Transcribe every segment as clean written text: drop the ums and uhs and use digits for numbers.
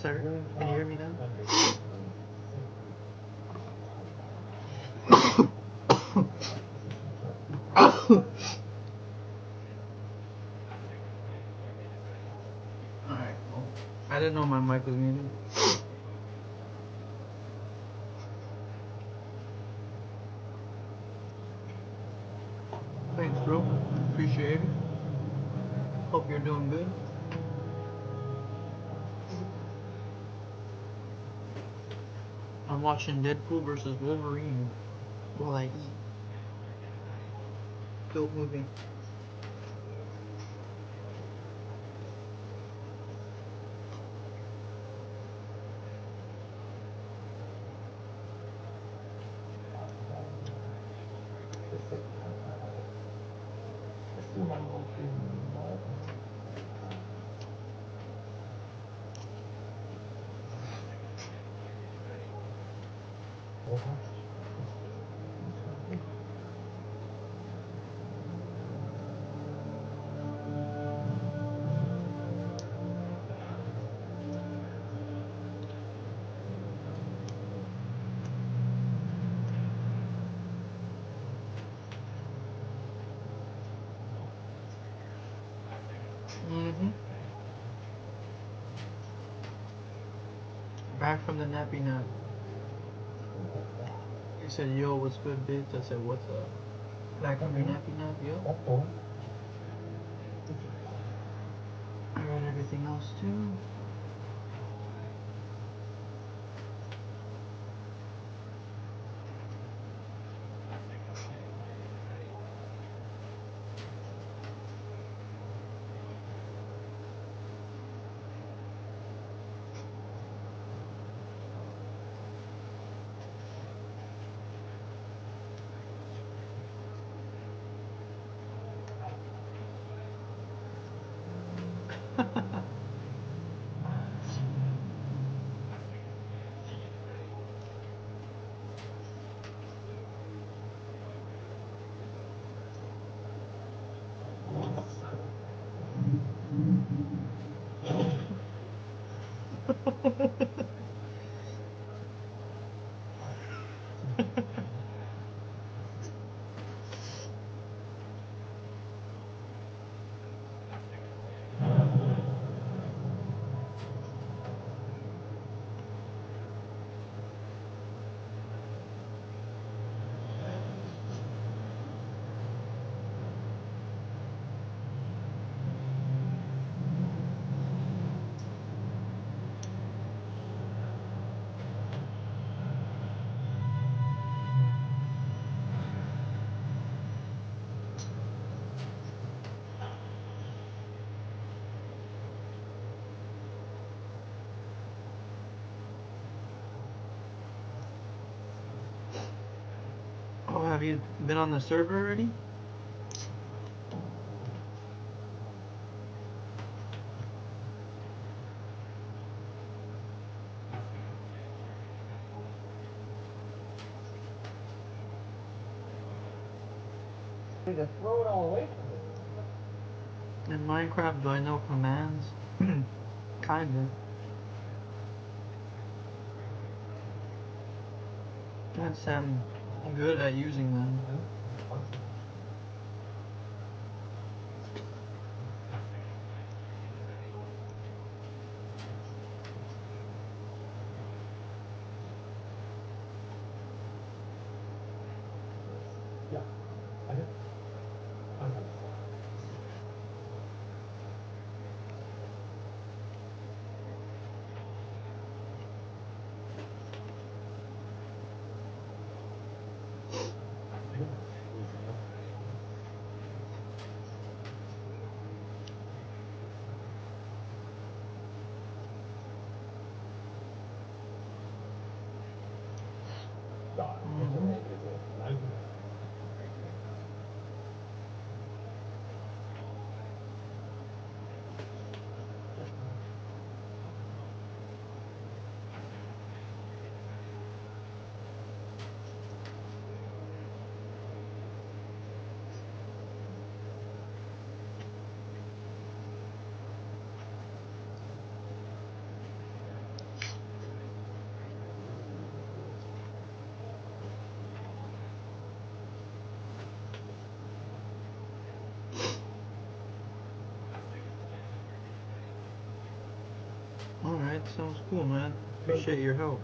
better? Can you hear me now? Alright, well, I didn't know my mic was muted. Thanks, bro. Appreciate it. Hope you're doing good. I'm watching Deadpool vs. Wolverine while I eat. Dope movie. Back from the nappy nap. He said, yo, what's good, bitch? I said, what's up? Back from your nappy nap, yo. I read everything else too. Oh, have you been on the server already? To throw it all away from In Minecraft, do I know commands? Kinda. I'd say I'm good at using them. Yeah. Alright, sounds cool, man. Appreciate your help.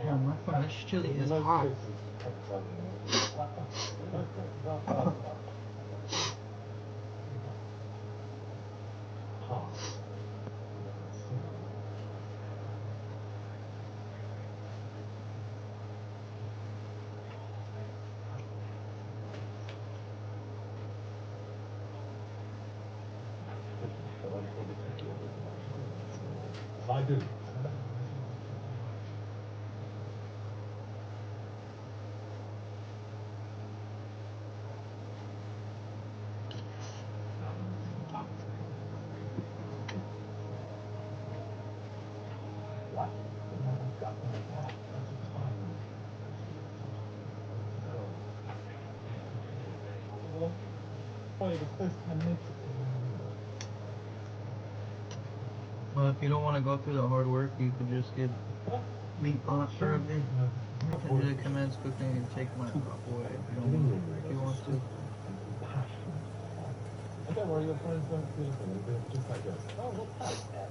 Oh my god, this chili is hot. I do. What? Well, only the first 10 minutes. Well, if you don't want to go through the hard work, you could just get meat on it for a bit. I can do the commands cooking and take my top away if you don't want, if you want to. I bet where your friends don't feel anything, just like this. Oh, what's that?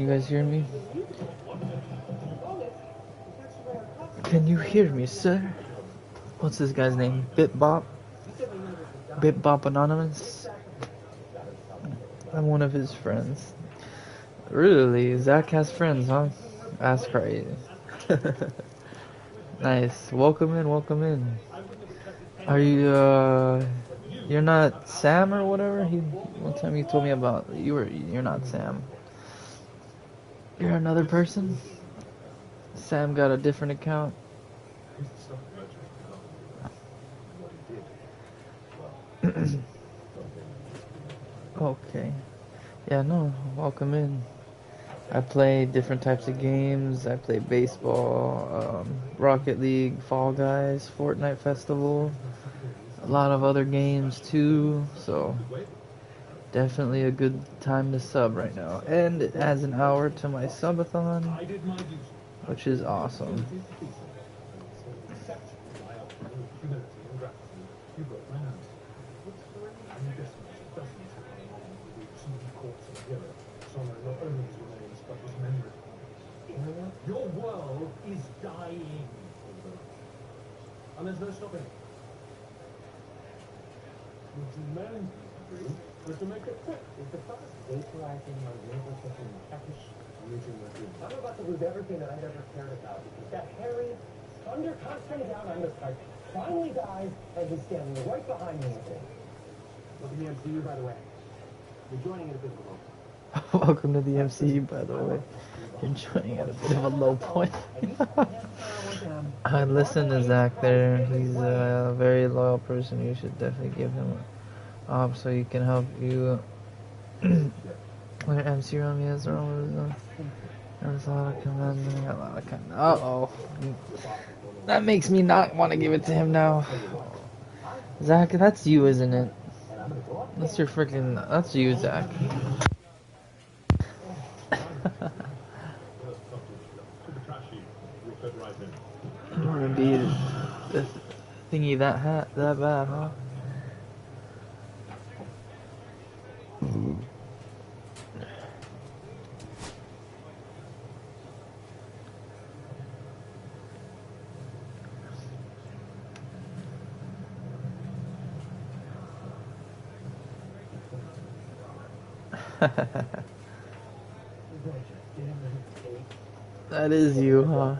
guys hear me? Can you hear me, sir? What's this guy's name? Bitbop? Bitbop Anonymous? I'm one of his friends. Really? Zach has friends, huh? That's crazy. Nice. Welcome in, welcome in. Are you, you're not Sam or whatever? One time he told me about, you're not Sam. You're another person? Sam got a different account? Okay. Yeah, no, welcome in. I play different types of games. I play baseball, Rocket League, Fall Guys, Fortnite Festival, a lot of other games too, so definitely a good time to sub right now. And it adds an hour to my Subathon, which is awesome. Your world is dying. And there's no stopping it. What you meant was to make it quick. Is the first vaporizing my label something peckish? I'm about to lose everything that I've ever cared about because that Harry, under constant down on this part, finally dies and he's standing right behind me with it. Welcome to the MCU, by the way. You're joining at a bit of a low point. Welcome to the MCU, by the way. You're joining at a bit of a low point. I listened to Zach there. He's a very loyal person. You should definitely give him so he can help you. When MC on me is wrong. There's a lot of commands. I got a lot of commands. Uh-oh. That makes me not want to give it to him now. Zach, that's you, isn't it? That's your freaking... That's you, Zach. You want to be the thingy that bad, huh? That is you, huh?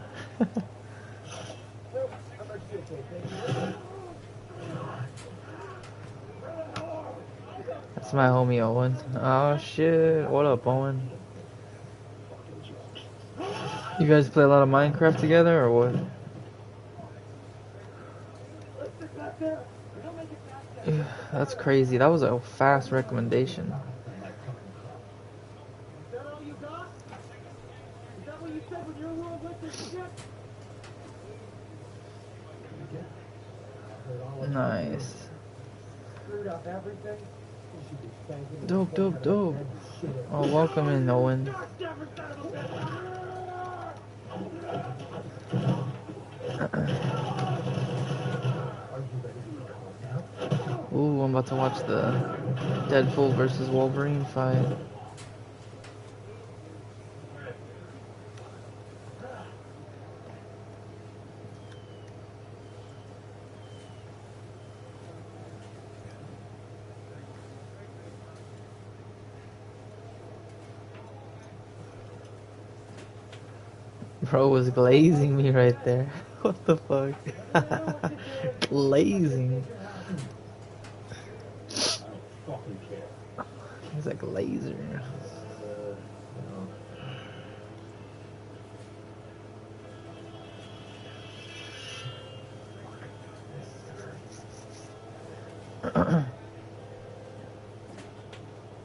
That's my homie Owen. Oh shit, what up, Owen? You guys play a lot of Minecraft together, or what? That's crazy. That was a fast recommendation. Nice. Dope, dope, dope. Oh, welcome in, Owen. Ooh, I'm about to watch the Deadpool versus Wolverine fight. Bro was glazing me right there. What the fuck? Glazing. He's like a laser.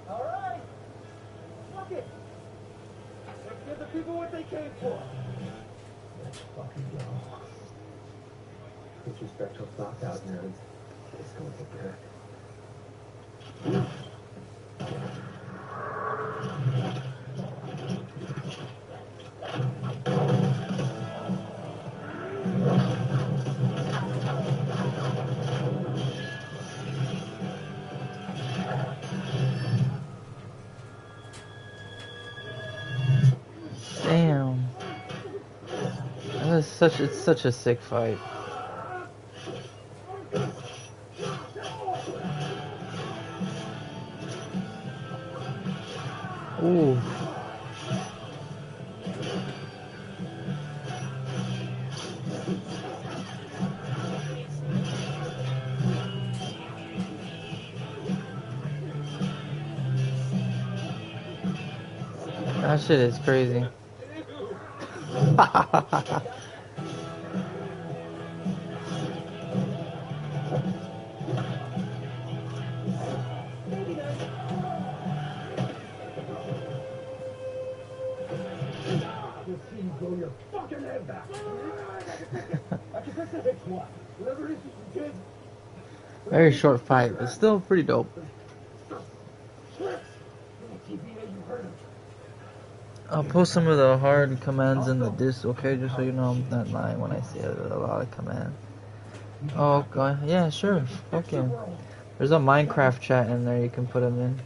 Alright! Fuck it! Let's give the people what they came for! Let's fucking go. Disrespectful knockout nerds. It's going to get it's such a sick fight. Ooh. That shit is crazy. You'll see you grow your fucking head back. I can fix it. Fix what? Whatever it is you did. Very short fight, but still pretty dope. I'll post some of the hard commands in the disc, okay? Just so you know I'm not lying when I say a lot of commands. Oh, okay. Yeah, sure. Okay. There's a Minecraft chat in there you can put them in.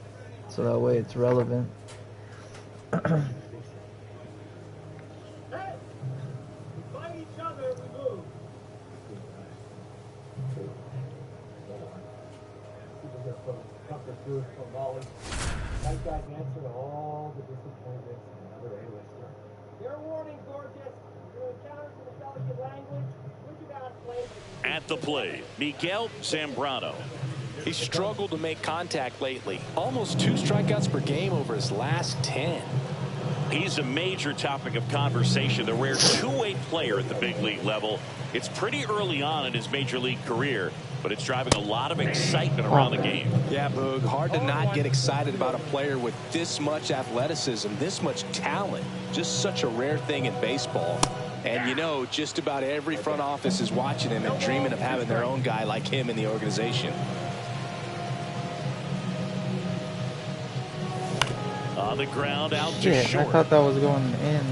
So that way it's relevant. Nice guy's answer to all the disappointments of another A-lister. Your warning, gorgeous. You're encountered with a delicate language. Would you guys play? At the plate, Miguel Zambrano. He's struggled to make contact lately. Almost 2 strikeouts per game over his last 10. He's a major topic of conversation, the rare two-way player at the big league level. It's pretty early on in his major league career, but it's driving a lot of excitement around the game. Yeah, Boog, hard to not get excited about a player with this much athleticism, this much talent. Just such a rare thing in baseball. And you know, just about every front office is watching him and dreaming of having their own guy like him in the organization. On the ground, out to Shit, short. I thought that was going in.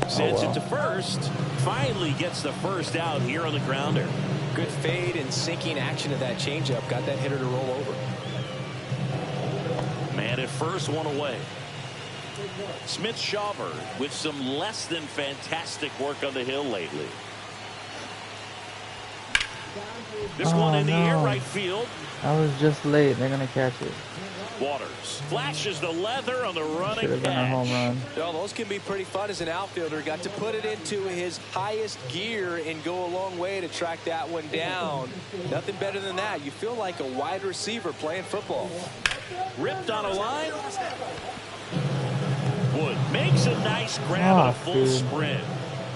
Sends it to first. Finally gets the first out here on the grounder. Good fade and sinking action of that changeup. Got that hitter to roll over. Man at first, one away. Smith-Shawver with some less than fantastic work on the hill lately. This one in the air right field. I was just late. They're going to catch it. Waters flashes the leather on the running Should have been a home run. Well, those can be pretty fun as an outfielder. Got to put it into his highest gear and go a long way to track that one down. Nothing better than that. You feel like a wide receiver playing football. Ripped on a line. Wood makes a nice grab and a full sprint.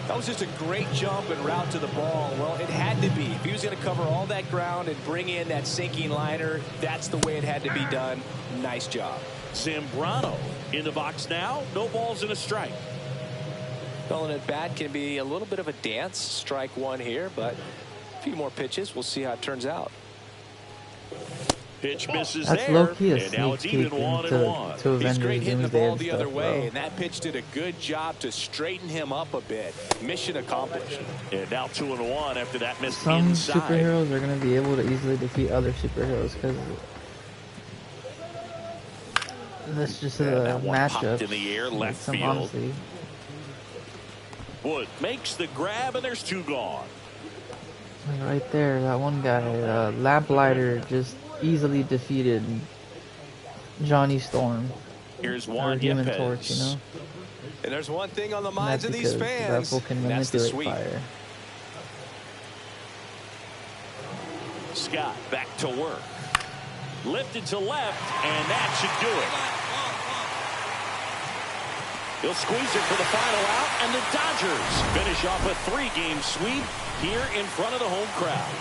That was just a great jump and route to the ball. Well, it had to be. If he was going to cover all that ground and bring in that sinking liner, that's the way it had to be done. Nice job. Zambrano in the box now. No balls and a strike. Well, an at bat can be a little bit of a dance. Strike one here, but a few more pitches. We'll see how it turns out. Pitch misses That's there, low-key a and now it's sneak even peek 1-1. to He's great hitting the ball the other stuff, way, bro. and that pitch did a good job to straighten him up a bit. Mission accomplished. And now 2-1 after that miss Some inside. superheroes are going to be able to easily defeat other superheroes because that's just a That one matchup. popped in the air, left field. Honestly. Wood makes the grab, and there's 2 gone. Like right there, that one guy, Lamplighter, just easily defeated Johnny Storm. Here's Or Juan Human Yepes. Torch, you know? And there's one thing on the And minds that's of these because fans. that fool can That's the manipulate sweep. fire. Scott back to work. Lifted to left, and that should do it. He'll squeeze it for the final out, and the Dodgers finish off a 3-game sweep here in front of the home crowd.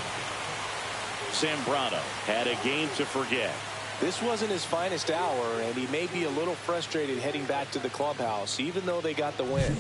Zambrano had a game to forget. This wasn't his finest hour, and he may be a little frustrated heading back to the clubhouse, even though they got the win.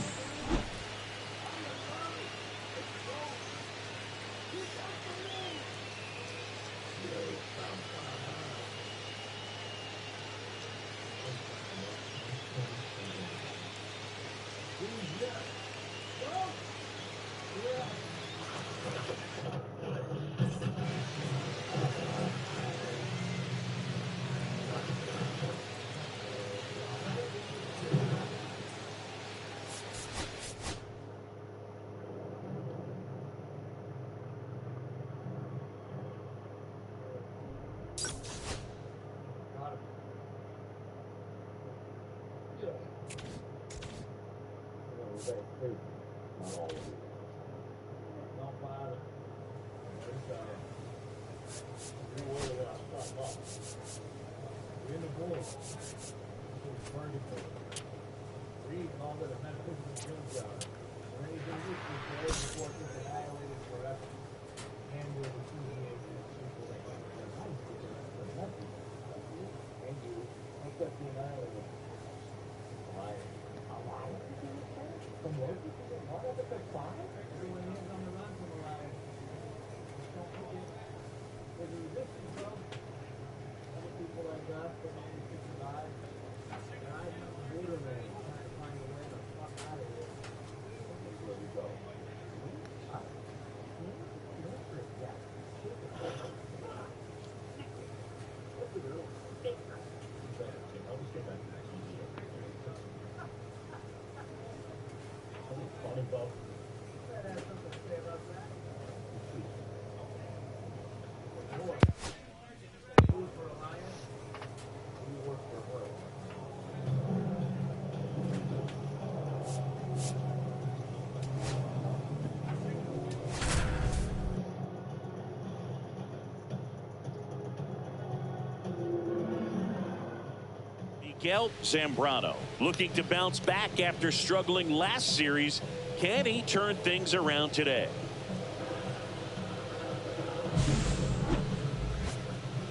Miguel Zambrano looking to bounce back after struggling last series. Can he turn things around today?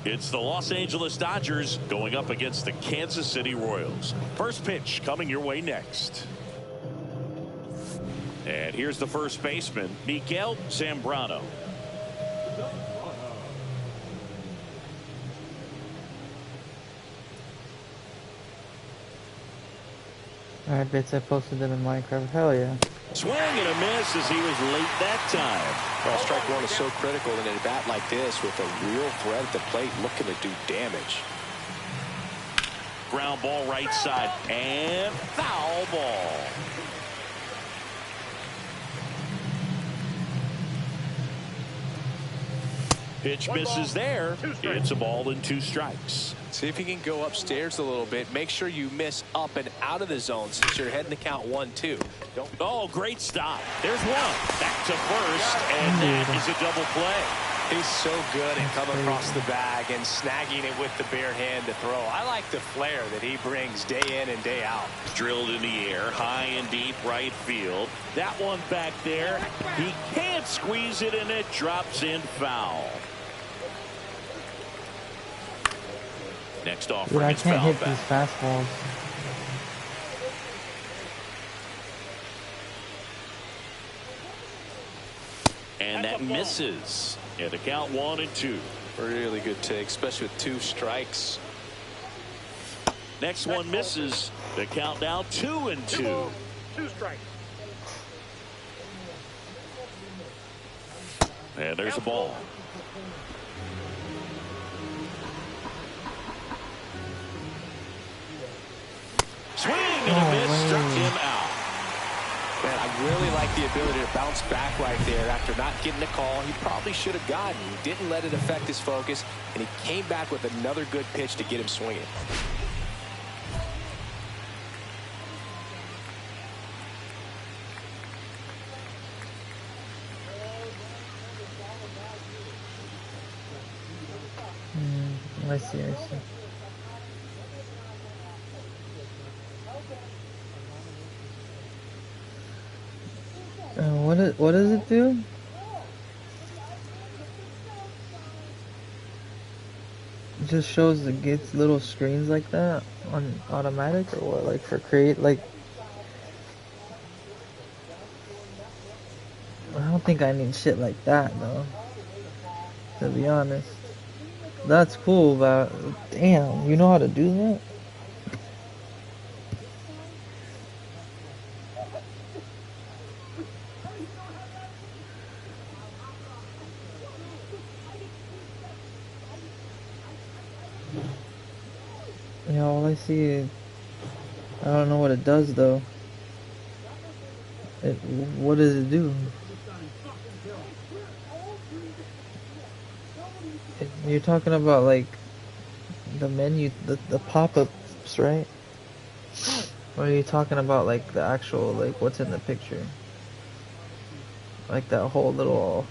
It's the Los Angeles Dodgers going up against the Kansas City Royals. First pitch coming your way next. And here's the first baseman, Miguel Zambrano. Alright, bits, I posted them in Minecraft. Hell yeah. Swing and a miss as he was late that time. Well, strike one is so critical in a bat like this with a real threat at the plate looking to do damage. Ground ball right side and foul ball. Pitch misses there. It's a ball and 2 strikes. See if you can go upstairs a little bit. Make sure you miss up and out of the zone since you're heading to count 1-2. Oh, great stop. There's one. Back to first, and that is a double play. He's so good at coming across the bag and snagging it with the bare hand to throw. I like the flair that he brings day in and day out. Drilled in the air, high and deep right field. That one back there, he can't squeeze it, and it drops in foul. Next offering, Dude, I it's can't foul hit back. these fastballs. And that misses. And the count 1-2. Really good take, especially with 2 strikes. Next one misses. The count now 2-2. 2 strikes. And there's the ball. Swing and a miss, struck him out. Man, I really like the ability to bounce back right there after not getting the call he probably should have gotten. He didn't let it affect his focus, and he came back with another good pitch to get him swinging. I see, I see. What does it do? It just shows it gets little screens like that on automatic, or what? Like for create, like I don't think I need shit like that though, to be honest. That's cool, but damn, you know how to do that? Yeah, all I see is, I don't know what it does though. What does it do? You're talking about like the menu, the pop-ups, right? Or are you talking about like the actual, like what's in the picture? Like that whole little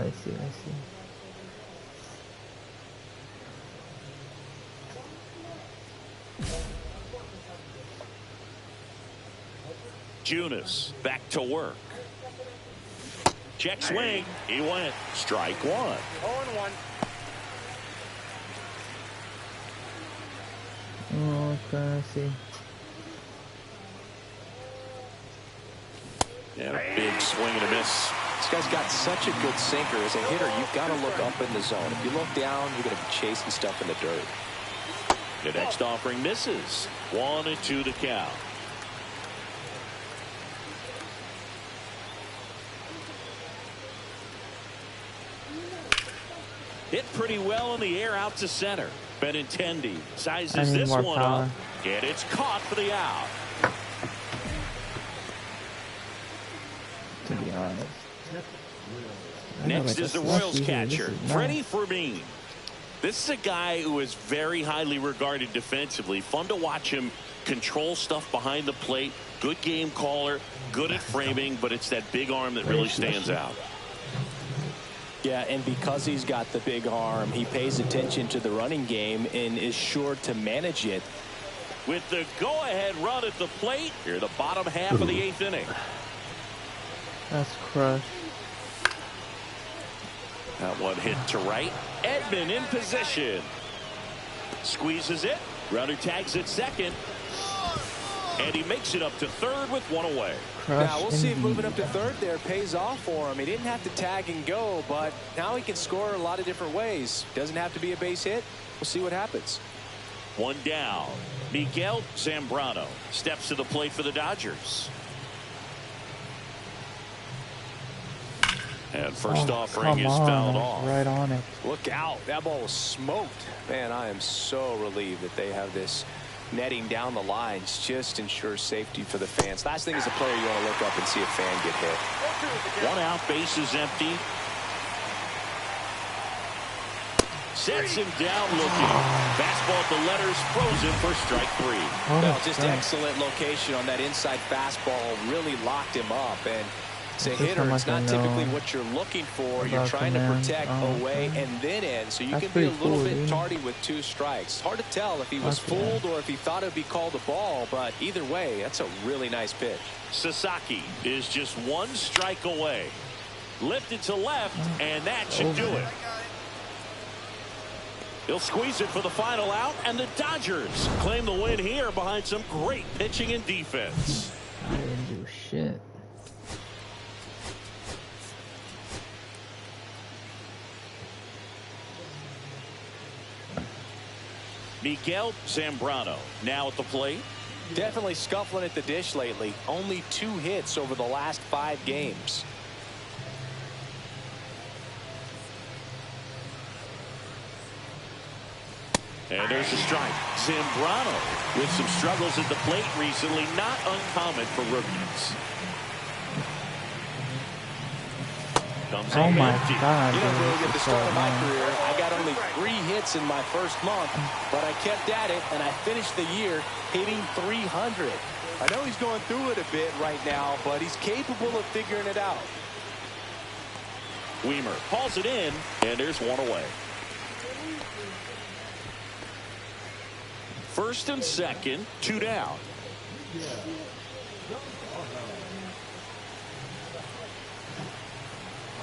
I see, I see. Junis back to work. Check swing. He went. Strike one. 0-1. Oh, okay, I see. And a big swing and a miss. This guy's got such a good sinker. As a hitter, you've got to look up in the zone. If you look down, you're going to be chasing stuff in the dirt. The next offering misses. 1-2 the count. Hit pretty well in the air out to center. Benintendi sizes this one power. up. And it's caught for the out. To be honest. Next is the Royals catcher, Freddie Fermin. This is a guy who is very highly regarded defensively. Fun to watch him control stuff behind the plate. Good game caller, good at framing, but it's that big arm that really stands out. Yeah, and because he's got the big arm, he pays attention to the running game and is sure to manage it. With the go-ahead run at the plate, here the bottom half of the 8th inning. That's crushed. That one hit to right. Edman in position. Squeezes it. Runner tags at second. And he makes it up to third with one away. Now we'll see if moving up to third there pays off for him. He didn't have to tag and go, but now he can score a lot of different ways. Doesn't have to be a base hit. We'll see what happens. One down. Miguel Zambrano steps to the plate for the Dodgers. And first offering is fouled off. Right on it. Look out. That ball was smoked. Man, I am so relieved that they have this netting down the lines. Just ensures safety for the fans. Last thing as a player, you want to look up and see a fan get hit. One out, base is empty. Sets him down looking. Fastball at the letters, frozen for strike 3. Well, just excellent location on that inside fastball. Really locked him up. And as a hitter, it's not typically what you're looking for. You're trying to protect away and then in, so you can be a little bit tardy with 2 strikes. Hard to tell if he was fooled or if he thought it would be called a ball, but either way, that's a really nice pitch. Sasaki is just 1 strike away. Lifted to left, and that should do it. He'll squeeze it for the final out, and the Dodgers claim the win here behind some great pitching and defense. I didn't do shit. Miguel Zambrano now at the plate. Definitely scuffling at the dish lately. Only 2 hits over the last 5 games. And there's a strike. Zambrano with some struggles at the plate recently, not uncommon for rookies. Comes oh my empty. God. You know, really at the start of my career, I got only 3 hits in my first month, but I kept at it, and I finished the year hitting 300. I know he's going through it a bit right now, but he's capable of figuring it out. Weimer hauls it in, and there's 1 away. First and second, 2 down.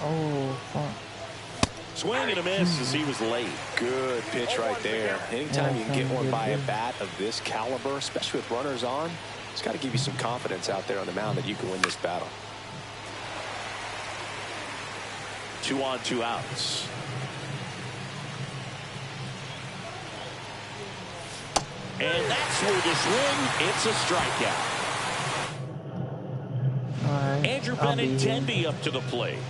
Oh, fuck. Swing and a miss as he was late. Good pitch right there. Anytime you can get one by a bat of this caliber, especially with runners on, it's got to give you some confidence out there on the mound that you can win this battle. 2 on, 2 outs. And that's where the swing, it's a strikeout. All right, Andrew Benintendi up to the plate.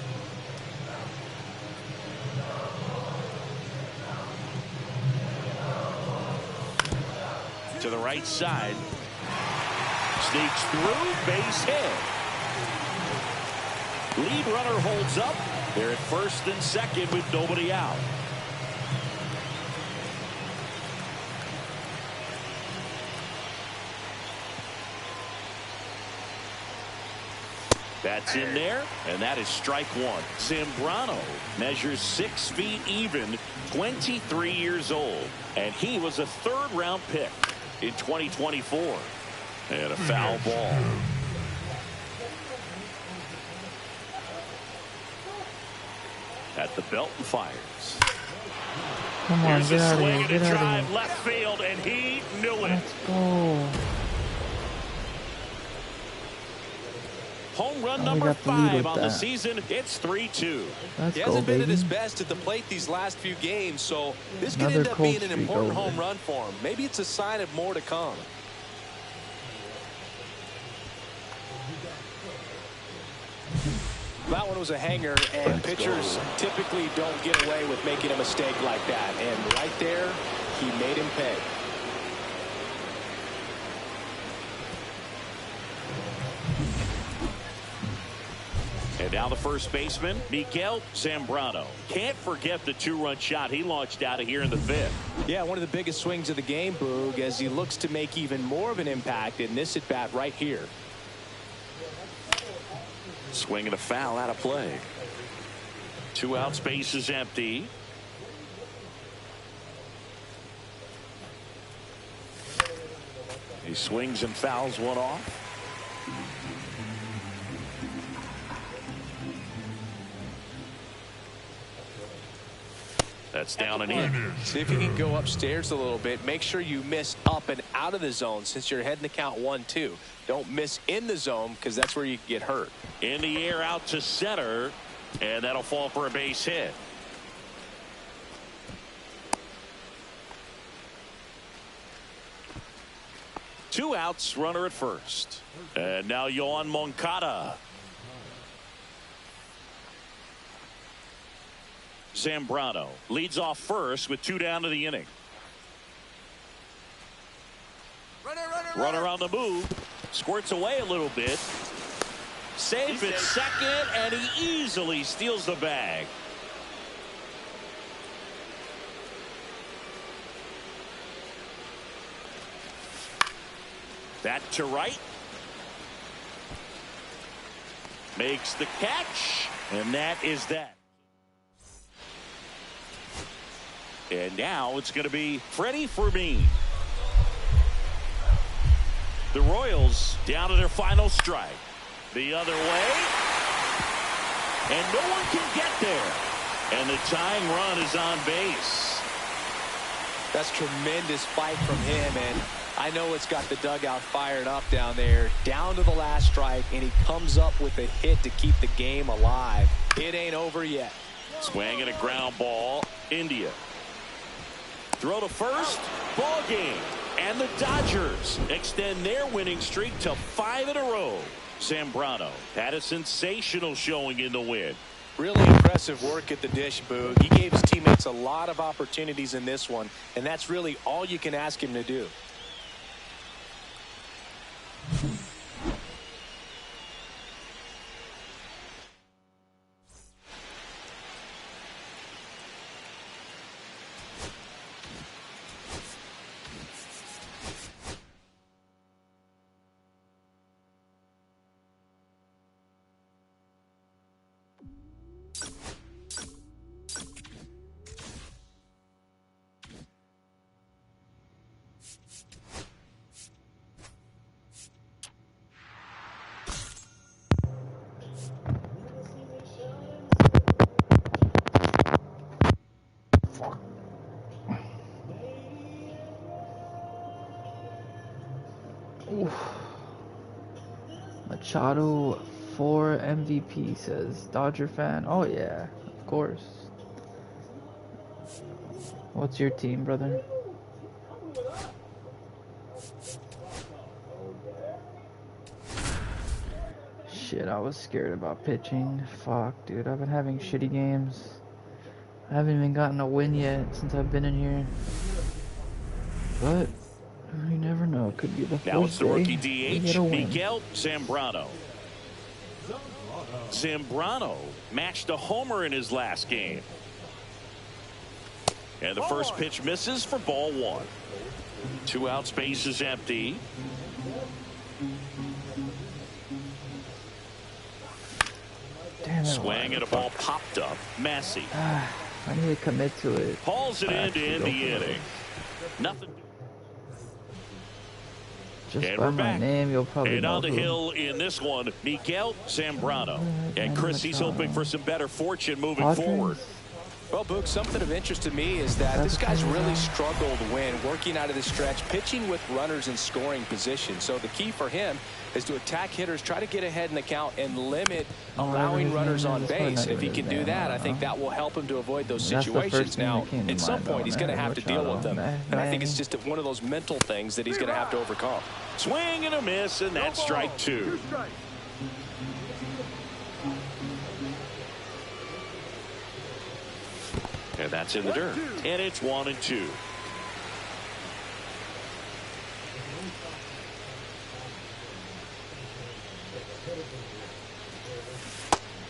To the right side. Sneaks through, base hit. Lead runner holds up. They're at first and second with nobody out. That's in there, and that is strike one. Zambrano measures 6 feet even, 23 years old, and he was a third-round pick in 2024. And a foul ball. At the belt and fires. Come on, Here's get a out of swing here, and get a out of drive here. left field, and he knew it. Let's go. Home run We number got the lead 5 with on the that. season. It's 3-2. Let's He go, hasn't been at baby. his best at the plate these last few games, so this could Another end up cold being an streak important over. home run for him. Maybe it's a sign of more to come. That one was a hanger, and pitchers typically don't get away with making a mistake like that. And right there, he made him pay. And now the first baseman, Miguel Zambrano. Can't forget the 2-run shot he launched out of here in the 5th. Yeah, one of the biggest swings of the game, Boog, as he looks to make even more of an impact in this at-bat right here. Swing and a foul out of play. 2 outs, base is empty. He swings and fouls one off. That's down and in. See if you can go upstairs a little bit. Make sure you miss up and out of the zone since you're heading the count 1-2. Don't miss in the zone because that's where you get hurt. In the air out to center, and that'll fall for a base hit. Two outs, runner at first. And now Yohan Moncada. Zambrano leads off first with 2 down to the inning. Runner on the move. Squirts away a little bit. Safe at second, and he easily steals the bag. That to right. Makes the catch, and that is that. And now it's going to be Freddie Fermin. The Royals down to their final strike. The other way. And no one can get there. And the tying run is on base. That's tremendous fight from him, and I know it's got the dugout fired up down there. Down to the last strike, and he comes up with a hit to keep the game alive. It ain't over yet. Swing and a ground ball. India. Throw to first. Ball game. And the Dodgers extend their winning streak to 5 in a row. Zambrano had a sensational showing in the win. Really impressive work at the dish, Boog. He gave his teammates a lot of opportunities in this one, and that's really all you can ask him to do. Machado 4 MVP, says Dodger fan. Oh yeah, of course. What's your team, brother? Shit, I was scared about pitching. Fuck, dude, I've been having shitty games. I haven't even gotten a win yet since I've been in here. But you never know. It could be the first Now it's the rookie day we DH, get a win. Miguel Zambrano. Zambrano matched a homer in his last game. And the first pitch misses for ball 1. 2 outs, base is empty. Damn it. Swing and a ball popped up. Massey. I need to commit to it. Hauls it in to end the inning. Nothing. Just And by we're my back. name, you'll probably And know on the who. hill in this one, Miguel Zambrano. And Chris, he's hoping for some better fortune moving Padres? forward. Well, Boog, something of interest to me is that this guy's really struggled when working out of the stretch, pitching with runners in scoring position. So the key for him is to attack hitters, try to get ahead in the count, and limit allowing runners on base. If he can do that, I think that will help him to avoid those situations. Now, at some point, he's going to have to deal with them. And I think it's just one of those mental things that he's going to have to overcome. Swing and a miss, and that's strike two. And that's in the dirt. And it's 1-2.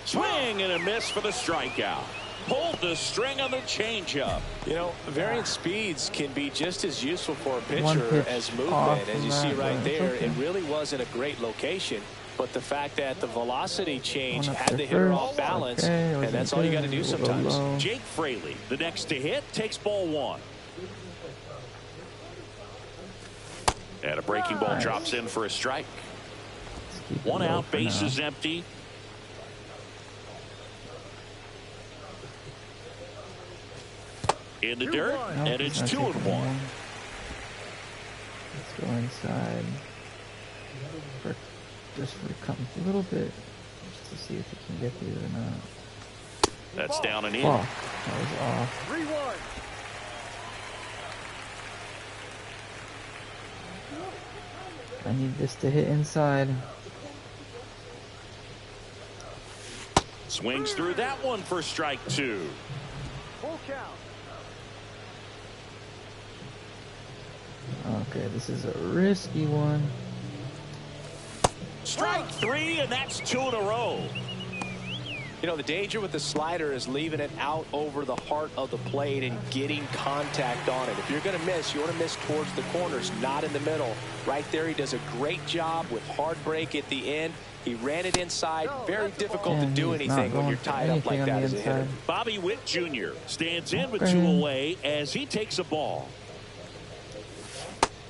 Swing and a miss for the strikeout. Pulled the string on the changeup. You know, variant speeds can be just as useful for a pitcher as movement. As you see right there, it really wasn't a great location. But the fact that the velocity change had the hitter off balance, and that's all you got to do sometimes. Jake Fraley, the next to hit, takes ball one. And a breaking ball drops in for a strike. One out, base is empty. In the dirt, and it's 2-1. Let's go inside. Just come a little bit, just to see if he can get these or not. That's down and in. Oh, that was off. 3-1. I need this to hit inside. Swings through that one for strike two. Full count. Okay, this is a risky one. Strike three, and that's 2 in a row. You know, the danger with the slider is leaving it out over the heart of the plate and getting contact on it. If you're going to miss, you want to miss towards the corners, not in the middle. Right there, he does a great job with hard break at the end. He ran it inside. Very difficult to do anything when you're tied up like that as a hitter. Bobby Witt Jr. stands in with 2 away as he takes a ball.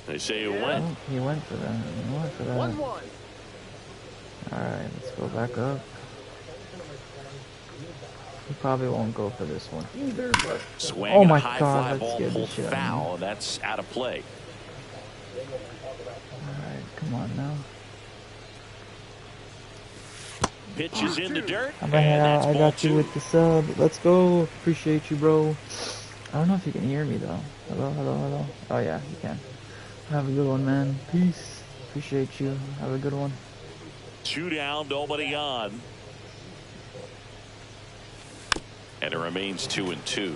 They say he went. Oh, he went for that. He went for that. 1-1. All right, let's go back up. He probably won't go for this one either, but Swing oh and my a high God, fly that ball scared the pulled shit out of foul. That's out of play. All right, come on now. Pitch is in the dirt, I'm and that's I ball got you 2. with the sub. Let's go. Appreciate you, bro. I don't know if you can hear me though. Hello, hello, hello. Oh yeah, you can. Have a good one, man. Peace. Appreciate you. Have a good one. 2 down, nobody on. And it remains 2-2.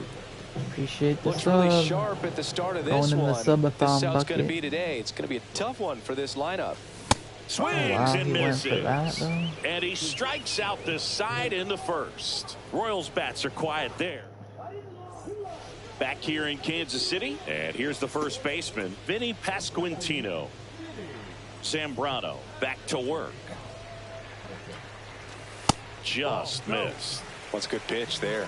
Appreciate the Looks sub. really sharp at the start of this Going in the one. Subathon This is how it's bucket. going to be today. It's going to be a tough one for this lineup. Swings wow, and he went misses. for that, though. And he strikes out the side in the first. Royals bats are quiet there. Back here in Kansas City, and here's the first baseman, Vinny Pasquantino. Zambrano back to work. Just missed. What's a good pitch there.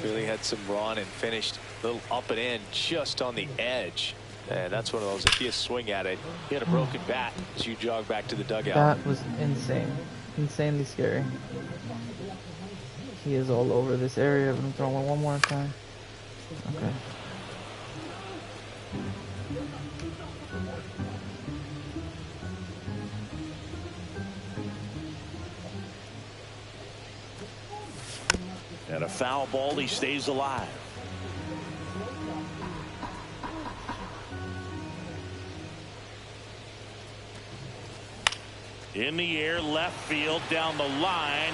Really had some run and finished a little up and in just on the edge. And that's one of those, if you swing at it, he had a broken bat as you jog back to the dugout. That was insane. Insanely scary. He is all over this area. I'm going to throw one more time. Okay. And a foul ball, he stays alive. In the air, left field, down the line.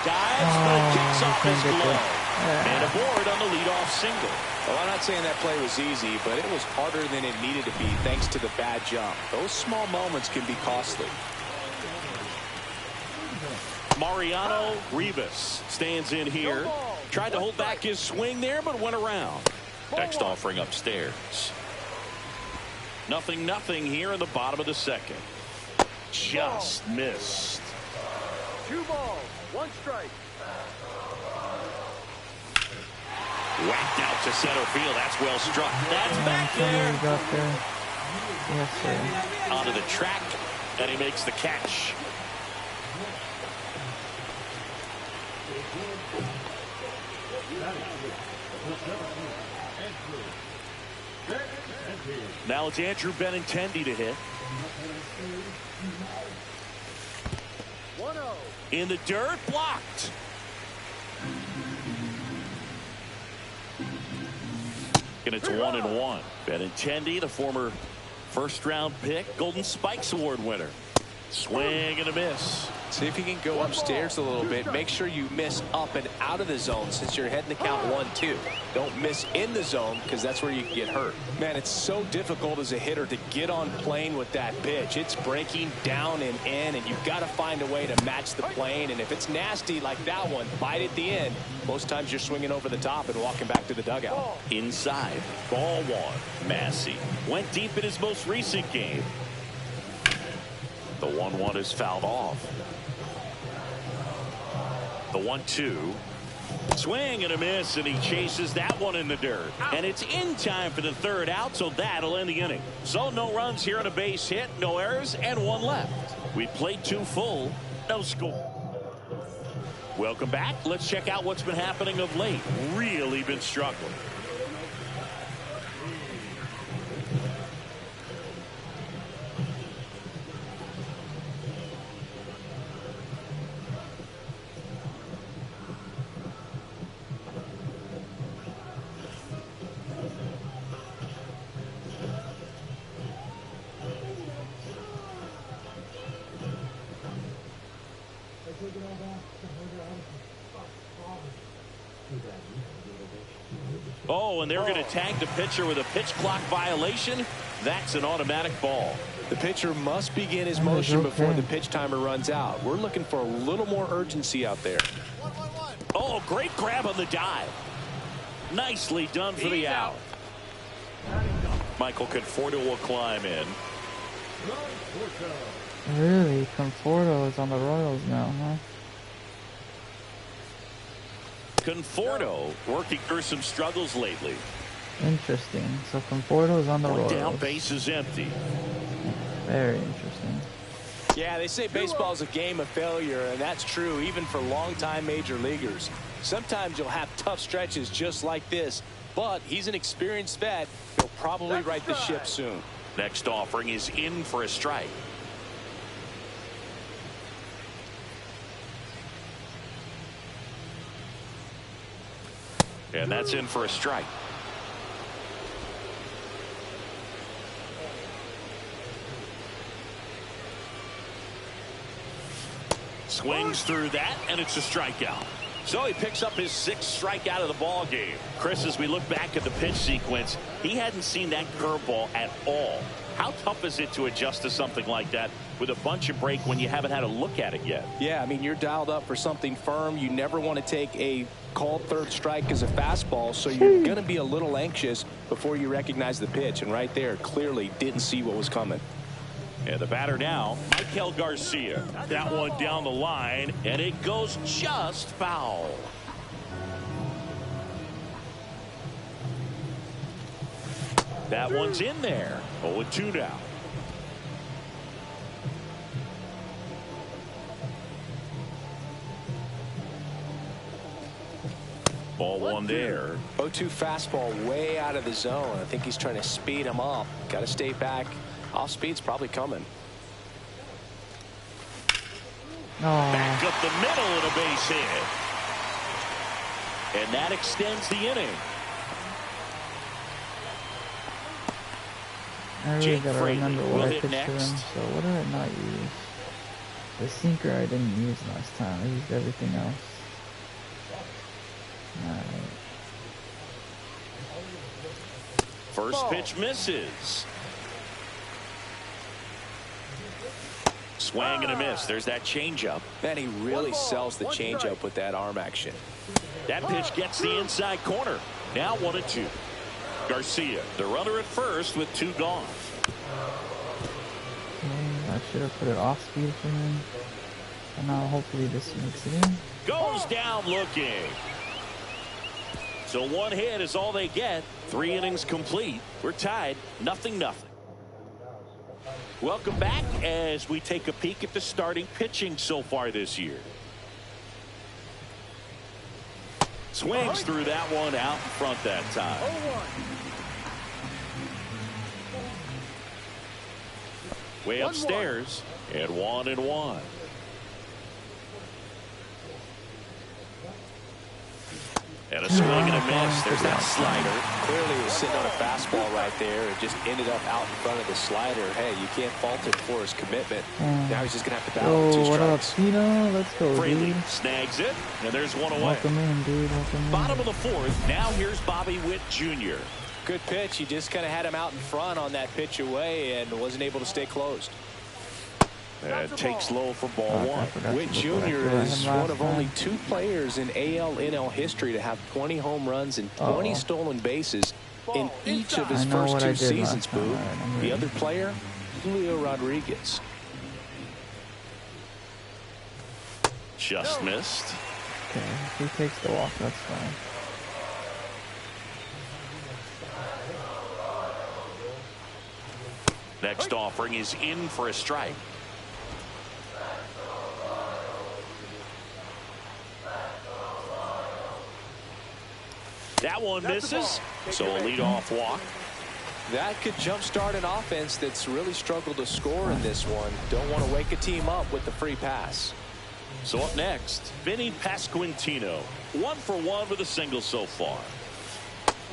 Dives, but it kicks off his glove. And aboard on the leadoff single. Well, I'm not saying that play was easy, but it was harder than it needed to be thanks to the bad jump. Those small moments can be costly. Mariano Rivas stands in here. Tried to hold back his swing there, but went around. Next offering upstairs. 0-0 here in the bottom of the second. Just missed. 2 balls, 1 strike. Whacked out to center field. That's well struck. That's back there. Got there. Yes, sir. Onto the track, and he makes the catch. Now it's Andrew Benintendi to hit. 1-0. In the dirt, blocked. And it's 1-1. Benintendi, the former first-round pick, Golden Spikes Award winner. Swing and a miss. See if you can go upstairs a little bit. Make sure you miss up and out of the zone since you're heading to count 1-2. Don't miss in the zone because that's where you can get hurt. Man, it's so difficult as a hitter to get on plane with that pitch. It's breaking down and in, and you've got to find a way to match the plane. And if it's nasty like that one, bite at the end, most times you're swinging over the top and walking back to the dugout. Inside, ball one. Massey went deep in his most recent game. The 1-1 is fouled off. The 1-2. Swing and a miss, and he chases that one in the dirt. And it's in time for the third out, so that'll end the inning. So no runs here on a base hit, no errors, and one left. We played 2 full, no score. Welcome back. Let's check out what's been happening of late. Really been struggling. Oh, and they're going to tag the pitcher with a pitch clock violation. That's an automatic ball. The pitcher must begin his motion before the pitch timer runs out. We're looking for a little more urgency out there. Oh, great grab on the dive. Nicely done for the out. Michael Conforto will climb in. Really? Conforto is on the Royals now, huh? Conforto working through some struggles lately. Interesting. So Conforto is on the Royals. One down, base is empty. Very interesting. Yeah, they say baseball is a game of failure, and that's true even for longtime major leaguers. Sometimes you'll have tough stretches just like this, but he's an experienced vet. He'll probably right the ship soon. Next offering is in for a strike. And that's in for a strike. Swings through that, and it's a strikeout. So he picks up his 6th strikeout of the ball game. Chris, as we look back at the pitch sequence, he hadn't seen that curveball at all. How tough is it to adjust to something like that with a bunch of break when you haven't had a look at it yet? Yeah, I mean, you're dialed up for something firm. You never want to take a called third strike as a fastball, so you're going to be a little anxious before you recognize the pitch. And right there, clearly didn't see what was coming. And the batter now, Michael Garcia. That one down the line, and it goes just foul. That one's in there. 0-2 now. Ball one there. 0-2 fastball way out of the zone. I think he's trying to speed him up. Got to stay back. Off speed's probably coming. Back up the middle and a base hit. And that extends the inning. I really gotta remember what I pitched to next. him. So what did I not use? The sinker I didn't use last time. I used everything else. Alright. First pitch misses. Swing and a miss. There's that changeup. Man, he really sells the changeup with that arm action. That pitch gets the inside corner. Now 1-2. Garcia, the runner at first with 2 gone. I should have put it off speed for him. And now hopefully this makes it in. Goes down looking. So one hit is all they get. 3 innings complete. We're tied 0-0. Welcome back as we take a peek at the starting pitching so far this year. Swings through that one out in front that time. Way upstairs at 1-1. And a swing and a miss. There's that slider. Clearly he was sitting on a fastball right there. It just ended up out in front of the slider. Hey, you can't fault him for his commitment. Now he's just going to have to battle with 2 strikes. What up, Tino? Let's go, Freely dude. snags it, and there's one away. Welcome in, dude. Welcome in. Bottom of the 4th. Now here's Bobby Witt Jr. Good pitch. He just kind of had him out in front on that pitch away and wasn't able to stay closed. Takes low for ball 1. Witt Jr. is one of only 2 players in AL/NL history to have 20 home runs and 20 stolen bases in each of his first 2 seasons, Boo. The other player, Julio Rodriguez. Just missed. Okay, if he takes the walk, that's fine. Next offering is in for a strike. That one misses, so a leadoff walk. That could jumpstart an offense that's really struggled to score in this one. Don't want to wake a team up with the free pass. So up next, Vinny Pasquantino. 1 for 1 with a single so far.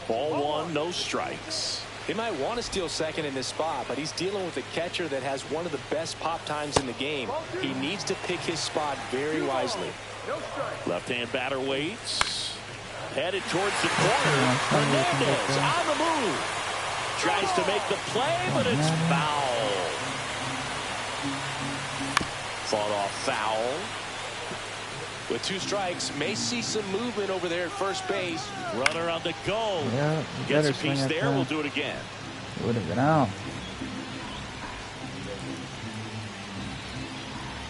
Ball 1, no strikes. He might want to steal second in this spot, but he's dealing with a catcher that has one of the best pop times in the game. He needs to pick his spot very wisely. Left-hand batter waits. Headed towards the corner. Hernandez on the move. Tries to make the play, but it's foul. Fought off foul. With 2 strikes, may see some movement over there at first base. Runner on the go. Yeah, gets a piece there. We'll do it again. Would have been out.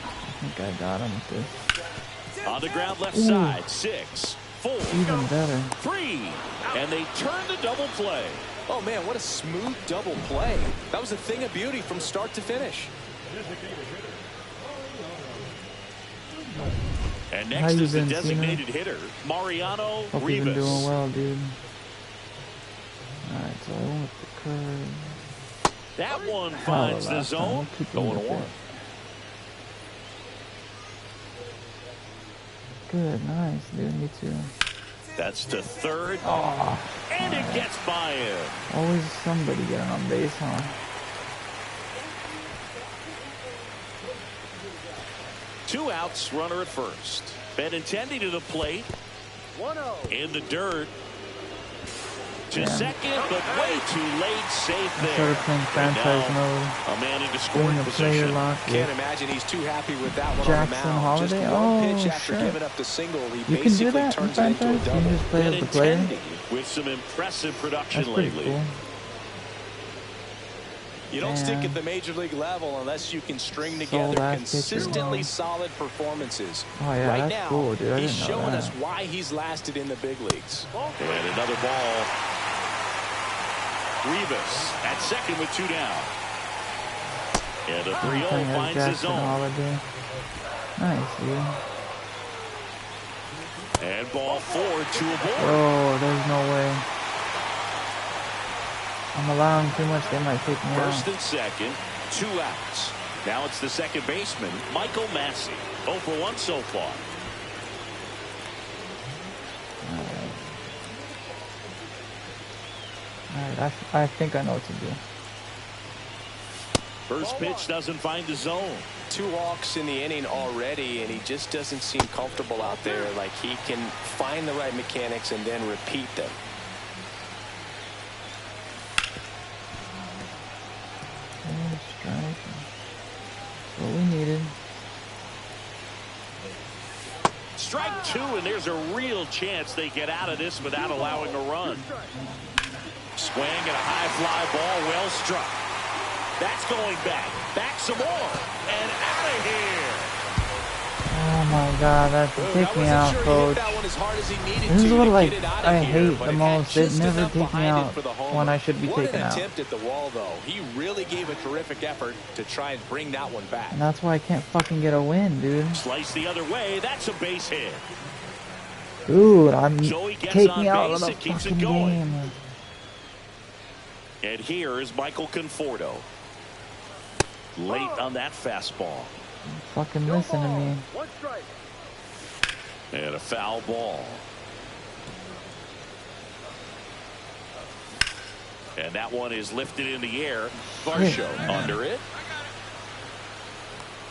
I think I got him with this. On the ground left side. 6, 4, Even better. 3, and they turn the double play. Oh man, what a smooth double play. That was a thing of beauty from start to finish. And next is the designated hitter, Mariano Hope Rivas. you've been doing well, dude. Alright, so I went with the curve. That one finds the zone. Going to 1. Good, nice, dude. Me too. That's to 3rd. Oh, and it gets by him. Always somebody getting on base, huh? Two outs, runner at first. Benintendi to the plate. 1-0. In the dirt. To second, but way too late. Safe there. Started playing franchise mode. A man into scoring Doing a player position. lock. Can't imagine he's too happy with that one Jackson on the mound. Holiday? Just one Oh, pitch after sure. giving up the single, he You can do basically that in turns it into a franchise? You double. can just play as the player? Benintendi with some impressive production That's pretty lately. cool. You don't stick at the major league level unless you can string together consistently solid performances. Oh, yeah, right that's now, cool, dude. I he's didn't know showing that. us why he's lasted in the big leagues. And another ball. Rivas at second with 2 down. And a 3-0 finds his own. Holiday. Nice, dude. And ball 4, 2 aboard. Oh, there's no way. I'm allowing too much. They might take me out. First and second, 2 outs. Now it's the second baseman, Michael Massey. 0 for 1 so far. All right, I think I know what to do. First pitch doesn't find the zone. 2 walks in the inning already, and he just doesn't seem comfortable out there. Like he can find the right mechanics and then repeat them. That's what we needed. Strike 2, and there's a real chance they get out of this without allowing a run. Swing and a high fly ball, well struck. That's going back. Back some more. And out of here. Oh, my god, that's take me out, coach. This is what like I hate the most. They never take me out when I should be taken out. Attempt at the wall, though. He really gave a terrific effort to try and bring that one back. And that's why I can't fucking get a win, dude. Slice the other way. That's a base hit. Dude, I'm taking me out of the fucking game. And here is Michael Conforto. Late on that fastball. Fucking listen to me. And a foul ball. And that one is lifted in the air. Varsho under it.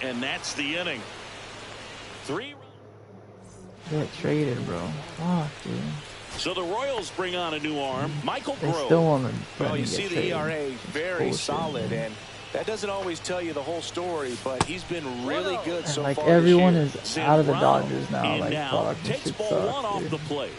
And that's the inning. 3 runs. Get traded, bro. Fuck, dude. So the Royals bring on a new arm, Michael They Grove. still want to. Well, you see the ERA very solid, and that doesn't always tell you the whole story, but he's been really good so like far everyone this year. is out of the Dodgers now. And Like now fuck, this takes shit ball sucks, one off dude. the plate.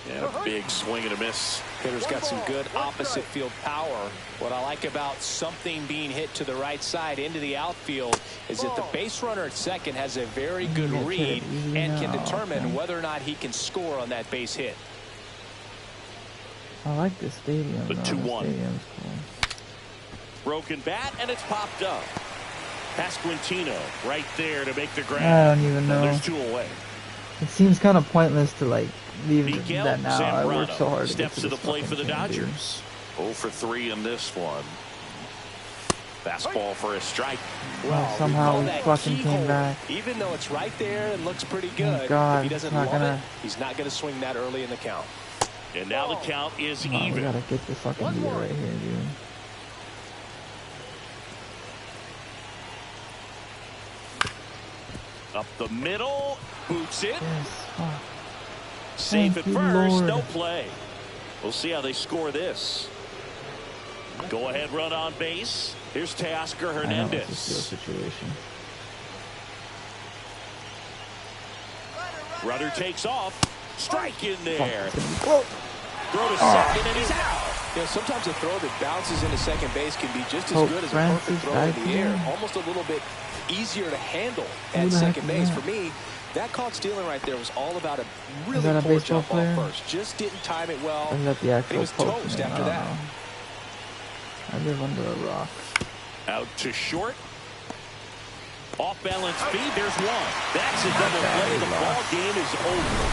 And a big swing and a miss. Hitter's got some good opposite field power. What I like about something being hit to the right side into the outfield is that the base runner at second has a very good read and can determine whether or not he can score on that base hit. I like this stadium. The 2-1. Stadium's cool. Broken bat, and it's popped up. Pasquantino right there to make the grab. I don't even know. And there's 2 away. It seems kind of pointless to like leave Miguel that now. I Zambrano worked so hard to steps get to to the plate for the game, Dodgers. 0 for 3 in this one. Fastball for a strike. Well, somehow we fucking came back. Even though it's right there and looks pretty good, Oh, God, if he doesn't love it, he's not going to swing that early in the count. And now the count is We even. gotta get the fucking deal right here, dude. Up the middle, boots it. Yes, fuck. Safe Thank at you, first, Lord. no play. We'll see how they score this. Go ahead, run on base. Here's Teoscar I know it's a steal Hernandez. situation. Rudder takes off. Strike in there. Fuck, Throw to second, and he's out. You know, sometimes a throw that bounces into second base can be just as Pope good as a Francis perfect throw in the back air. there. Almost a little bit easier to handle Who at the heck second is base. that? For me, that caught stealing right there was all about a really that a poor baseball jump player? off first. Just didn't time it well. Or is that the And he actual was Pope toast name? after I don't that. know. I live under a rock. Out to short. Off balance feed. There's one. That's a double play. The ball game is over.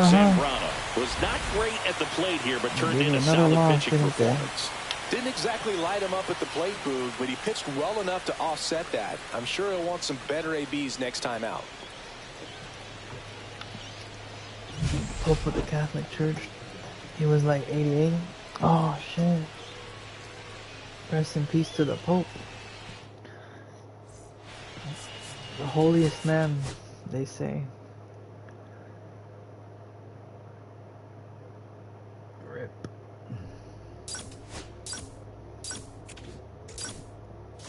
Zambrano was not great at the plate here, but turned in a solid pitching performance. Didn't exactly light him up at the plate, Boog, but he pitched well enough to offset that. I'm sure he'll want some better ABs next time out. Pope of the Catholic Church. He was like 88. Oh shit. Rest in peace to the Pope. The holiest man, they say. Rip.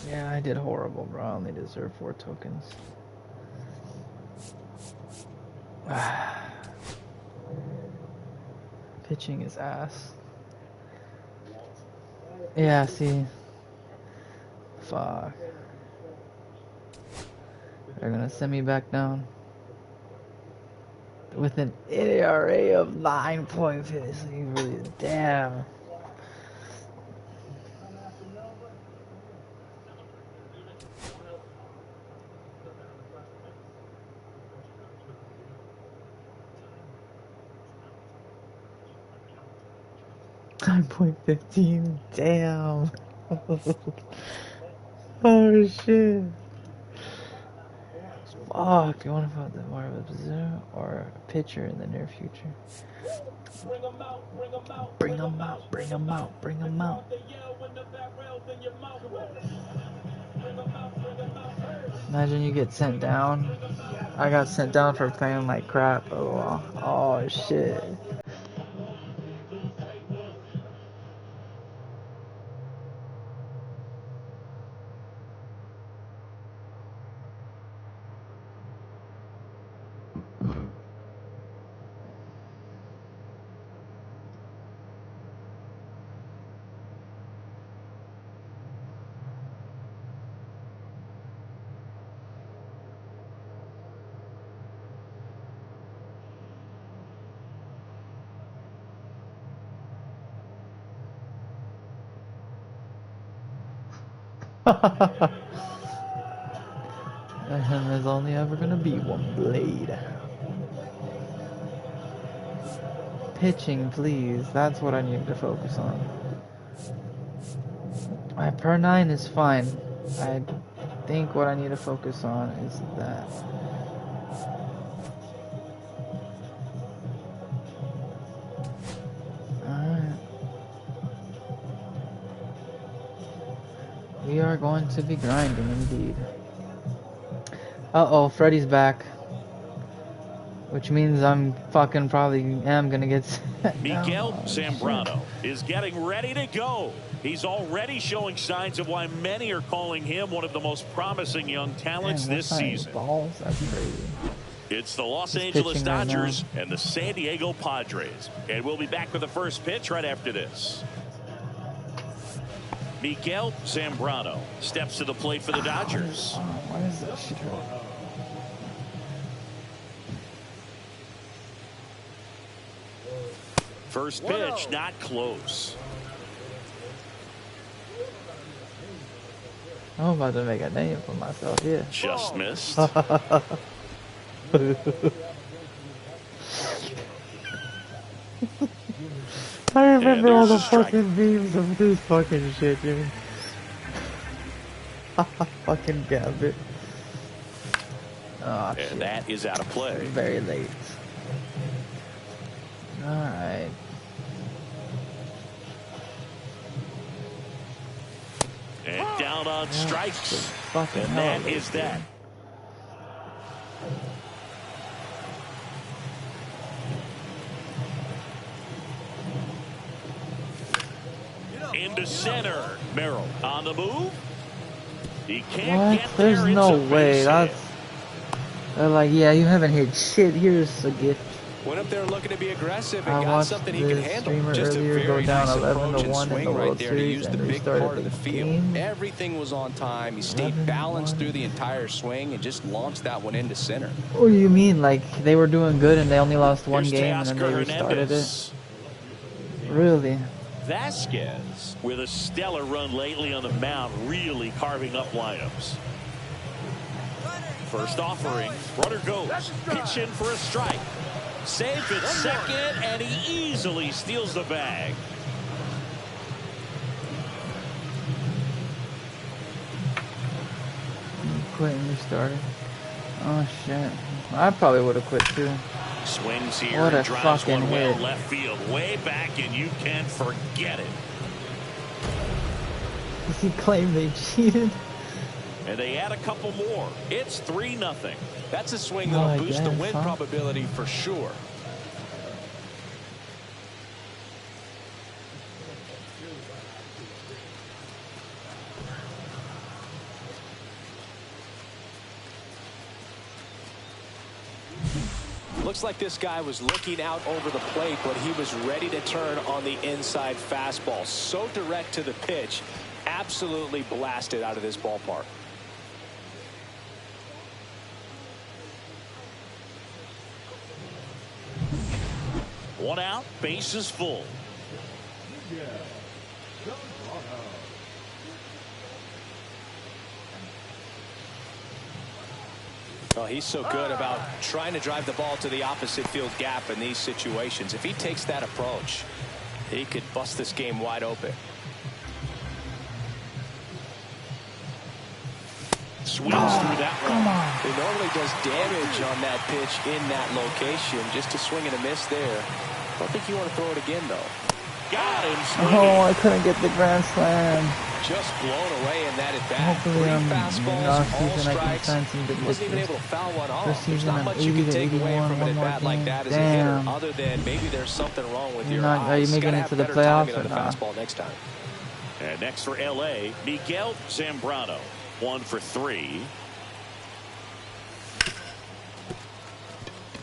Yeah, I did horrible, bro. I only deserve 4 tokens. Pitching is ass. Yeah, see. Fuck. They're gonna send me back down. With an ERA of 9.50. Really, damn. .15. Damn. Oh shit. Fuck. Do you want to put the more of a position or a pitcher in the near future? Bring them out. Bring them out. Bring them out. Bring them out. Imagine you get sent down. I got sent down for playing like crap. Oh shit. And there's only ever gonna be one blade. Pitching, please. That's what I need to focus on. My per 9 is fine. I think what I need to focus on is that. Alright. We are going to be grinding indeed. Uh-oh, Freddy's back. Which means I'm fucking probably am gonna get set Miguel down. Zambrano is getting ready to go. He's already showing signs of why many are calling him one of the most promising young talents this season. Balls? That's crazy. It's the Los He's Angeles pitching right Dodgers now. and the San Diego Padres. And we'll be back with the first pitch right after this. Miguel Zambrano steps to the plate for the Dodgers. Why is that shit hurt? First pitch, not close. I'm about to make a name for myself here. Just missed. I remember all the fucking memes of this fucking shit, dude. Fucking Gambit. Oh, shit. And that is out of play. Very late. Alright. And down on strikes. And that is that. Into center. Merrill on the move. He can't get there. There's no way. That's. They're like, yeah, you haven't hit shit. Here's a gift. Went up there looking to be aggressive and I got watched something he could handle. streamer Just a earlier go very down nice 11 approach to and 1 in swing the right World there to Series use the and big restarted part of the the field. game. Everything was on time. He stayed 11-1. balanced through the entire swing and just launched that one into center. What do you mean? Like they were doing good and they only lost one Here's game and then they Teoscar restarted Hernandez. it? Really? Vasquez with a stellar run lately on the mound, really carving up lineups. First offering, runner goes, pitch in for a strike. Safe at second, and he easily steals the bag. Quit and restarted. Oh shit. I probably would have quit too. Swings here What a and drives fucking one well hit. left field, way back, and you can't forget it. Does he claim they cheated? And they add a couple more. It's 3-0. That's a swing that'll boost the win huh? probability for sure. Looks like this guy was looking out over the plate, but he was ready to turn on the inside fastball. So direct to the pitch, absolutely blasted out of this ballpark. One out, bases full. Well, he's so good about trying to drive the ball to the opposite field gap in these situations. If he takes that approach, he could bust this game wide open. Swings through that one. He normally does damage on that pitch in that location. Just a swing and a miss there. I don't think you want to throw it again, though. Got him swinging. Oh, I couldn't get the grand slam. Just blown away in that at-bat. Hopefully, 3 in fastballs, off all season I can strikes. sign some good He wasn't even pitchers. able to foul one off. This There's season not I'm much you 80 can to take away 81, from an one more at-bat like game. that as a hitter, Damn. other than maybe there's something wrong with your Are you eyes. making Gotta it have to the better playoffs timing or on the not? fastball next time. And next for L.A., Miguel Zambrano. 1 for 3.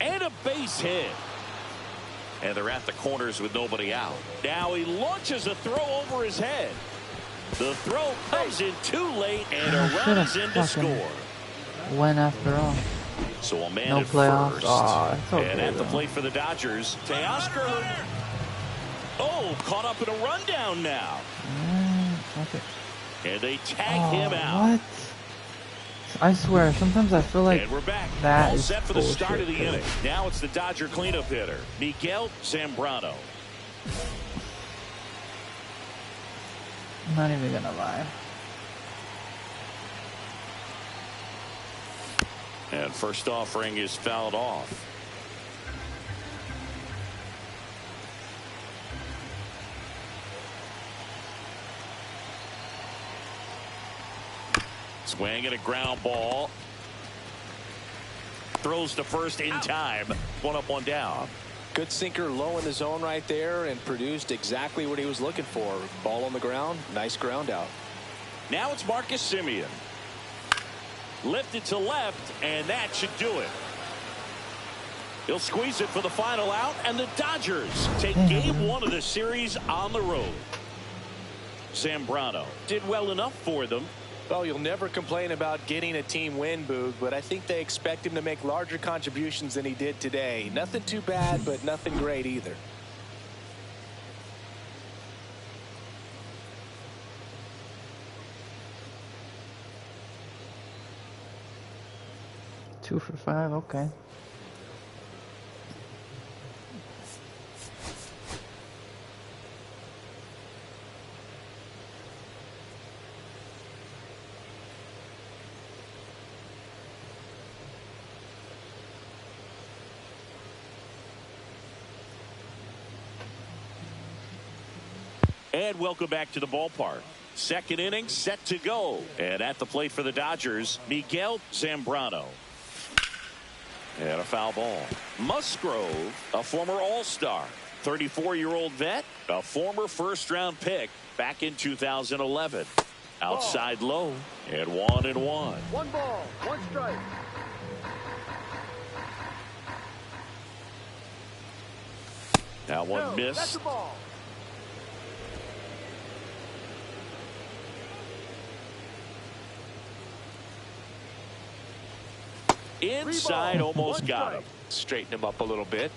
And a base hit. And they're at the corners with nobody out. Now he launches a throw over his head. The throw comes in too late, and a run is in to score. When after all. So a man No at playoffs. first. Aw, it's okay, and at the though. plate for the Dodgers, Teoscar. Oh, caught up in a rundown now. Okay. And they tag him out. What? I swear, sometimes I feel like and we're back. that All is set for the start of the bullshit, inning. Now it's the Dodger cleanup hitter, Miguel Zambrano. I'm not even gonna lie. And first offering is fouled off. Swing and a ground ball. Throws to first in time. One up, one down. Good sinker low in the zone right there and produced exactly what he was looking for. Ball on the ground. Nice ground out. Now it's Marcus Semien. Lifted to left, and that should do it. He'll squeeze it for the final out, and the Dodgers take game one of the series on the road. Zambrano did well enough for them. Well, you'll never complain about getting a team win, Boog, but I think they expect him to make larger contributions than he did today. Nothing too bad, but nothing great either. Two for 5, okay. And welcome back to the ballpark. Second inning set to go. And at the plate for the Dodgers, Miguel Zambrano. And a foul ball. Musgrove, a former All-Star. 34-year-old vet, a former first-round pick back in 2011. Outside low, and 1-1. One ball, one strike. Now one miss. That's the ball. Inside, almost got him. Straighten him up a little bit.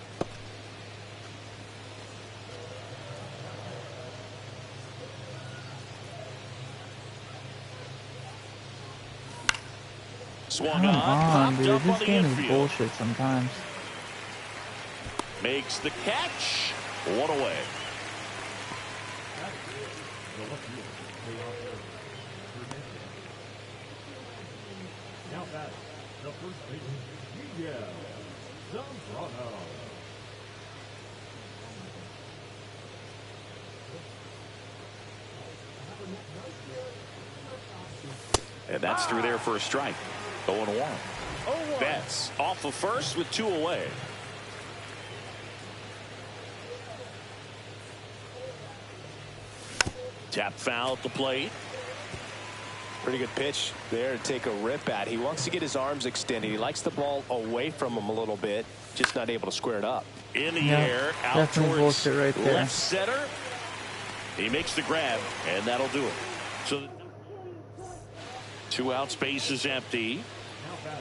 Swung Come on, on, popped dude. up This on the game is infield. bullshit sometimes. Makes the catch. One away. Now that the first baseman, Miguel Zambrano. And that's through there for a strike. 0-1. Betts off of first with 2 away. Tap foul at the plate. Pretty good pitch there to take a rip at. He wants to get his arms extended. He likes the ball away from him a little bit, just not able to square it up. In the air, out definitely towards bullshit right there. left center. He makes the grab, and that'll do it. So 2 out, space is empty. Now that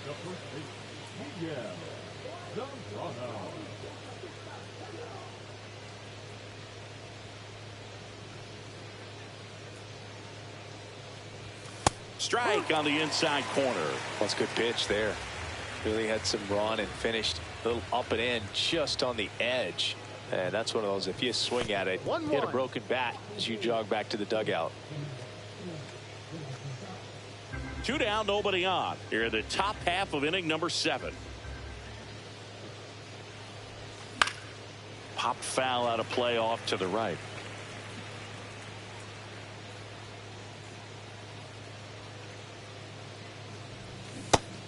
the first baseman, Miguel Zambrano. Strike on the inside corner. That's a good pitch there. Really had some run and finished a little up and in just on the edge. And that's one of those, if you swing at it, hit a broken bat as you jog back to the dugout. 2 down, nobody on. Here in the top half of inning number 7. Pop foul out of play off to the right.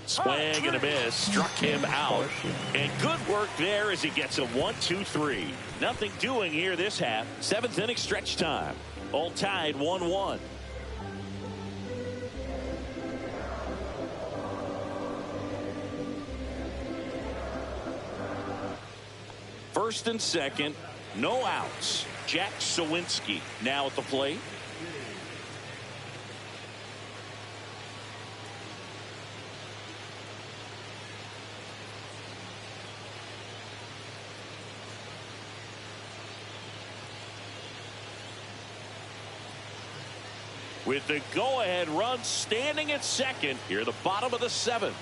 Swing and a miss. Struck him out. And good work there as he gets a 1-2-3. Nothing doing here this half. 7th inning stretch time. All tied 1-1. First and second, no outs. Jack Sawinski now at the plate. with the go-ahead run standing at second here at the bottom of the 7th.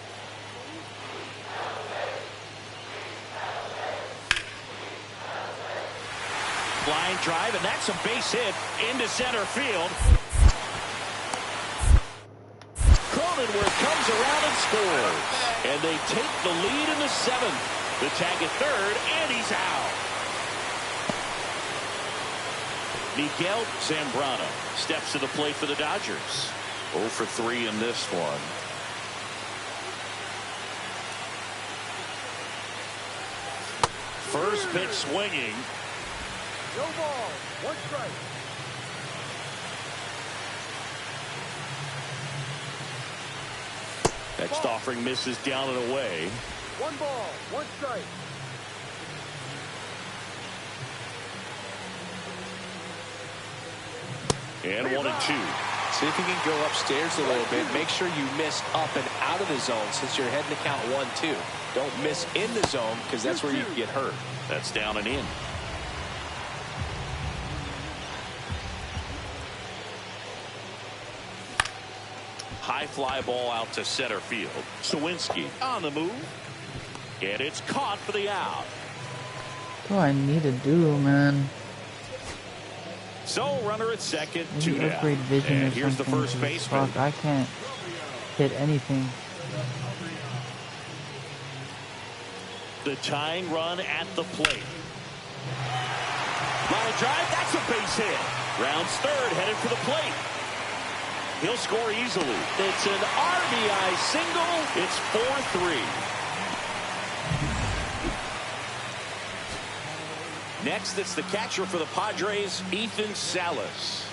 Line drive, and that's a base hit into center field. Cronenworth comes around and scores. And they take the lead in the 7th. The tag at third, and he's out. Miguel Zambrano steps to the plate for the Dodgers. 0 for 3 in this one. First pitch swinging. No ball, 1 strike. Next offering misses down and away. 1 ball, 1 strike. And 1 and 2. See if you can go upstairs a little bit. Make sure you miss up and out of the zone since you're heading to count 1-2. Don't miss in the zone because that's where you can get hurt. That's down and in. High fly ball out to center field. Sawinski on the move. And it's caught for the out. What do I need to do, man? So runner at second, Maybe 2 upgrade down. vision And or here's the something, first 'cause baseman. fuck, I can't hit anything. The tying run at the plate. Line drive, that's a base hit. Rounds third, headed for the plate. He'll score easily. It's an RBI single. It's 4-3. Next, it's the catcher for the Padres, Ethan Salas.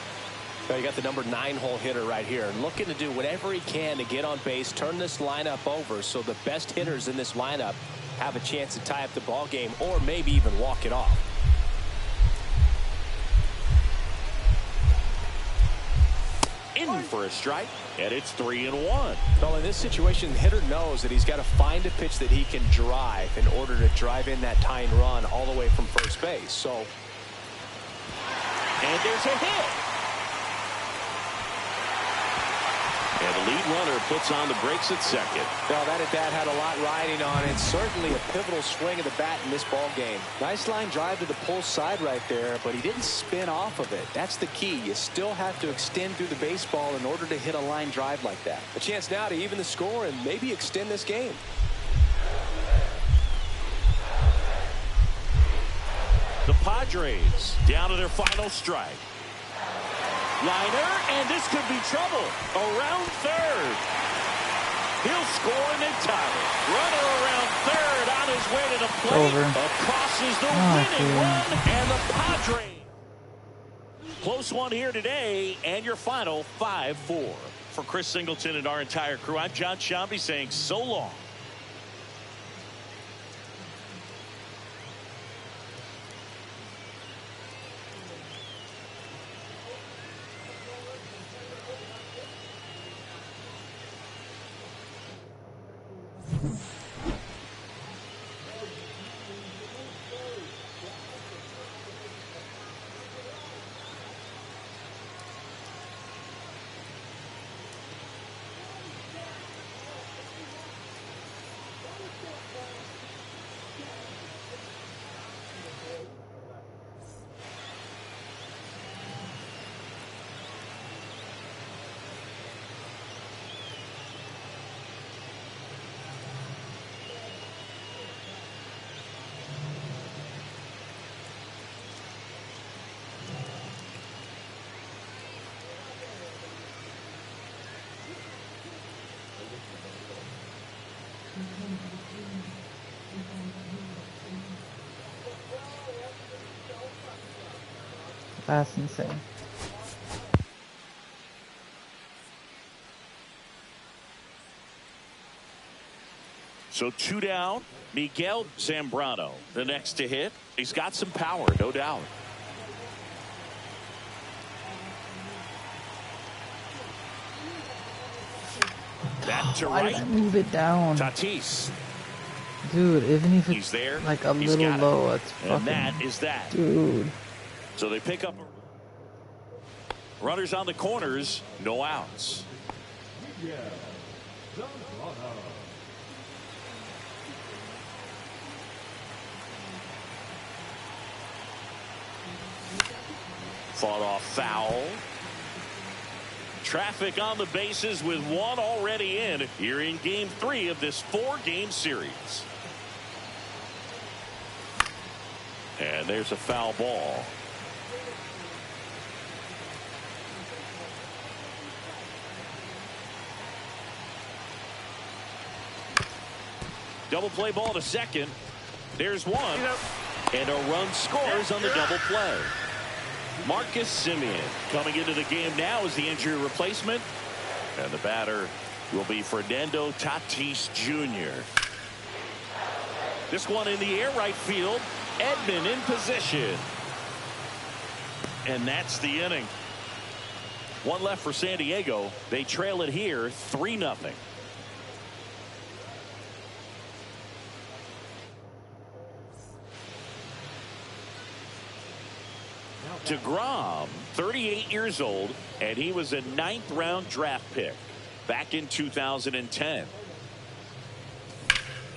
You got the number 9 hole hitter right here, looking to do whatever he can to get on base, turn this lineup over so the best hitters in this lineup have a chance to tie up the ball game or maybe even walk it off. In for a strike, and it's 3-1. Well, in this situation, the hitter knows that he's got to find a pitch that he can drive in order to drive in that tying run all the way from first base. So, and there's a hit. And the lead runner puts on the brakes at second. Well, that at-bat had a lot riding on it. Certainly a pivotal swing of the bat in this ball game. Nice line drive to the pull side right there, but he didn't spin off of it. That's the key. You still have to extend through the baseball in order to hit a line drive like that. A chance now to even the score and maybe extend this game. The Padres down to their final strike. Liner, and this could be trouble. Around third. He'll score and then tie it. Runner around third on his way to the plate. Over. Across is the winning run, and the Padres. Close one here today, and your final 5-4. For Chris Singleton and our entire crew, I'm John Shambi saying so long. That's insane. So 2 down. Miguel Zambrano, the next to hit. He's got some power, no doubt. That to Why right. did I move it down? Tatis. Dude, even if He's it's there. like a He's little got it. low, it's And fucking... that is that. Dude. So they pick up. Runners on the corners, no outs. Fought off foul. Traffic on the bases with one already in here in game 3 of this 4-game series. And there's a foul ball. Double play ball to second. There's one. And a run scores on the double play. Marcus Semien coming into the game now as the injury replacement. And the batter will be Fernando Tatis Jr. This one in the air right field. Edman in position. And that's the inning. One left for San Diego. They trail it here 3-0. DeGrom, 38 years old, and he was a 9th-round draft pick back in 2010.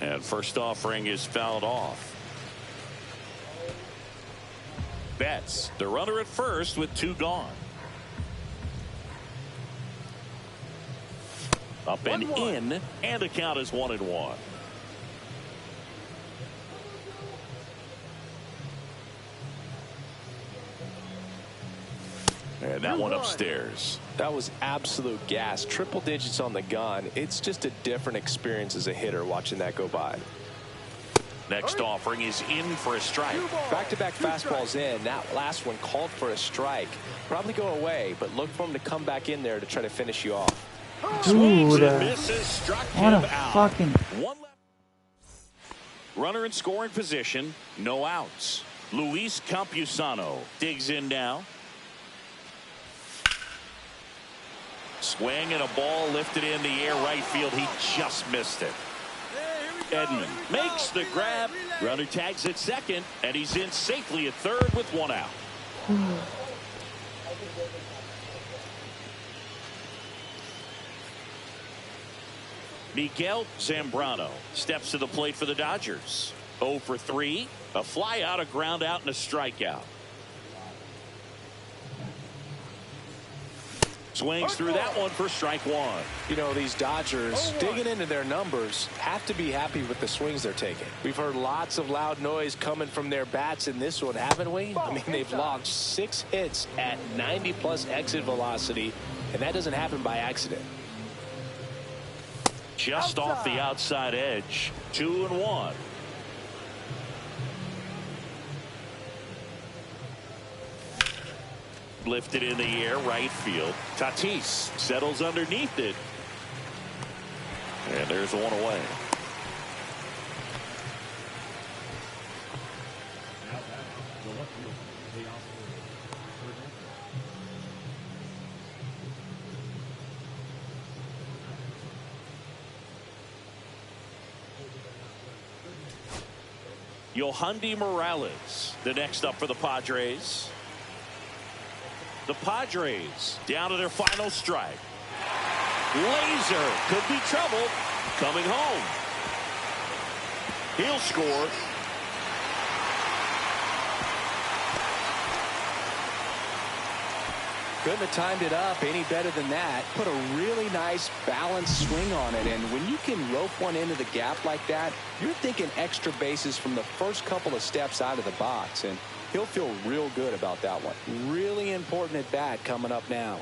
And first offering is fouled off. Betts, the runner at first with 2 gone. Up and in, and the count is 1-1. And that one upstairs. That was absolute gas. Triple digits on the gun. It's just a different experience as a hitter watching that go by. Next offering is in for a strike. Back-to-back fastballs in. That last one called for a strike. Probably go away, but look for him to come back in there to try to finish you off. Dude, Misses, struck what him a out. fucking... One left. Runner in scoring position, no outs. Luis Campusano digs in now. Swing and a ball lifted in the air right field. He just missed it. Edman makes the grab. Runner tags at second, and he's in safely at third with 1 out. Miguel Zambrano steps to the plate for the Dodgers. 0 for 3. A fly out, a ground out, and a strikeout. Swings through that one for strike 1. You know, these Dodgers, digging into their numbers, have to be happy with the swings they're taking. We've heard lots of loud noise coming from their bats in this one, haven't we? I mean, they've launched 6 hits at 90+ exit velocity, and that doesn't happen by accident. Just off the outside edge. 2-1. Lifted in the air right field. Tatis settles underneath it. And there's one away. Yohandy Morales, the next up for the Padres. The Padres down to their final strike. Laser could be trouble coming home. He'll score. Couldn't have timed it up any better than that. Put a really nice balanced swing on it, and when you can rope one into the gap like that, you're thinking extra bases from the first couple of steps out of the box, and he'll feel real good about that one. Really important at bat coming up now.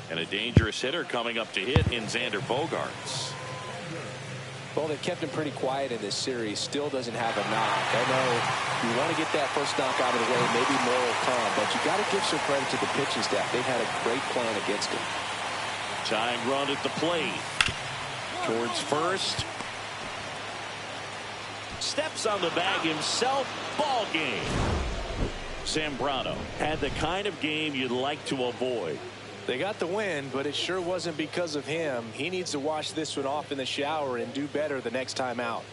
And a dangerous hitter coming up to hit in Xander Bogaerts. Well, they've kept him pretty quiet in this series. Still doesn't have a knock. I know you want to get that first knock out of the way. Maybe more will come, but you got to give some credit to the pitching staff. They've had a great plan against him. Tying run at the plate. Towards first. Steps on the bag himself. Ball game. Zambrano had the kind of game you'd like to avoid. They got the win, but it sure wasn't because of him. He needs to wash this one off in the shower and do better the next time out.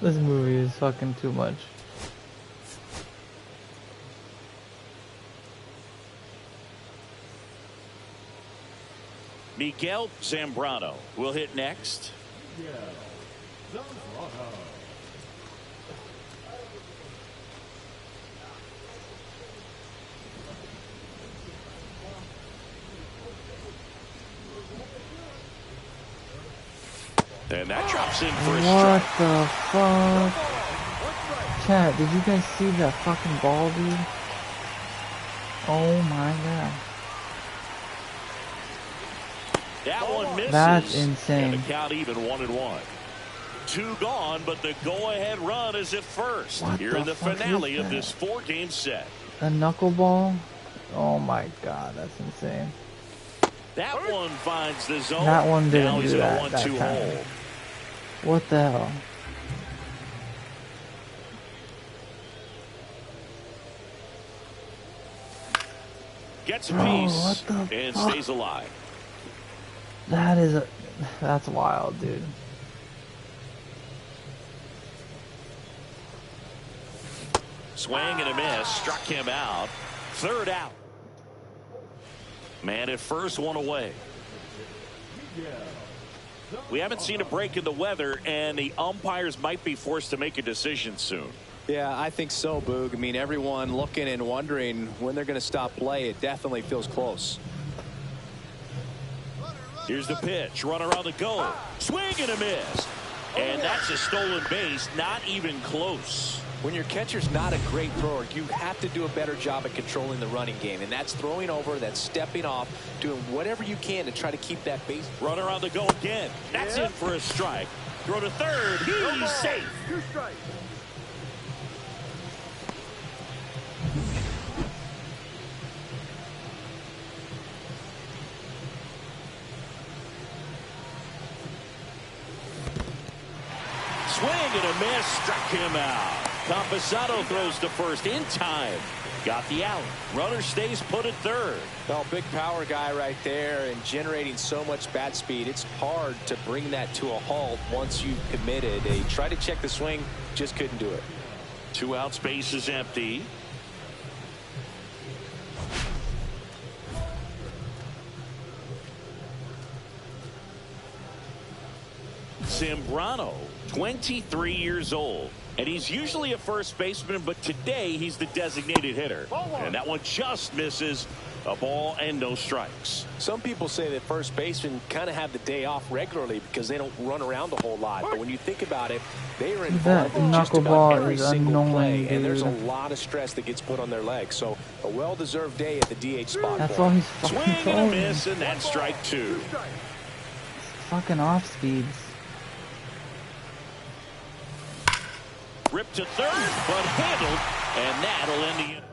This movie is fucking too much. Miguel Zambrano will hit next. And that drops in for a strike. What the fuck? Chat, did you guys see that fucking ball, dude? Oh my god. That one misses. That's insane. And the count even 1-1. 2 gone, but the go-ahead run is at first. What Here the in the fuck finale is of that? this 4-game set. A knuckleball? Oh my god, that's insane. That one finds the zone. That one Now didn't he's do in a that 1-2 time. hole. What the hell? Gets a Bro, piece what the and fuck? stays alive. That's wild, dude. Swing and a miss. Struck him out. 3rd out. Man at first, 1 away. We haven't seen a break in the weather, and the umpires might be forced to make a decision soon. Yeah, I think so, Boog. I mean, everyone looking and wondering when they're going to stop play. It definitely feels close. Here's the pitch. Runner on the go. Swing and a miss. And that's a stolen base. Not even close. When your catcher's not a great thrower, you have to do a better job at controlling the running game. And that's throwing over, that's stepping off, doing whatever you can to try to keep that base. Runner on the go again. That's in for a strike. Throw to third. He's safe. 2 strikes. Swing and a miss. Struck him out. Camposado throws to first in time. Got the out. Runner stays put at third. Well, big power guy right there and generating so much bat speed. It's hard to bring that to a halt once you've committed. They tried to check the swing, just couldn't do it. 2 outs, base is empty. Zambrano, 23 years old. And he's usually a first baseman, but today he's the designated hitter. And that one just misses. A ball and no strikes. Some people say that first basemen kind of have the day off regularly because they don't run around a whole lot. But when you think about it, they are involved in just about every single play, and there's a lot of stress that gets put on their legs. So a well-deserved day at the DH spot. That's all he's fucking Swing and a throwing. miss, and that's strike 2. Fucking off speeds. Ripped to third, but handled, and that'll end the inning.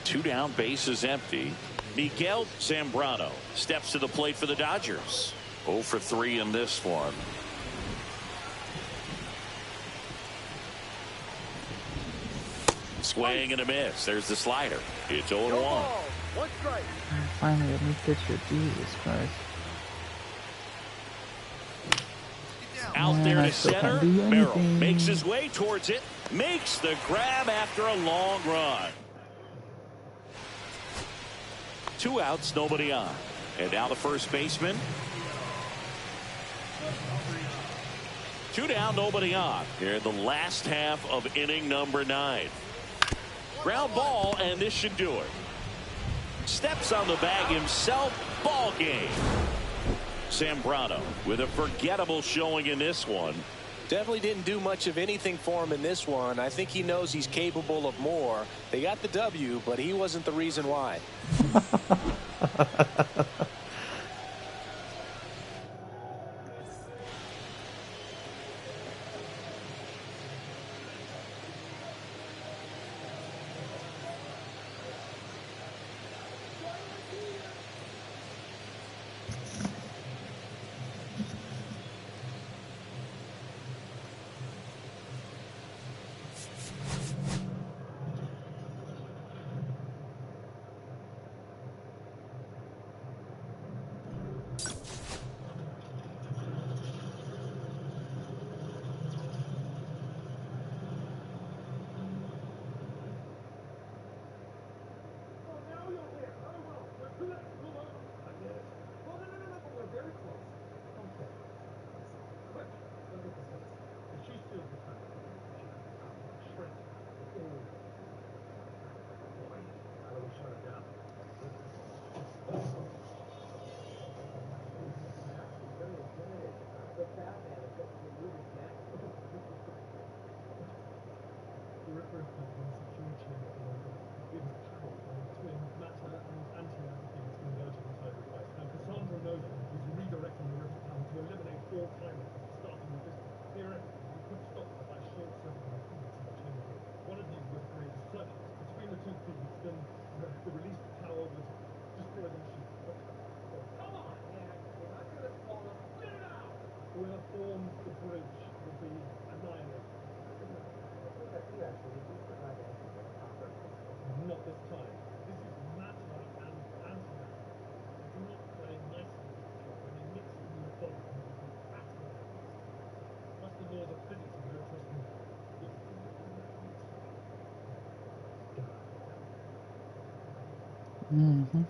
2 down, base is empty. Miguel Zambrano steps to the plate for the Dodgers. 0 for 3 in this one. Swing and a miss. There's the slider. It's 0-1. Finally, let me pitcher. Jesus Christ. Out there to center. Merrill makes his anything. way towards it. Makes the grab after a long run. 2 outs, nobody on. And now the first baseman. 2 down, nobody on. Here in the last half of inning number 9. Ground ball, and this should do it. Steps on the bag himself. Ball game. Zambrano with a forgettable showing in this one. Definitely didn't do much of anything for him in this one. I think he knows he's capable of more. They got the W, but he wasn't the reason why. Mm-hmm.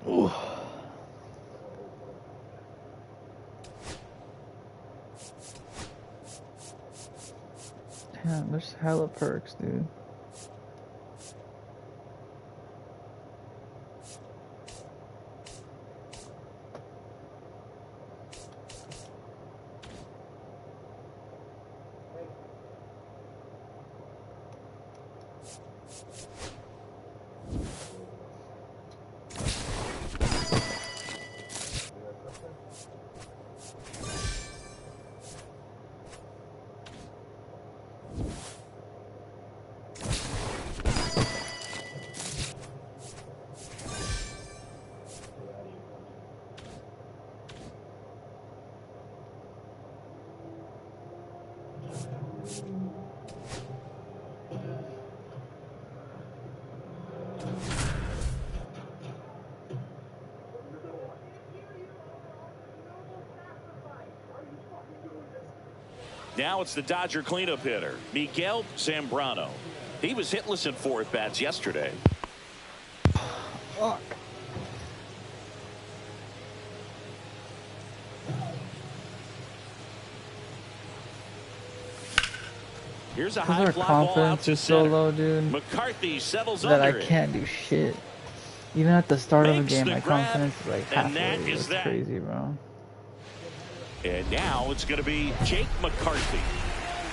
Ooh. Damn, there's hella perks, dude. Now it's the Dodger cleanup hitter, Miguel Zambrano. He was hitless in 4 at-bats yesterday. Fuck. Here's a Because high our fly ball out confidence to is so center. low, dude, McCarthy settles that I under it. can't do shit. Even at the start of a Makes game, the my grab, confidence is like and that halfway. is That's that. crazy, bro. And now it's going to be Jake McCarthy.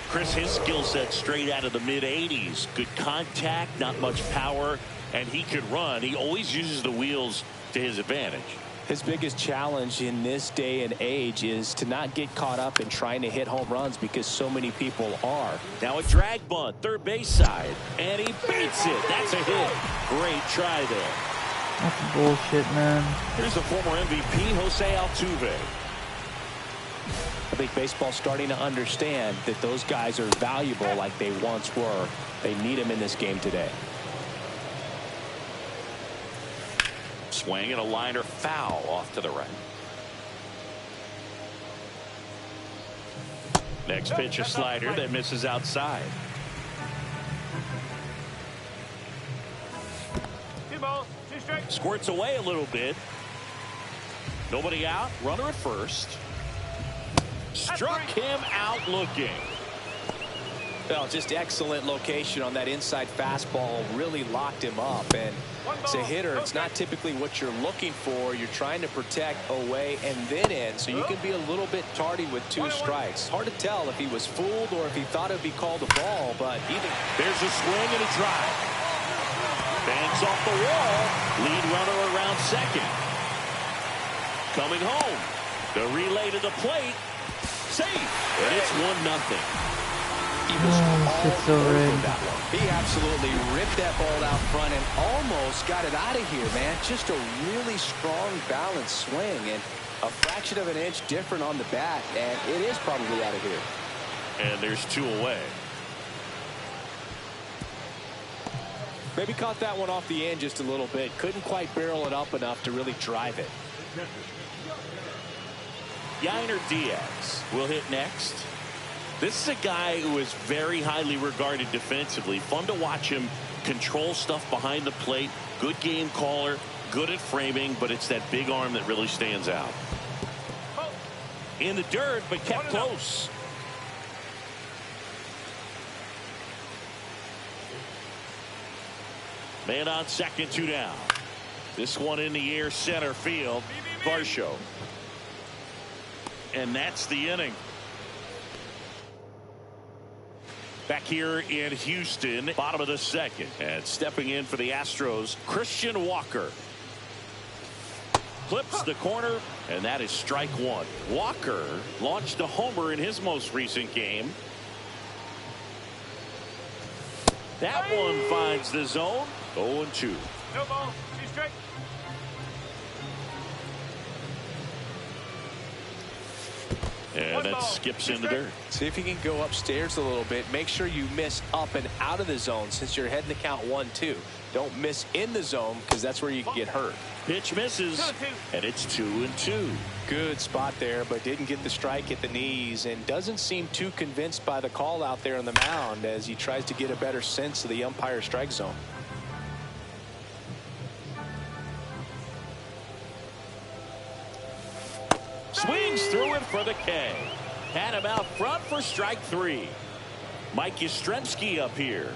Chris, his skill set straight out of the mid-80s. Good contact, not much power, and he could run. He always uses the wheels to his advantage. His biggest challenge in this day and age is to not get caught up in trying to hit home runs because so many people are. Now a drag bunt, third base side, and he beats it. That's a hit. Great try there. That's bullshit, man. Here's the former MVP, Jose Altuve. I think baseball's starting to understand that those guys are valuable like they once were. They need them in this game today. Swing and a liner foul off to the right. Next pitch, a slider that misses outside. 2 balls, 2 strikes. Squirts away a little bit. Nobody out. Runner at first. Struck him out looking. Well, just excellent location on that inside fastball. Really locked him up. And as a hitter, it's not typically what you're looking for. You're trying to protect away and then in, so you can be a little bit tardy with 2 strikes. Hard to tell if he was fooled or if he thought it would be called a ball, but either. There's a swing and a drive. Bangs off the wall. Lead runner around second. Coming home. The relay to the plate. Safe. And it's 1-0. He was all so over rigged. that one. He absolutely ripped that ball out front and almost got it out of here, man. Just a really strong, balanced swing, and a fraction of an inch different on the bat, and it is probably out of here. And there's 2 away. Maybe caught that one off the end just a little bit. Couldn't quite barrel it up enough to really drive it. Yainer Diaz will hit next. This is a guy who is very highly regarded defensively. Fun to watch him control stuff behind the plate. Good game caller, good at framing, but it's that big arm that really stands out. In the dirt, but kept close. Man on second, 2 down. This one in the air, center field. Varsho. And that's the inning. Back here in Houston, bottom of the second. And stepping in for the Astros, Christian Walker. Clips the corner, and that is strike 1. Walker launched a homer in his most recent game. That one finds the zone. 0-2. No ball, 2 strikes. And that skips in the dirt. See if you can go upstairs a little bit. Make sure you miss up and out of the zone since you're heading to count 1-2. Don't miss in the zone because that's where you can get hurt. Pitch misses, and it's 2-2. Good spot there, but didn't get the strike at the knees and doesn't seem too convinced by the call out there on the mound as he tries to get a better sense of the umpire strike zone. Swings through it for the K. Had him out front for strike 3. Mike Yastrzemski up here.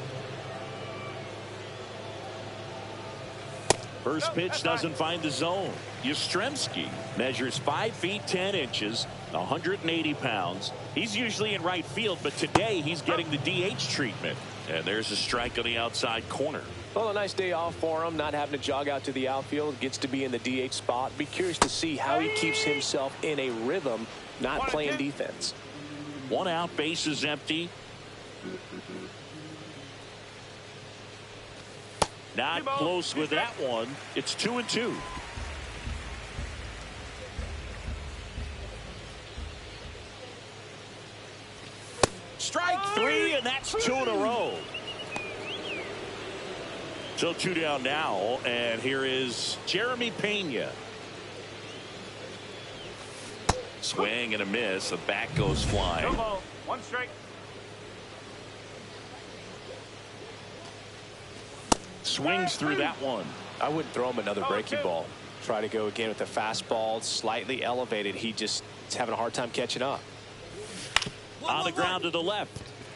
First pitch doesn't find the zone. Yastrzemski measures 5 feet 10 inches, 180 pounds. He's usually in right field, but today he's getting the DH treatment. And there's a strike on the outside corner. Well, a nice day off for him, not having to jog out to the outfield, gets to be in the DH spot. Be curious to see how he keeps himself in a rhythm, not playing defense. 1 out, base is empty. Not close with that one. It's 2-2. Strike 3, and that's 2 in a row. So 2 down now, and here is Jeremy Pena. Swing and a miss. The bat goes flying. No ball, 1 strike. Swings through that one. I wouldn't throw him another breaking ball. Try to go again with the fastball, slightly elevated. He just is having a hard time catching up. On the ground to the left.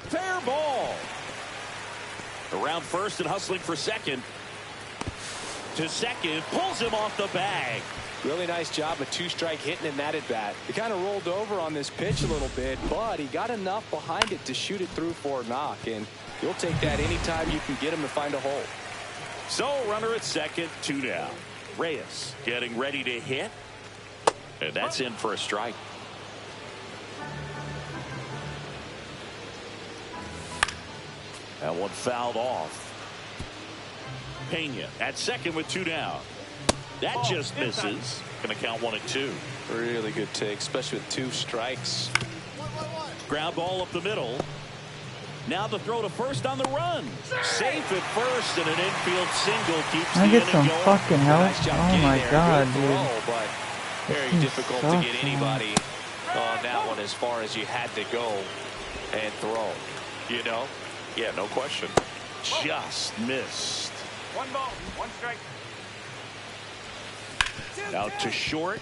Fair ball. Around first and hustling for second. To second, pulls him off the bag. Really nice job of two-strike hitting in that at-bat. He kind of rolled over on this pitch a little bit, but he got enough behind it to shoot it through for a knock, and you'll take that anytime you can get him to find a hole. So, runner at second, 2 down. Reyes getting ready to hit, and that's in for a strike. That one fouled off. Pena at second with 2 down. That just misses. Going to count 1-2. Really good take, especially with 2 strikes. Ground ball up the middle. Now the throw to first on the run. Safe at first, and an infield single keeps the I get inning some going. fucking help. Nice job Oh getting my there. god, Good dude. throw, but very This difficult to sucks, get man. anybody on that one as far as you had to go and throw. You know? Yeah, no question. Just missed. 1 ball, 1 strike. Out to short.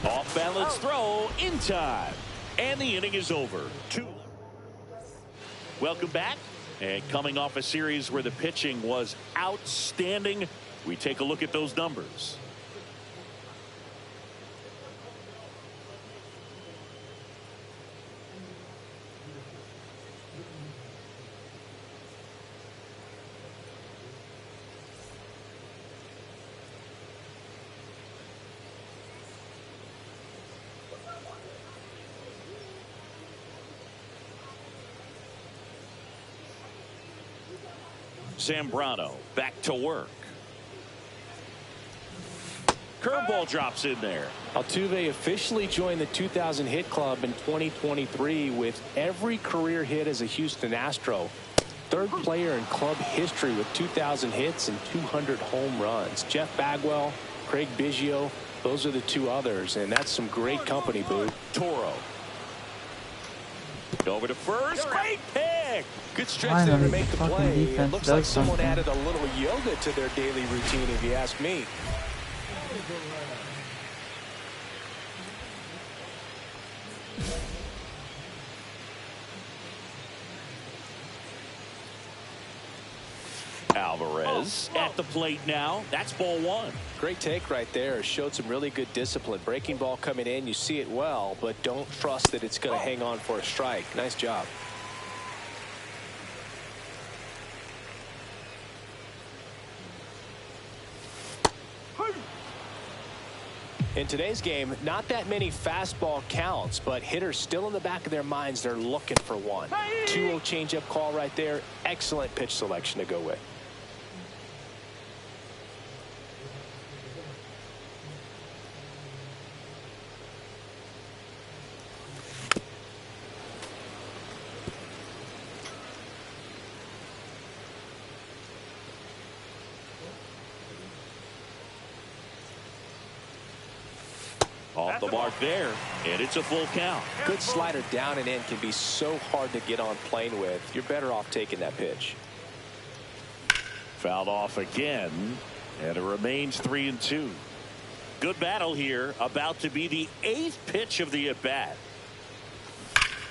Off balance throw in time. And the inning is over. 2. Welcome back. And coming off a series where the pitching was outstanding, we take a look at those numbers. Zambrano back to work. Curveball drops in there. Altuve officially joined the 2,000 hit club in 2023 with every career hit as a Houston Astro. 3rd player in club history with 2,000 hits and 200 home runs. Jeff Bagwell, Craig Biggio, those are the 2 others, and that's some great company, Boo. Toro. Over to first. Great pick. Good stretch there to make the Fucking play. It defense looks does like someone something. added a little yoga to their daily routine, if you ask me. Alvarez at the plate now. That's ball 1. Great take right there. Showed some really good discipline. Breaking ball coming in. You see it well, but don't trust that it's going to hang on for a strike. Nice job. In today's game, not that many fastball counts, but hitters still in the back of their minds, they're looking for one. 2-0 changeup call right there. Excellent pitch selection to go with. Off the mark there, and it's a full count. Good slider down and in can be so hard to get on plane with. You're better off taking that pitch. Fouled off again, and it remains 3-2. Good battle here, about to be the 8th pitch of the at-bat.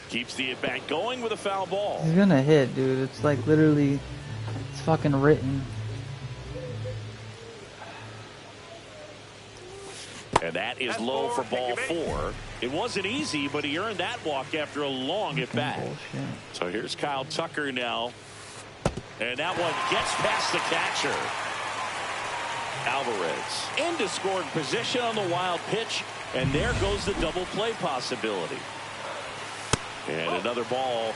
Keeps the at-bat going with a foul ball. He's gonna hit, dude. It's like literally, it's fucking written. And that is low for ball 4. It wasn't easy, but he earned that walk after a long at bat. Bullshit. So here's Kyle Tucker now. And that one gets past the catcher. Alvarez into scoring position on the wild pitch. And there goes the double play possibility. And another ball.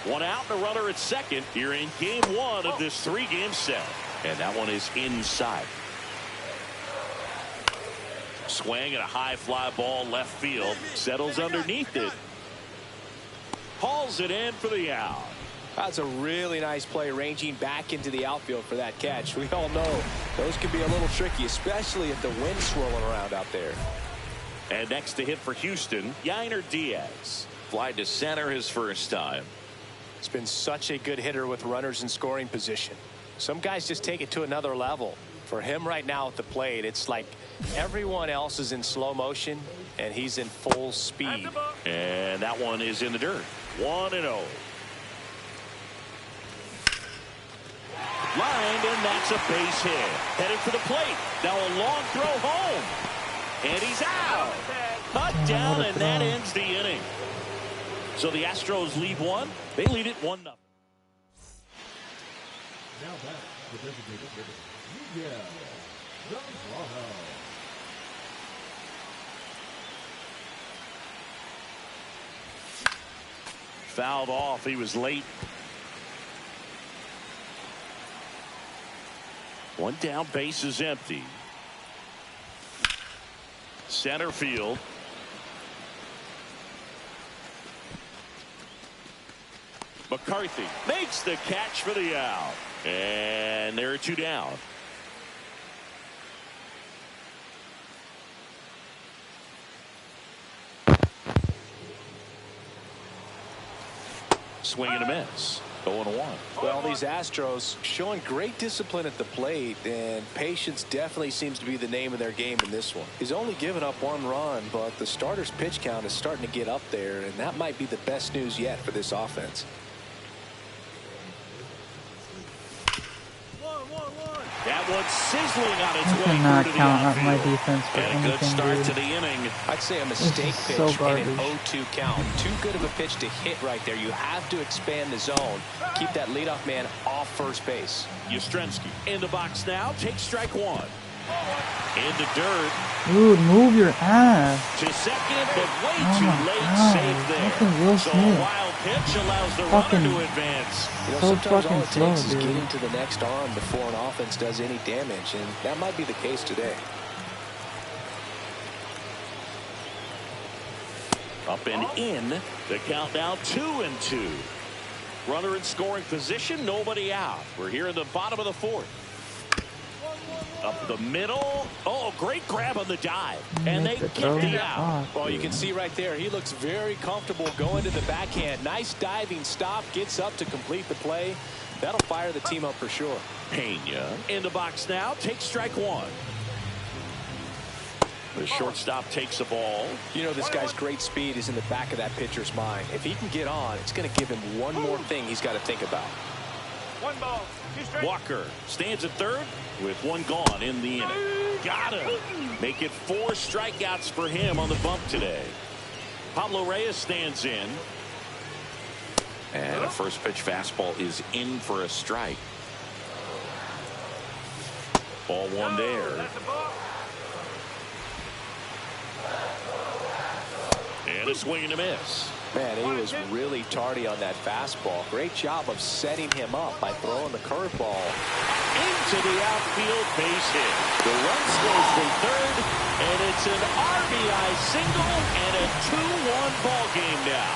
1 out and a runner at second here in game 1 of this 3-game set. And that one is inside. Swing and a high fly ball left field. Settles underneath it. Hauls it in for the out. That's a really nice play, ranging back into the outfield for that catch. We all know those can be a little tricky, especially if the wind's swirling around out there. And next to hit for Houston, Yainer Diaz. Fly to center his first time. It's been such a good hitter with runners in scoring position. Some guys just take it to another level. For him right now at the plate, it's like everyone else is in slow motion and he's in full speed. And that one is in the dirt. 1-0. Lined, and that's a base hit. Headed for the plate. Now a long throw home. And he's out. Cut down, and that ends the inning. So the Astros lead one. They lead it 1-0. Now back to the designated hitter. Yeah. Fouled off. He was late. One down, base is empty. Center field. McCarthy makes the catch for the out. And there are 2 down. Swing and a miss. 0-1. Well, these Astros showing great discipline at the plate, and patience definitely seems to be the name of their game in this one. He's only given up 1 run, but the starter's pitch count is starting to get up there, and that might be the best news yet for this offense. That one's sizzling on its I way cannot through to the count out my outfield. defense for And a good anything, start dude. to the inning. I'd say a mistake is pitch so and an garbage. 0-2 count. Too good of a pitch to hit right there. You have to expand the zone. Keep that leadoff man off first base. Yastrzemski in the box now. Takes strike 1. In the dirt. Dude, move your ass. To second, but way Oh too my late. God, Save there. fucking Will So a Smith. wild pitch allows the Fucking- runner to advance. You know, So sometimes all fucking it takes slow, is dude. getting to the next arm before an offense does any damage, and that might be the case today. Up and in. The count now 2-2. Runner in scoring position. Nobody out. We're here in the bottom of the 4th. Up the middle. Oh, great grab on the dive. And they Make the get throw. the out. Fuck, Well, you dude. can see right there, he looks very comfortable going to the backhand. Nice diving stop, gets up to complete the play. That'll fire the team up for sure. Pena in the box now. Takes strike 1. The shortstop takes the ball. You know, this guy's great speed is in the back of that pitcher's mind. If he can get on, it's going to give him one more thing he's got to think about. 1 ball, 2 strikes. Walker stands at third with 1 gone in the inning. Got him. Make it 4 strikeouts for him on the bump today. Pablo Reyes stands in. And a first pitch fastball is in for a strike. Ball 1 there. That's a ball. And a swing and a miss. Man, he was really tardy on that fastball. Great job of setting him up by throwing the curveball. Into the outfield, base hit. The run scores from third, and it's an RBI single and a 2-1 ball game now.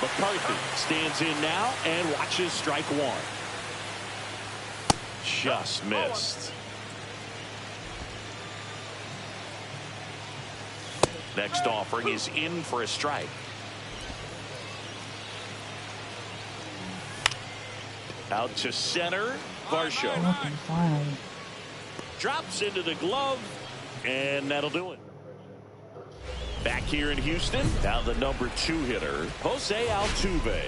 McCarthy stands in now and watches strike 1. Just missed. Next offering is in for a strike. Out to center. Varsho Fucking fine. drops into the glove, and that'll do it. Back here in Houston, now the number 2 hitter, Jose Altuve.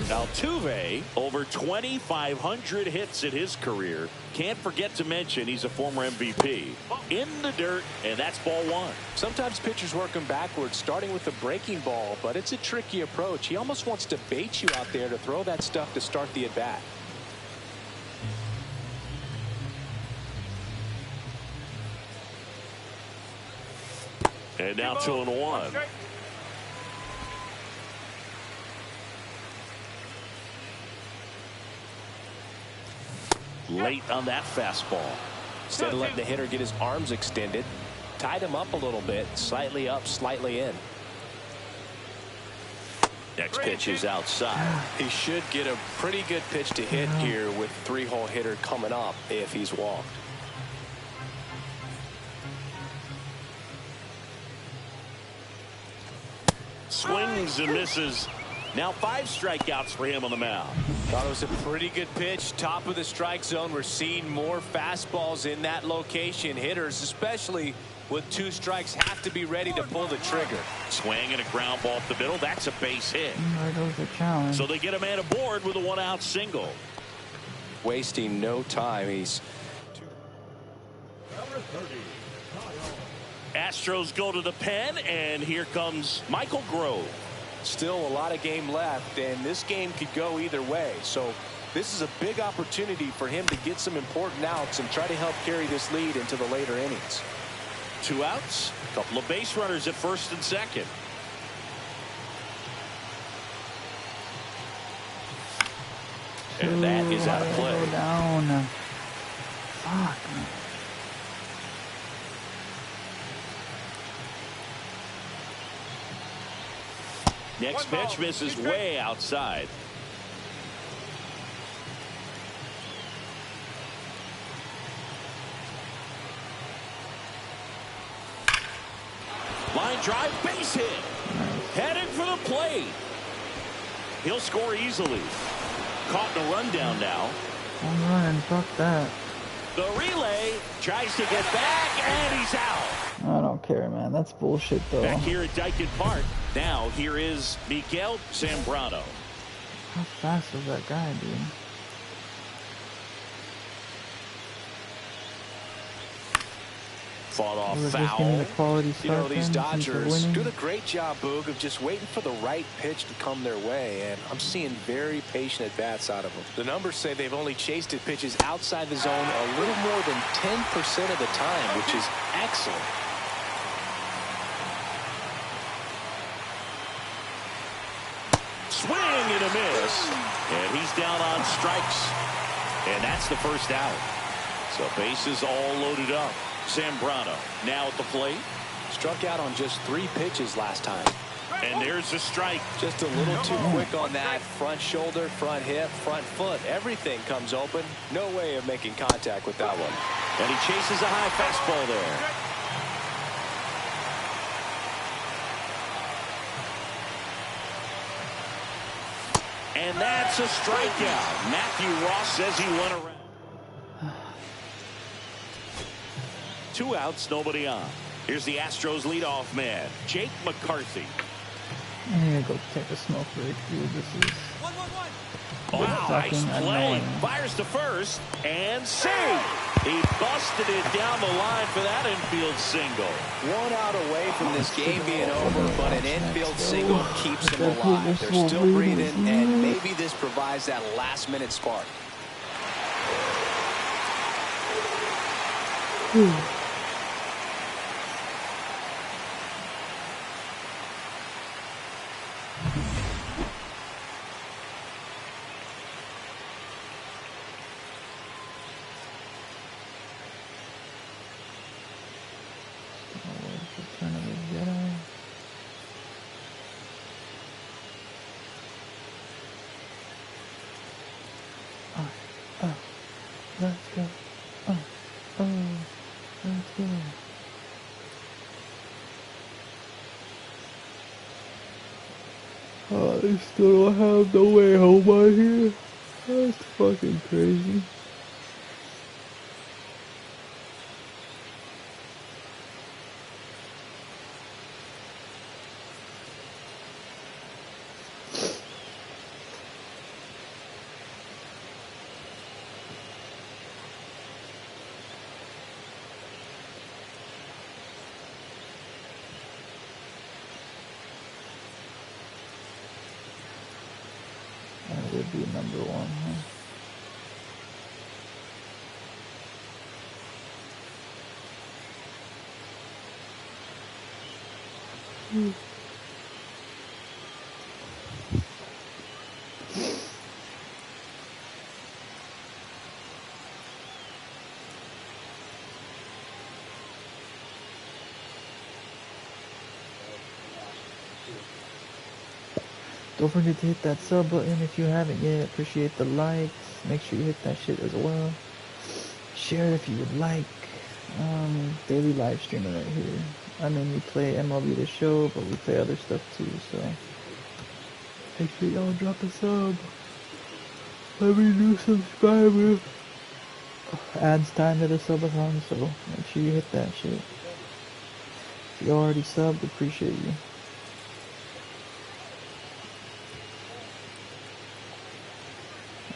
Altuve, over 2,500 hits in his career. Can't forget to mention he's a former MVP. In the dirt, and that's ball 1. Sometimes pitchers work him backwards, starting with the breaking ball, but it's a tricky approach. He almost wants to bait you out there to throw that stuff to start the at-bat. And now 2-1. Late on that fastball. Instead of letting the hitter get his arms extended, tied him up a little bit, slightly up, slightly in. Next pitch is outside. He should get a pretty good pitch to hit here with 3-hole hitter coming up if he's walked. Swings and misses. Now 5 strikeouts for him on the mound. Thought it was a pretty good pitch. Top of the strike zone. We're seeing more fastballs in that location. Hitters, especially with 2 strikes, have to be ready to pull the trigger. Swing and a ground ball up the middle. That's a base hit. There goes the challenge. So they get a man aboard with a 1-out single. Wasting no time. He's Astros go to the pen, and here comes Michael Grove. still a lot of game left, and this game could go either way. So this is a big opportunity for him to get some important outs and try to help carry this lead into the later innings. 2 outs, a couple of base runners at first and second. And that is out of play. Go down. Fuck, man. Next pitch misses way outside. Line drive, base hit. Headed for the plate. He'll score easily. Caught in a rundown now. I'm running. Fuck that. The relay tries to get back, and he's out. I don't care, man. That's bullshit, though. Back here at Dyken Park. Now here is Miguel Zambrano. How fast was that guy, dude? Fought off Just give me foul. the quality You know, start these then, since they're Dodgers winning. do a great job, Boog, of just waiting for the right pitch to come their way, and I'm seeing very patient at-bats out of them. The numbers say they've only chased at pitches outside the zone a little more than 10% of the time, which is excellent. Swing and a miss. And he's down on strikes. And that's the first out. So bases all loaded up. Zambrano now at the plate. Struck out on just 3 pitches last time. And there's a strike. Just a little too quick on that. Front shoulder, front hip, front foot. Everything comes open. No way of making contact with that one. And he chases a high fastball there. And that's a strikeout. Matthew Ross says he went around. 2 outs, nobody on. Here's the Astros leadoff man, Jake McCarthy. I need to go take a smoke break, dude. This is Wow, nice fucking play. annoying. Fires to first and save. He busted it down the line for that infield single. 1 out away from this game being over, but an infield single keeps them alive. They're still breathing, and maybe this provides that last-minute spark. Let's go. Let's go. I still don't have the way home out here. That's fucking crazy. That would be number 1, huh? Don't forget to hit that sub button if you haven't yet. Appreciate the likes. Make sure you hit that shit as well. Share if you would like. Daily live streaming right here. I mean, we play MLB The Show, but we play other stuff too, so Make sure y'all drop a sub. Every new subscriber adds time to the subathon, so make sure you hit that shit. If you already subbed, appreciate you.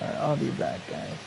Alright, I'll be back, guys.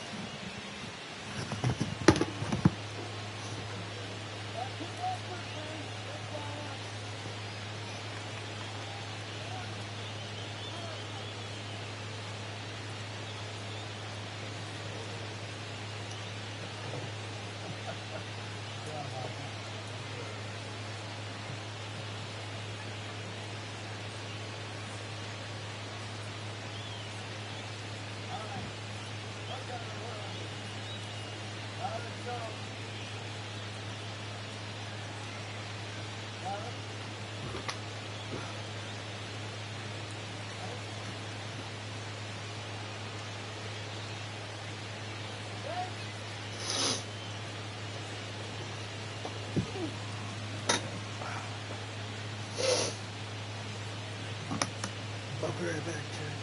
I'll be right back, Chad.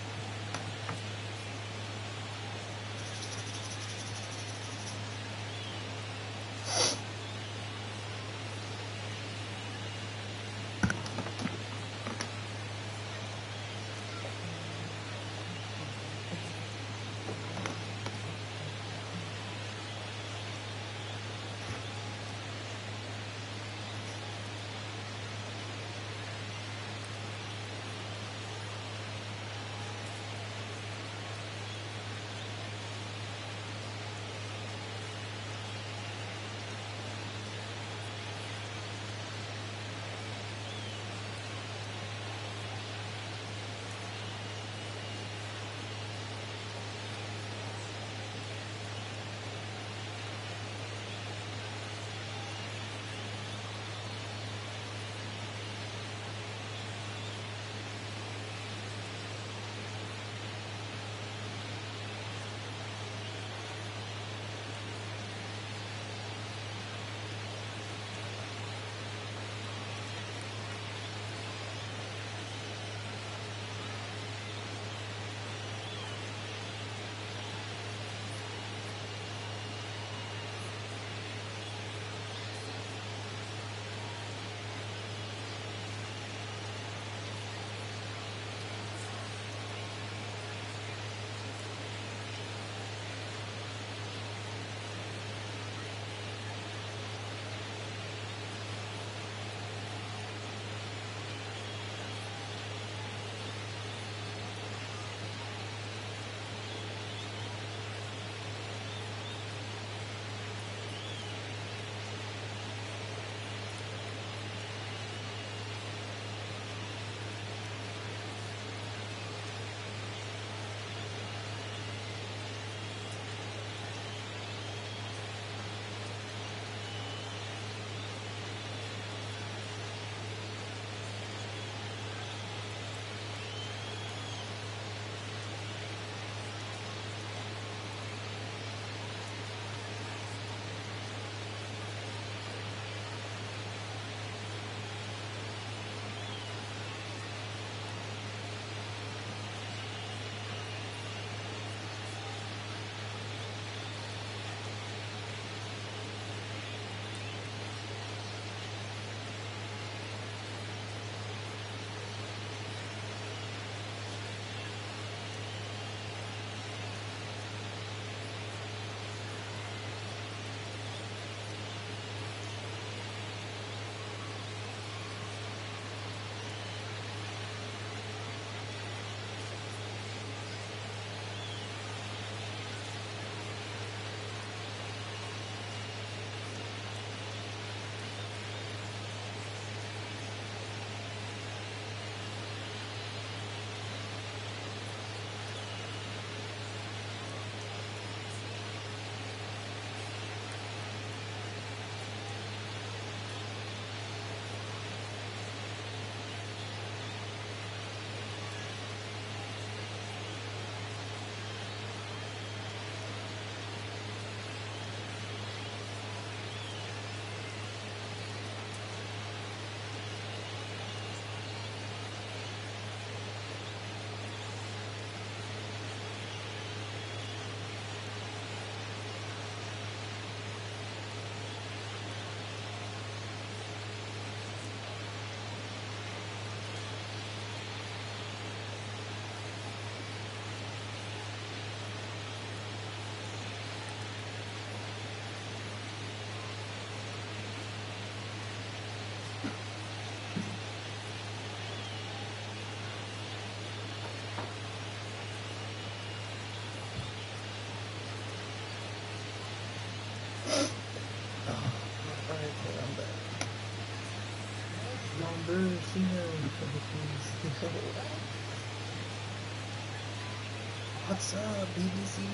What's up, BBC?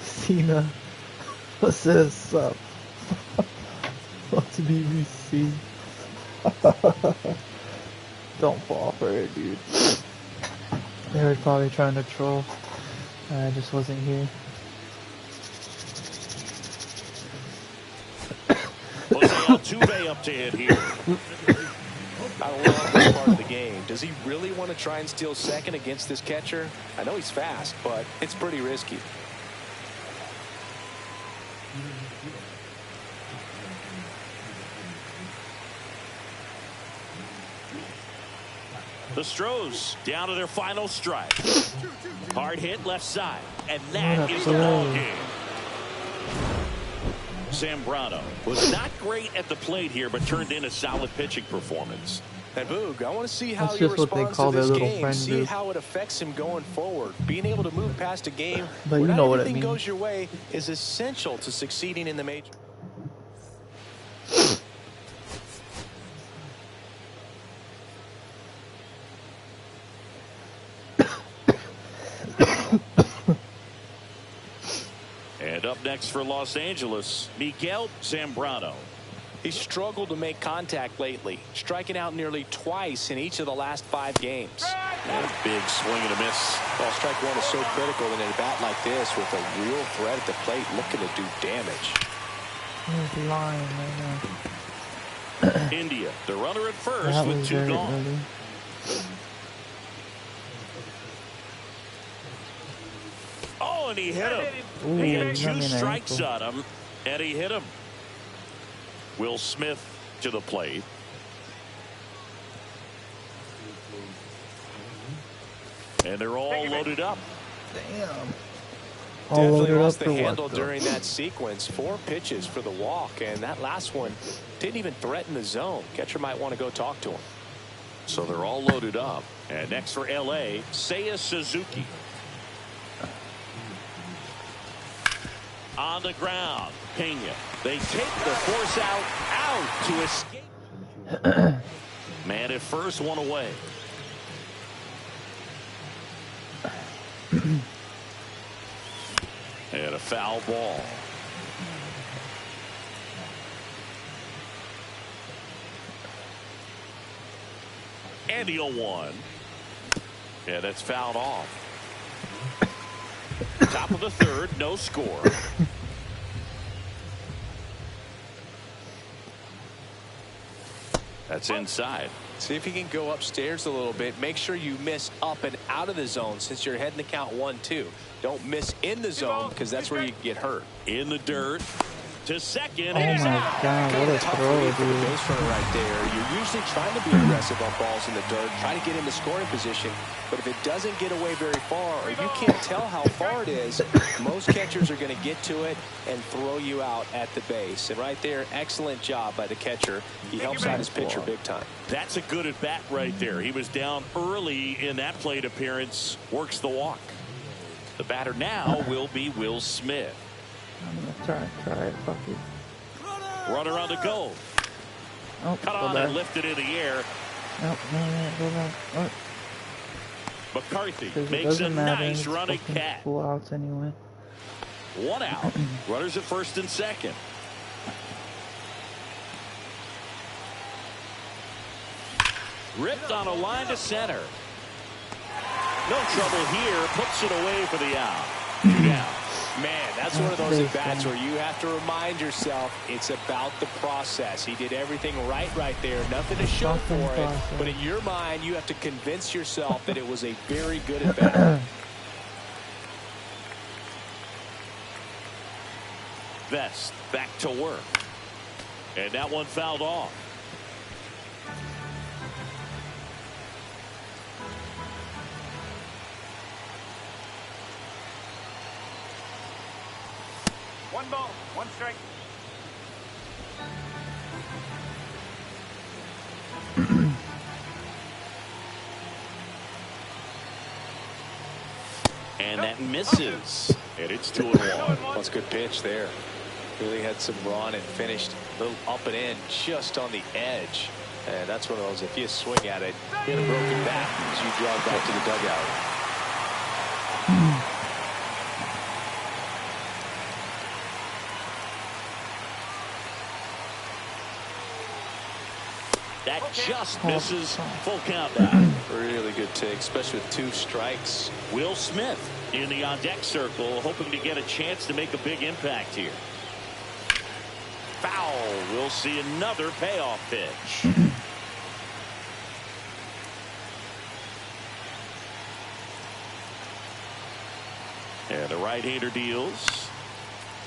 Cena, what's this up? What's BBC? Don't fall for it, dude. They were probably trying to troll. I just wasn't here. Jose Altuve up to hit here. I love this part of the game. Does he really want to try and steal second against this catcher? I know he's fast, but it's pretty risky. The Stros down to their final strike. Hard hit left side, and that is the ball game. Zambrano was not great at the plate here, but turned in a solid pitching performance. And Boog, I want to see how That's he just what they responds call to this their little game. friend See group. how it affects him going forward. Being able to move past a game But where you not know what it everything means. goes your way is essential to succeeding in the major. And up next for Los Angeles, Miguel Zambrano. He's struggled to make contact lately, striking out nearly twice in each of the last 5 games. And a big swing and a miss. Well, strike one is so critical in a bat like this with a real threat at the plate looking to do damage. He's lying right now. India, the runner at first That with was 2 very gone. early. Oh, and he hit him. Ooh, He had not 2 an strikes ankle. on him, and he hit him. Will Smith to the plate. And they're all loaded up. Damn. Definitely loaded lost up the for what, handle though? during that sequence. 4 pitches for the walk, and that last one didn't even threaten the zone. Catcher might want to go talk to him. So they're all loaded up. And next for L.A., Seiya Suzuki. On the ground, Pena. They take the force out to escape. Man at first, one away. And a foul ball. And the 0-1. Yeah, that's fouled off. Top of the third, no score. That's inside. See if you can go upstairs a little bit. Make sure you miss up and out of the zone since you're heading to count 1-2. Don't miss in the zone because that's where you get hurt. In the dirt to second. Oh And my God, what a Tough throw, read for the dude. base runner right there. You're usually trying to be aggressive on balls in the dirt, try to get into scoring position. But if it doesn't get away very far, or you can't tell how far it is, most catchers are going to get to it and throw you out at the base. And right there, excellent job by the catcher. He helps out his pitcher big time. that's a good at bat right there. He was down early in that plate appearance. Works the walk. The batter now will be Will Smith. I'm gonna try it. Fuck it. Runner on the go. Oh, Cut go on back. and lifted in the air. No, go back. Oh, McCarthy 'cause it makes a doesn't matter. nice It's running fucking catch. full outs anyway. 1 out. Runners at first and second. Ripped on a line to center. No trouble here. Puts it away for the out. 2 down. Man, that's one of those at-bats where you have to remind yourself it's about the process. He did everything right there. Nothing to show for it. But in your mind, you have to convince yourself that it was a very good at-bat. Vest back to work. And that one fouled off. One ball, one strike. And that misses. And it's 2-1. That's a good pitch there. Really had some run and finished a little up and in just on the edge. And that's one of those, if you swing at it, hit a broken bat as you jog back to the dugout. That just misses. Full count now. Really good take, especially with 2 strikes. Will Smith in the on-deck circle, hoping to get a chance to make a big impact here. Foul. We'll see another payoff pitch. And the right-hander deals.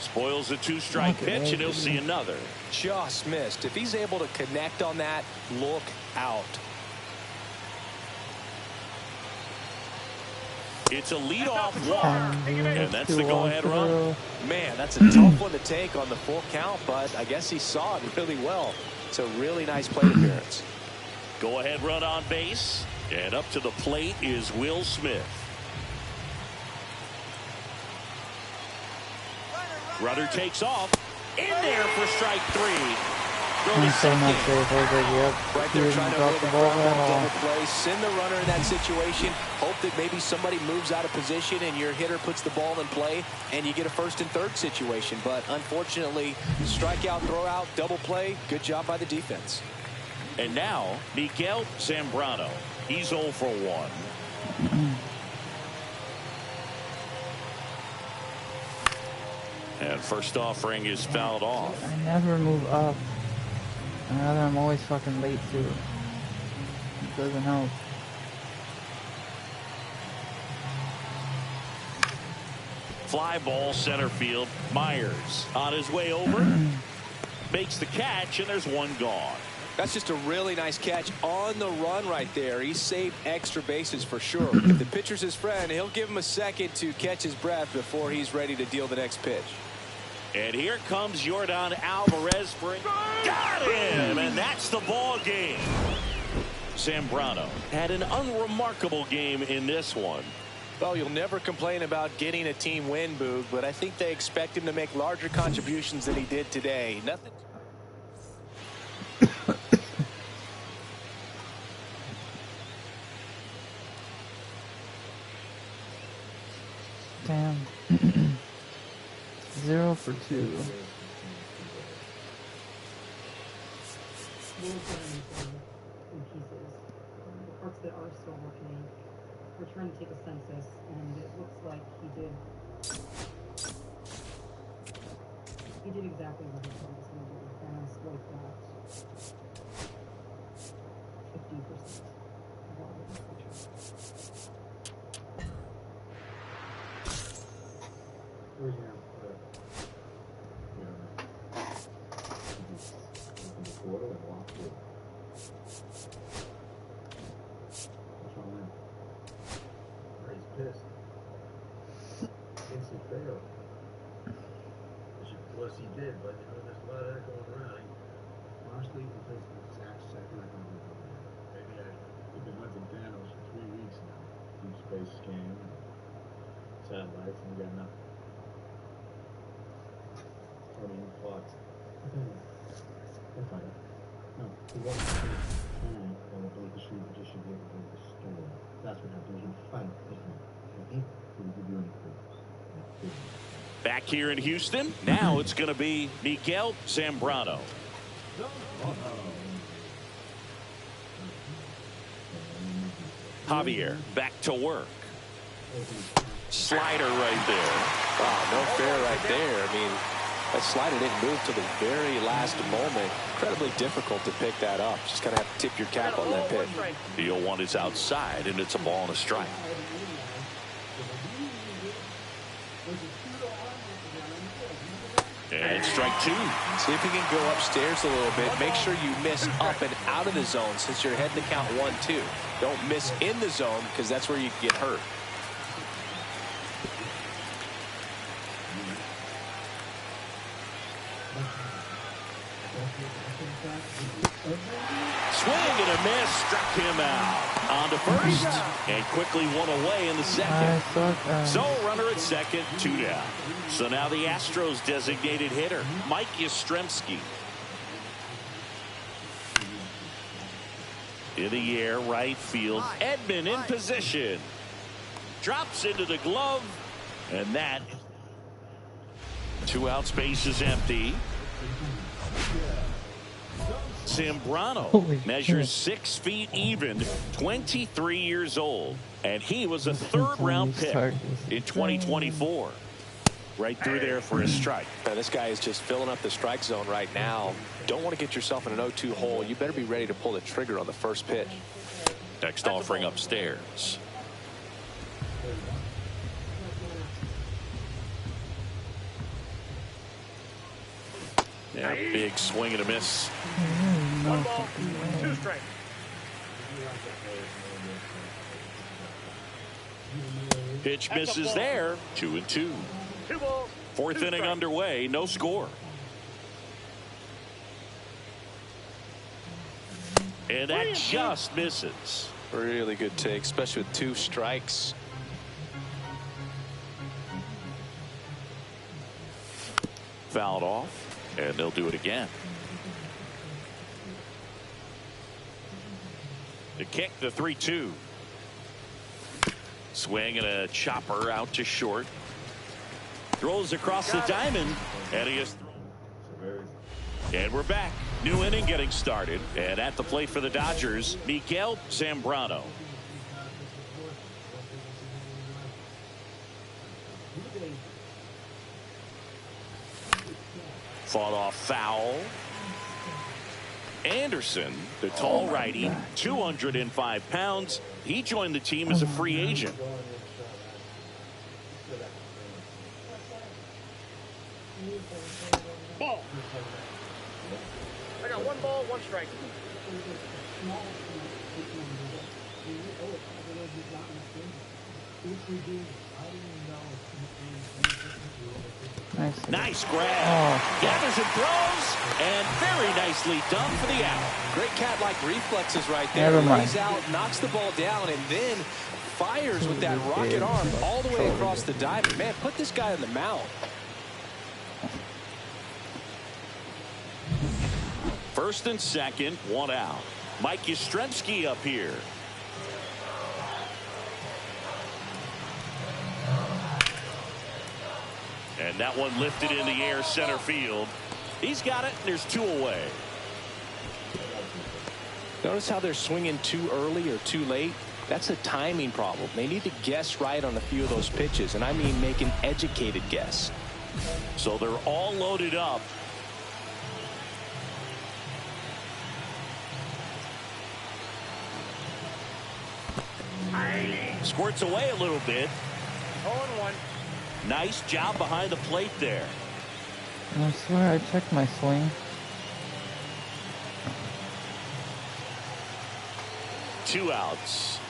Spoils the 2-strike pitch, and he'll see another. Just missed. If he's able to connect on that, look out. It's a leadoff walk, and that's the go-ahead run. Man, that's a tough one to take on the full count, but I guess he saw it really well. It's a really nice plate appearance. Go-ahead run on base, and up to the plate is Will Smith. Rudder takes off. In there for strike 3. I'm so not sure if I was like, yep. Right there trying to drop the ball at all. double play. Send the runner in that situation. Hope that maybe somebody moves out of position and your hitter puts the ball in play and you get a 1st and 3rd situation. But unfortunately, strikeout, throw out, double play. Good job by the defense. And now, Miguel Zambrano. He's 0 for 1. And first offering is fouled off. I never move up. Rather, I'm always fucking late too. It doesn't help. Fly ball center field. Myers on his way over. Makes the catch, and there's 1 gone. That's just a really nice catch on the run right there. He saved extra bases for sure. If the pitcher's his friend, he'll give him a second to catch his breath before he's ready to deal the next pitch. And here comes Yordan Alvarez for it. Got him! And that's the ball game. Zambrano had an unremarkable game in this one. Well, you'll never complain about getting a team win, Boog, but I think they expect him to make larger contributions than he did today. Nothing. Damn. 0 for 2. We're in pieces. The parts that are still working, we're trying to take a census, and it looks like he did exactly what he told us he would do, and I swiped out 50% of all of his pictures. Where's your portal and walk through. What's wrong with him? He's pissed. Instant fail. Plus he did, but you know, there's a lot of that going around. Honestly, he plays the exact second I can do it. Maybe we've been hunting Thanos for 3 weeks now. Deep space scan, satellites, and we got nothing. Clocks. They're fine. No, he wasn't on the boat the street, but just should be able to go to the store. That's what happens. You fight different. Okay? So we can do anything. Back here in Houston, now it's going to be Miguel Zambrano. Javier back to work. Slider right there. Wow, no fair right there. I mean, that slider didn't move to the very last moment. Incredibly difficult to pick that up. Just kind of have to tip your cap on that pitch. The 0-1 is outside, and it's a ball and a strike. And strike 2. See if you can go upstairs a little bit. Make sure you miss up and out of the zone since you're heading to count 1-2. Don't miss in the zone because that's where you get hurt. Swing and a miss, struck him out. On to first, and quickly one away in the second. So runner at second, 2 down. So now the Astros designated hitter, Mike Yastrzemski. In the air, right field. Edman in position. Drops into the glove, and that. 2 out, space is empty. Zambrano measures 6 feet even, 23 years old, and he was a 3rd-round pick in 2024. Right through there for a strike. Now, this guy is just filling up the strike zone right now. Don't want to get yourself in an 0-2 hole. You better be ready to pull the trigger on the first pitch. Next offering upstairs. Yeah, big swing and a miss. 1 ball, 2 strikes. Pitch misses there. 2-2. 2 balls. 4th inning underway. No score. And that just misses. Really good take, especially with 2 strikes. Fouled off, and they'll do it again. The kick, the 3-2. Swing and a chopper out to short. Throws across the diamond, and he is. And we're back. New inning getting started. And at the plate for the Dodgers, Miguel Zambrano. Fought off foul. Anderson, the tall righty, 205 pounds. He joined the team as a free agent. Ball. I got 1 ball, 1 strike. Nice grab. Gathers and throws, and very nicely done for the out. Great cat-like reflexes right there. Lays out, knocks the ball down, and then fires with that rocket arm all the way across the diamond. Man, put this guy on the mound. First and second, 1 out. Mike Yastrzemski up here. And that one lifted in the air, center field. He's got it, and there's 2 away. Notice how they're swinging too early or too late? That's a timing problem. They need to guess right on a few of those pitches, and I mean make an educated guess. So they're all loaded up. Squirts away a little bit. 0-1. Nice job behind the plate there. I swear I checked my swing. 2 outs.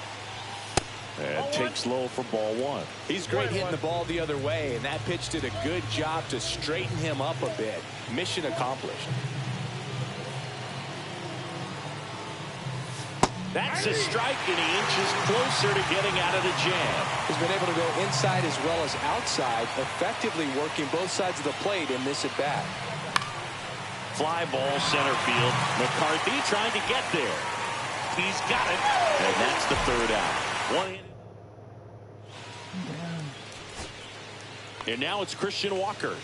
And takes low for ball 1. He's great hitting the ball the other way, and that pitch did a good job to straighten him up a bit. Mission accomplished. That's a strike, and he inches closer to getting out of the jam. He's been able to go inside as well as outside, effectively working both sides of the plate in this at-bat. Fly ball center field. McCarthy trying to get there. He's got it, and that's the 3rd out. 1 inning. And now it's Christian Walker.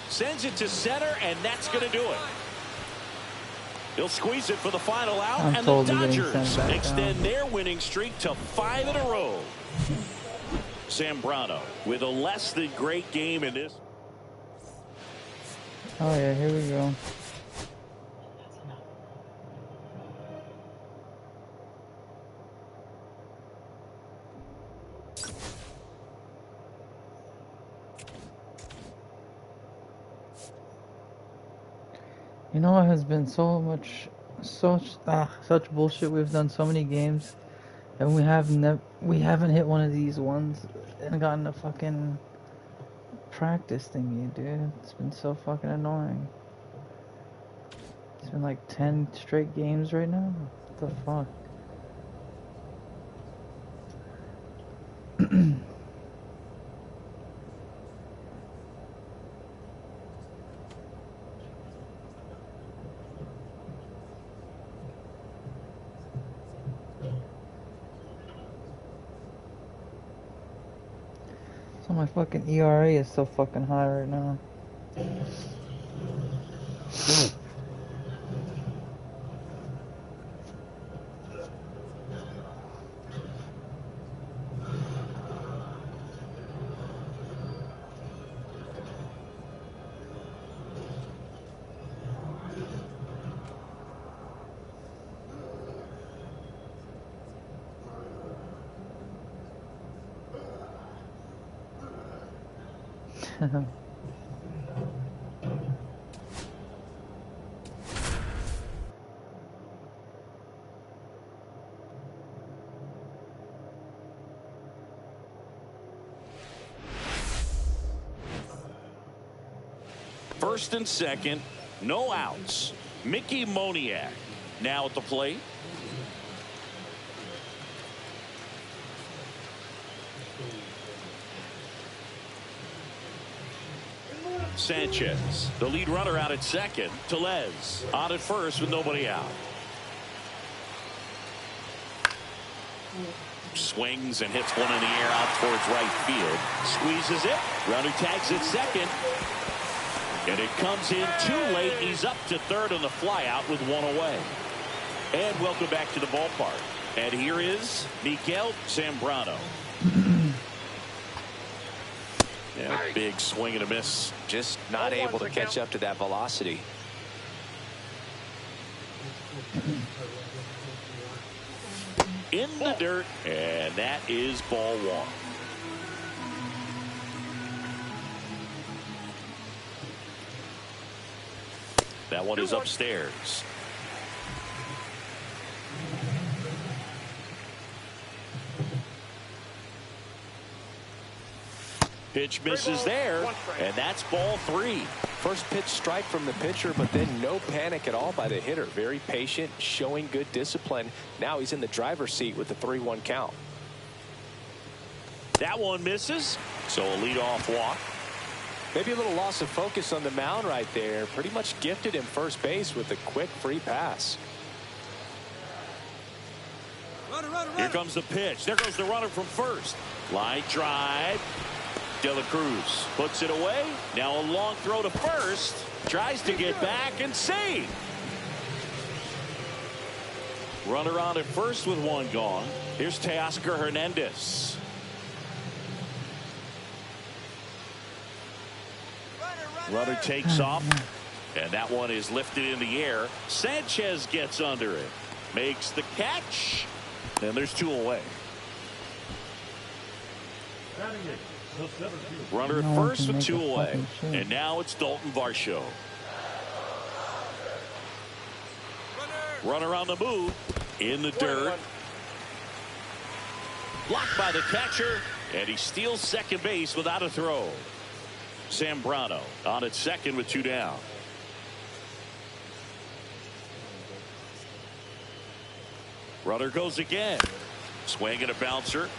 Sends it to center, and that's going to do it. He'll squeeze it for the final out, and the Dodgers extend their winning streak to 5 in a row. Zambrano with a less than great game in this. Oh yeah, here we go. You know, it has been such bullshit. We've done so many games, and we haven't hit one of these ones and gotten a fucking practice thingy, dude. It's been so fucking annoying. It's been like 10 straight games right now. What the fuck? So my fucking ERA is so fucking high right now. First and second, no outs. Mickey Moniak now at the plate. Sanchez, the lead runner, out at second. Tellez on at first with nobody out. Swings and hits one in the air out towards right field. Squeezes it. Runner tags at second. And it comes in too late. He's up to third on the fly out with one away. And welcome back to the ballpark. And here is Miguel Zambrano. Yeah, big swing and a miss. Just not able to catch up to that velocity. In the dirt, and that is ball one. That one is upstairs. Pitch misses there, and that's ball three. First pitch strike from the pitcher, but then no panic at all by the hitter. Very patient, showing good discipline. Now he's in the driver's seat with the 3-1 count. That one misses, so a leadoff walk. Maybe a little loss of focus on the mound right there. Pretty much gifted him first base with a quick free pass. Here comes the pitch. There goes the runner from first. Line drive. De La Cruz puts it away. Now a long throw to first. Tries to get back and save. Runner on at first with one gone. Here's Teoscar Hernandez. Runner takes off, and that one is lifted in the air. Sanchez gets under it, makes the catch, and there's two away. Runner at first with two away, and now it's Dalton Varsho. Runner on the move, in the dirt. Blocked by the catcher, and he steals second base without a throw. Zambrano on at second with two down. Runner goes again. Swing and a bouncer.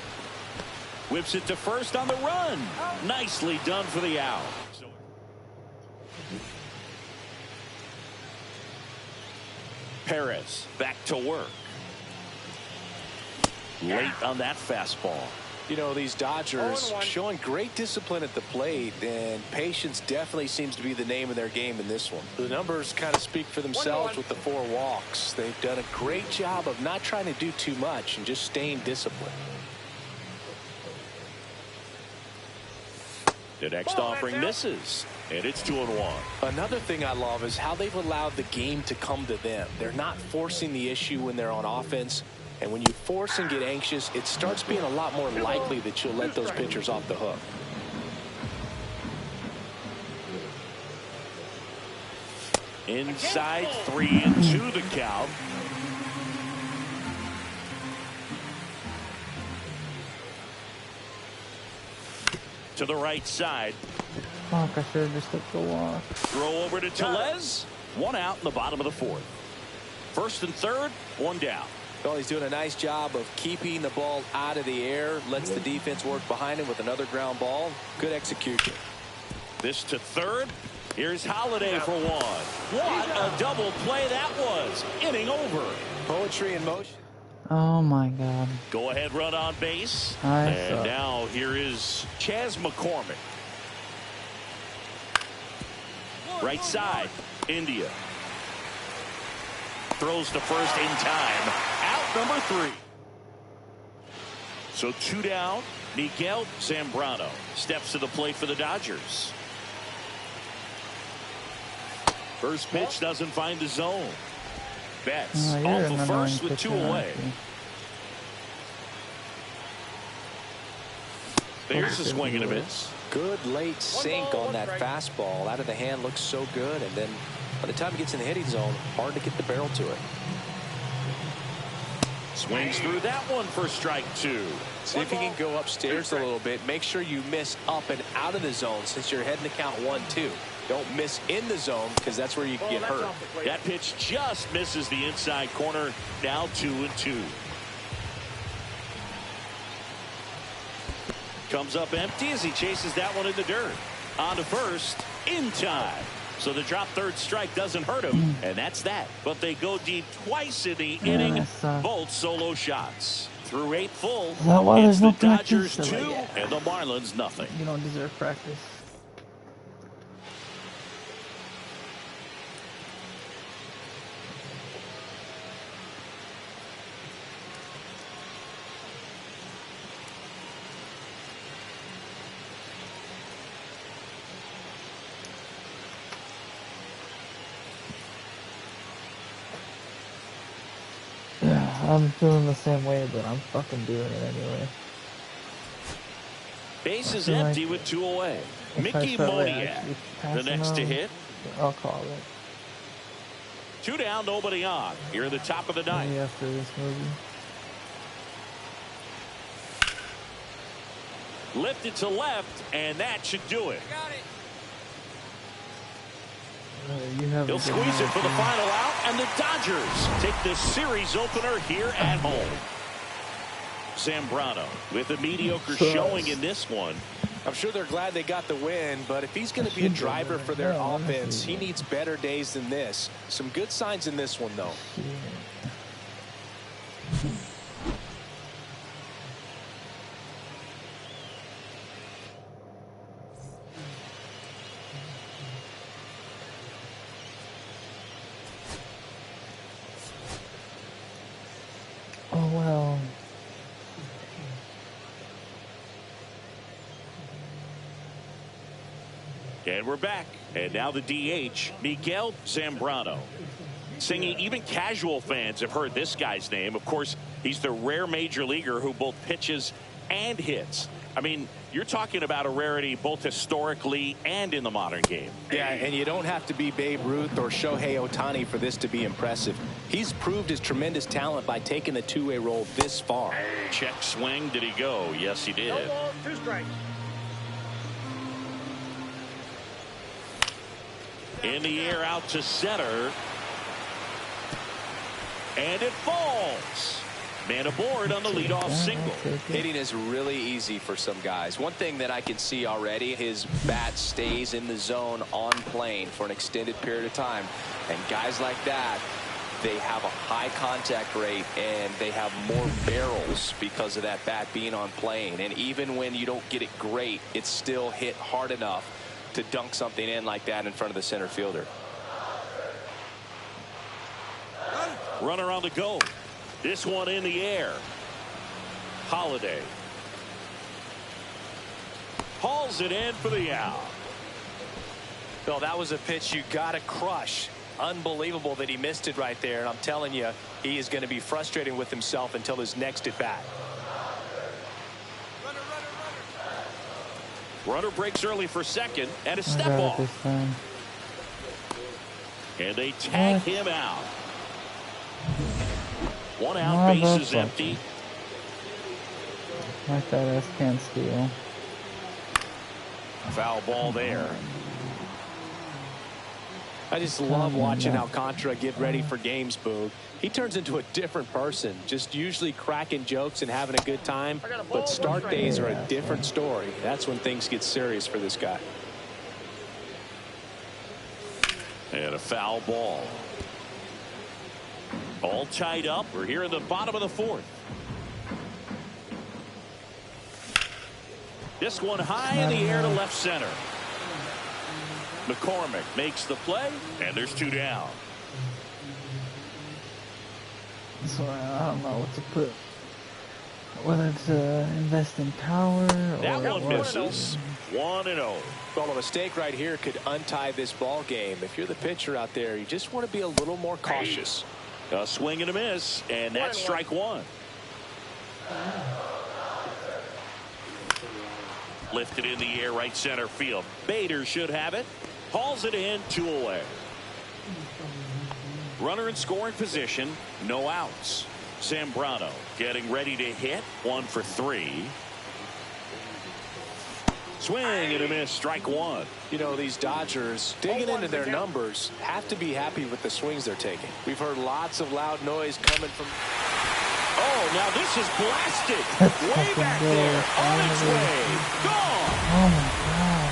Whips it to first on the run. Nicely done for the out. Perez back to work. Late on that fastball. You know, these Dodgers showing great discipline at the plate, and patience definitely seems to be the name of their game in this one. The numbers kind of speak for themselves with the 4 walks. They've done a great job of not trying to do too much and just staying disciplined. The next offering misses, and it's 2-1. Another thing I love is how they've allowed the game to come to them. They're not forcing the issue when they're on offense. And when you force and get anxious, it starts being a lot more likely that you'll let those pitchers off the hook. Inside 3-2 the count. To the right side. Fuck, I should have just took the walk. Throw over to Tellez. 1 out in the bottom of the 4th. 1st and 3rd, 1 down. Well, he's doing a nice job of keeping the ball out of the air. Lets the defense work behind him with another ground ball. Good execution. This to 3rd. Here's Holiday for 1. What a double play that was. Inning over. Poetry in motion. Oh my God. Go ahead run on base. And now here is Chas McCormick. Right side, India. Throws to first in time. Out number 3. So 2 down. Miguel Zambrano steps to the plate for the Dodgers. First pitch doesn't find the zone. Betts off of first with 2 away. There's a swing and a miss. Good late sink on that fastball. Out of the hand, looks so good. And then by the time he gets in the hitting zone, hard to get the barrel to it. Swings through that one for strike 2. See if he can go upstairs a little bit. Make sure you miss up and out of the zone since you're heading to count 1-2. Don't miss in the zone because that's where you can get hurt. That pitch just misses the inside corner. Now 2-2. Comes up empty as he chases that one in the dirt. On to first in time. So the drop third strike doesn't hurt him, and that's that. But they go deep twice in the inning. Both solo shots. Through 8 full, it's the Dodgers 2 and the Marlins nothing. You don't deserve practice. I'm feeling the same way, but I'm fucking doing it anyway. Base is empty with 2 away. Mickey Moniak, the next to hit. I'll call it. 2 down, nobody on. Here at the top of the 9th. Maybe after this movie. Lifted to left, and that should do it. He'll squeeze it for the final out, and the Dodgers take the series opener here at home. Zambrano with a mediocre showing in this one. I'm sure they're glad they got the win, but if he's going to be a driver for their offense, he needs better days than this. Some good signs in this one, though. Oh, well. And we're back. And now the DH, Miguel Zambrano. Singing, even casual fans have heard this guy's name. Of course, he's the rare major leaguer who both pitches and hits. I mean, you're talking about a rarity both historically and in the modern game. Yeah, and you don't have to be Babe Ruth or Shohei Ohtani for this to be impressive. He's proved his tremendous talent by taking the two-way role this far. Check swing. Did he go? Yes, he did. No ball, 2 strikes. In the air out to center. And it falls. Man aboard on the leadoff single. Hitting is really easy for some guys. One thing that I can see already, his bat stays in the zone on plane for an extended period of time. And guys like that, they have a high contact rate and they have more barrels because of that bat being on plane. And even when you don't get it great, it's still hit hard enough to dunk something in like that in front of the center fielder. Runner on the go. This one in the air. Holiday hauls it in for the out. Well, that was a pitch you got to crush. Unbelievable that he missed it right there. And I'm telling you, he is going to be frustrating with himself until his next at bat. Runner breaks early for second and a step off. And they tag him out. 1 out, base is empty. Like that ass can't steal. Foul ball there. I just love watching Alcantara get ready for games, Boog. He turns into a different person, just usually cracking jokes and having a good time. But start days are a different story. That's when things get serious for this guy. And a foul ball. All tied up. We're here in the bottom of the fourth. This one high in the air to left center. McCormick makes the play, and there's 2 down. So I don't know what to put. Whether to invest in power or that one misses. 1-0. Well, a mistake right here could untie this ball game. If you're the pitcher out there, you just want to be a little more cautious. A swing and a miss, and that's strike 1. Lifted in the air, right center field. Bader should have it. Hauls it in, 2 away. Runner in scoring position, no outs. Zambrano getting ready to hit, 1 for 3. Swing and a miss, strike 1. You know, these Dodgers, digging into their numbers, have to be happy with the swings they're taking. We've heard lots of loud noise coming from... Oh, now this is blasted. Way back there, on its way. Gone. Oh my God.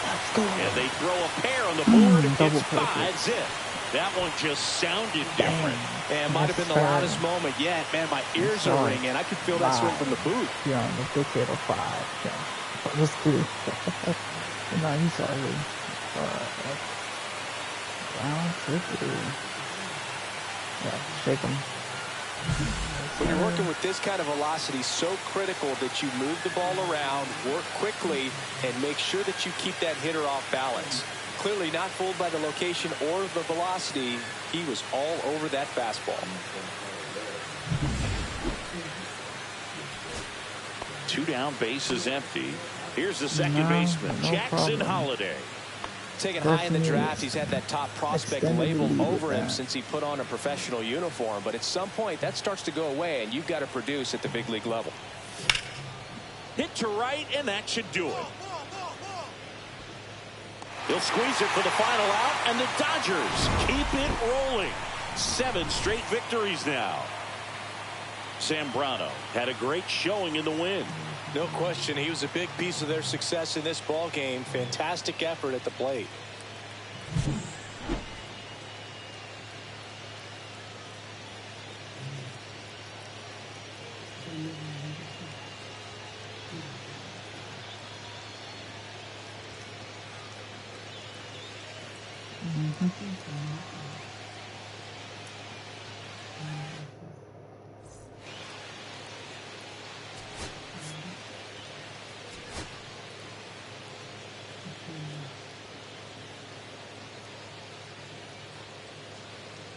Let's go. And they throw a pair on the board. Double It's 5-zip. That one just sounded different. And it might have been the loudest moment yet. Man, my ears are ringing. I could feel that swing from the booth. Yeah, on the ticket of 5. Yeah. Just cool. No, he's already. Round 50. Yeah, shake him. When you're working with this kind of velocity, so critical that you move the ball around, work quickly, and make sure that you keep that hitter off balance. Clearly not fooled by the location or the velocity. He was all over that fastball. 2 down, base is empty. Here's the second baseman, Jackson Holliday. Taken high in the draft, he's had that top prospect labeled over him since he put on a professional uniform. But at some point, that starts to go away, and you've got to produce at the big league level. Hit to right, and that should do it. He'll squeeze it for the final out, and the Dodgers keep it rolling. 7 straight victories now. Zambrano had a great showing in the win. No question, he was a big piece of their success in this ball game. Fantastic effort at the plate.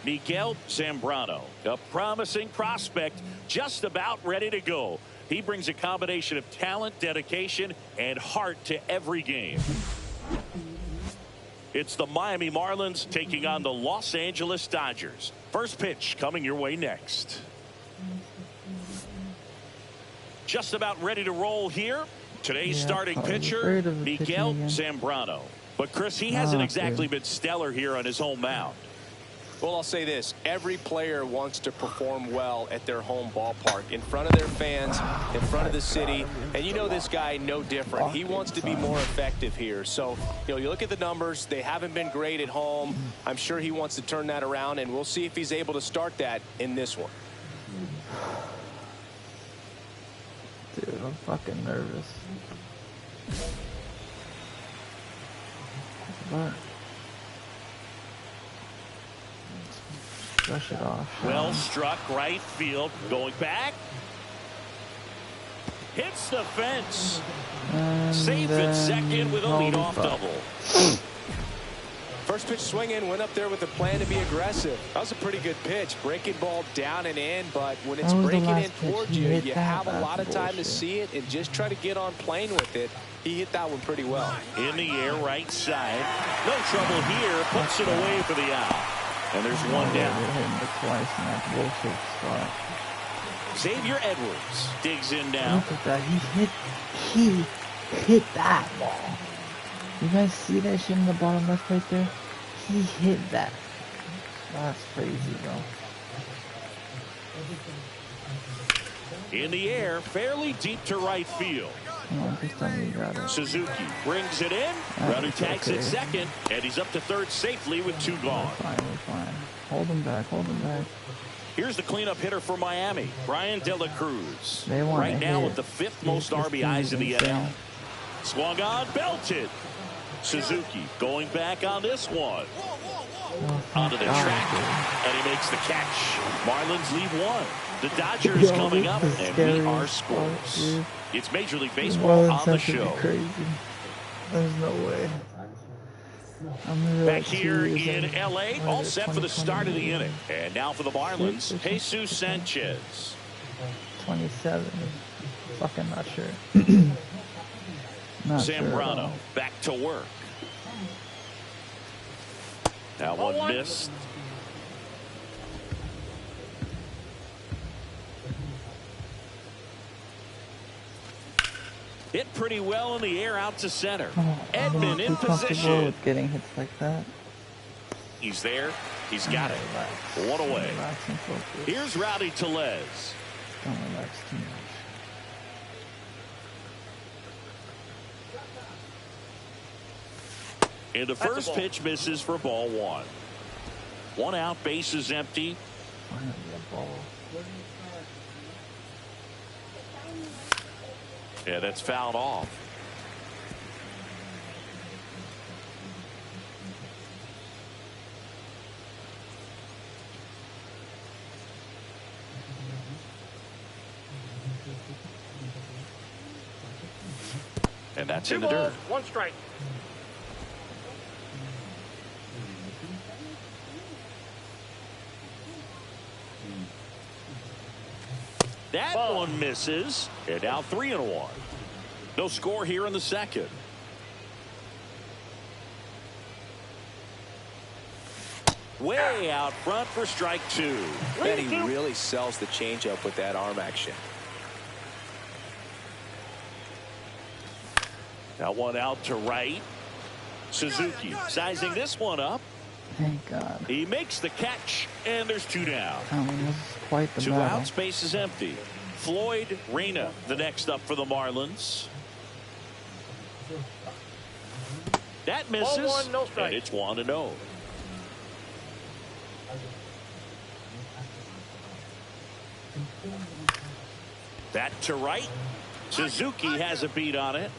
Miguel Zambrano, a promising prospect, just about ready to go. He brings a combination of talent, dedication, and heart to every game. It's the Miami Marlins taking on the Los Angeles Dodgers. First pitch coming your way next. Just about ready to roll here. Today's starting pitcher, Miguel Zambrano. But Chris, he hasn't exactly been stellar here on his home mound. Well, I'll say this. Every player wants to perform well at their home ballpark, in front of their fans, in front of the city. And you know this guy no different. He wants to be more effective here. So, you know, you look at the numbers. They haven't been great at home. I'm sure he wants to turn that around, and we'll see if he's able to start that in this one. Dude, I'm fucking nervous. What? Brush it off. Well struck, right field. Going back. Hits the fence. And Safe at second with a leadoff double. First pitch swinging, went up there with a plan to be aggressive. That was a pretty good pitch. Breaking ball down and in, but when it's breaking in towards you, you have a lot of time to see it and just try to get on plane with it. He hit that one pretty well. In the air, right side. No trouble here. Puts it away for the out. And there's one down. Twice in that bullshit spot. Xavier Edwards digs in now. Look at that. He hit that ball. You guys see that shit in the bottom left right there? He hit that. That's crazy, bro. In the air, fairly deep to right field. Come on, just tell me you got it. Suzuki brings it in. Runner tags at second, and he's up to third safely with 2 gone. We're fine. Hold him back, hold him back. Here's the cleanup hitter for Miami, Brian De La Cruz. They want Right now hit. with the 5th most RBIs in the NL. Swung on, belted. Suzuki going back on this one. Onto the track, and he makes the catch. Marlins lead 1. The Dodgers coming up, and we are scores. It's Major League Baseball on the show. Crazy. There's no way. Back here in L.A., all set for the start of the inning. And now for the Marlins, Jesus Sanchez. 27. Fucking not sure. Zambrano back to work. That one missed. Hit pretty well in the air out to center. Edman in position. With getting hits like that. He's there. He's got it. One away. Here's Rowdy Tellez. Don't relax too much. And the first pitch misses for ball 1. 1 out, base is empty. Finally a ball. Yeah, that's fouled off. And that's in the dirt. 1 strike. That one misses. And now 3-1. No score here in the second. Way out front for strike 2. Bet he really sells the changeup with that arm action. That one out to right. Suzuki sizing this one up. Thank God. He makes the catch, and there's 2 down. This is quite the 2 battle. out, space is empty. Floyd Reyna, the next up for the Marlins. That misses, Ball 1, no strike. and it's 1-0. That to right. Suzuki has a beat on it.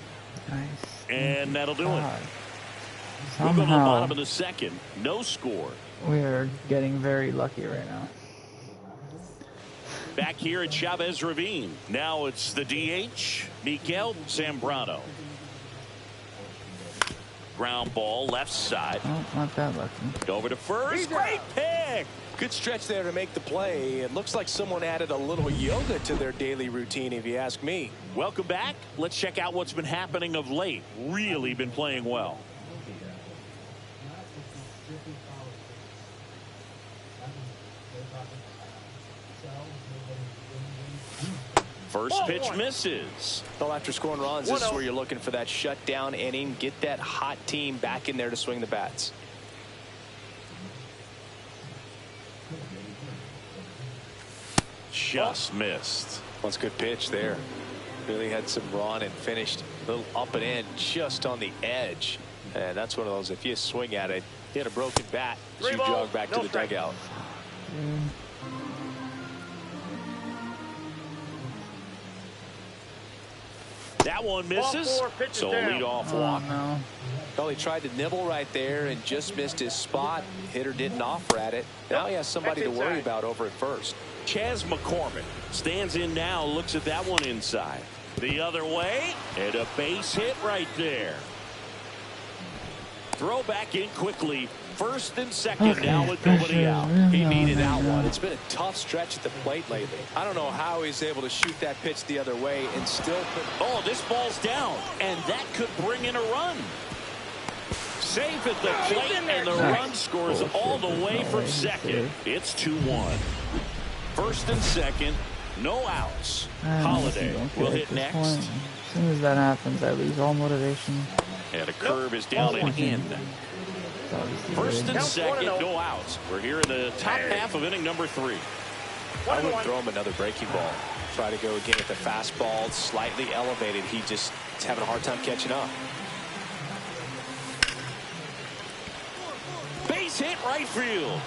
Nice. And that'll do it. Somehow, We'll go to the bottom of the second. No score. we're getting very lucky right now. Back here at Chavez Ravine. Now it's the DH, Miguel Zambrano. Ground ball left side. Oh, not that lucky. Over to first. Great pick. Good stretch there to make the play. It looks like someone added a little yoga to their daily routine, if you ask me. Welcome back. Let's check out what's been happening of late. Really been playing well. First pitch misses. Well, after scoring runs, this is where you're looking for that shutdown inning. Get that hot team back in there to swing the bats. Just missed. That's a good pitch there. Really had some run and finished a little up and in just on the edge. And that's one of those, if you swing at it, hit a broken bat, you jog back to the dugout. That one misses. So lead off walk. No. Well, he tried to nibble right there and just missed his spot. Hitter didn't offer at it. Now he has somebody to worry about over at first. Chas McCormick stands in now, looks at that one inside. The other way, and a base hit right there. Throw back in quickly. First and second now with nobody out. He needed that one. It's been a tough stretch at the plate lately. I don't know how he's able to shoot that pitch the other way and still put... Oh, this ball's down, and that could bring in a run. Safe at the plate, and the run scores all the way from second. It's 2-1. First and second, no outs. Holiday will hit next. As soon as that happens, I lose all motivation. And a curve is down and in. First and second, no outs. We're here in the top half of inning number 3. I would throw him another breaking ball. Try to go again with the fastball, slightly elevated. He just is having a hard time catching up. Base hit right field.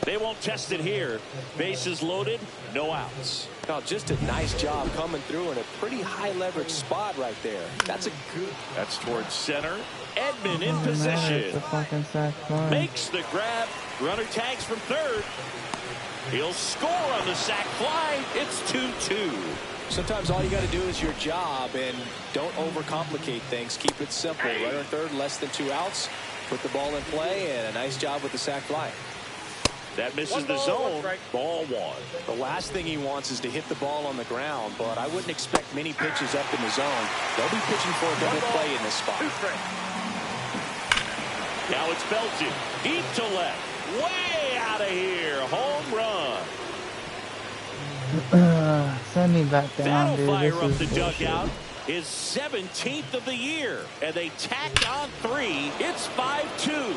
They won't test it here. Bases loaded, no outs. Now, just a nice job coming through in a pretty high leverage spot right there. That's towards center. Edman in position. Makes the grab. Runner tags from third. He'll score on the sac fly. It's 2-2. Sometimes all you got to do is your job, and don't overcomplicate things. Keep it simple. Runner third, less than 2 outs. Put the ball in play, and a nice job with the sac fly. That misses the zone. Ball 1. The last thing he wants is to hit the ball on the ground, but I wouldn't expect many pitches up in the zone. They'll be pitching for a double play in this spot. Now it's belted. Deep to left. Way out of here. Home run. Send me back down, That'll fire up the bullshit. dugout. His 17th of the year. And they tack on 3. It's 5-2.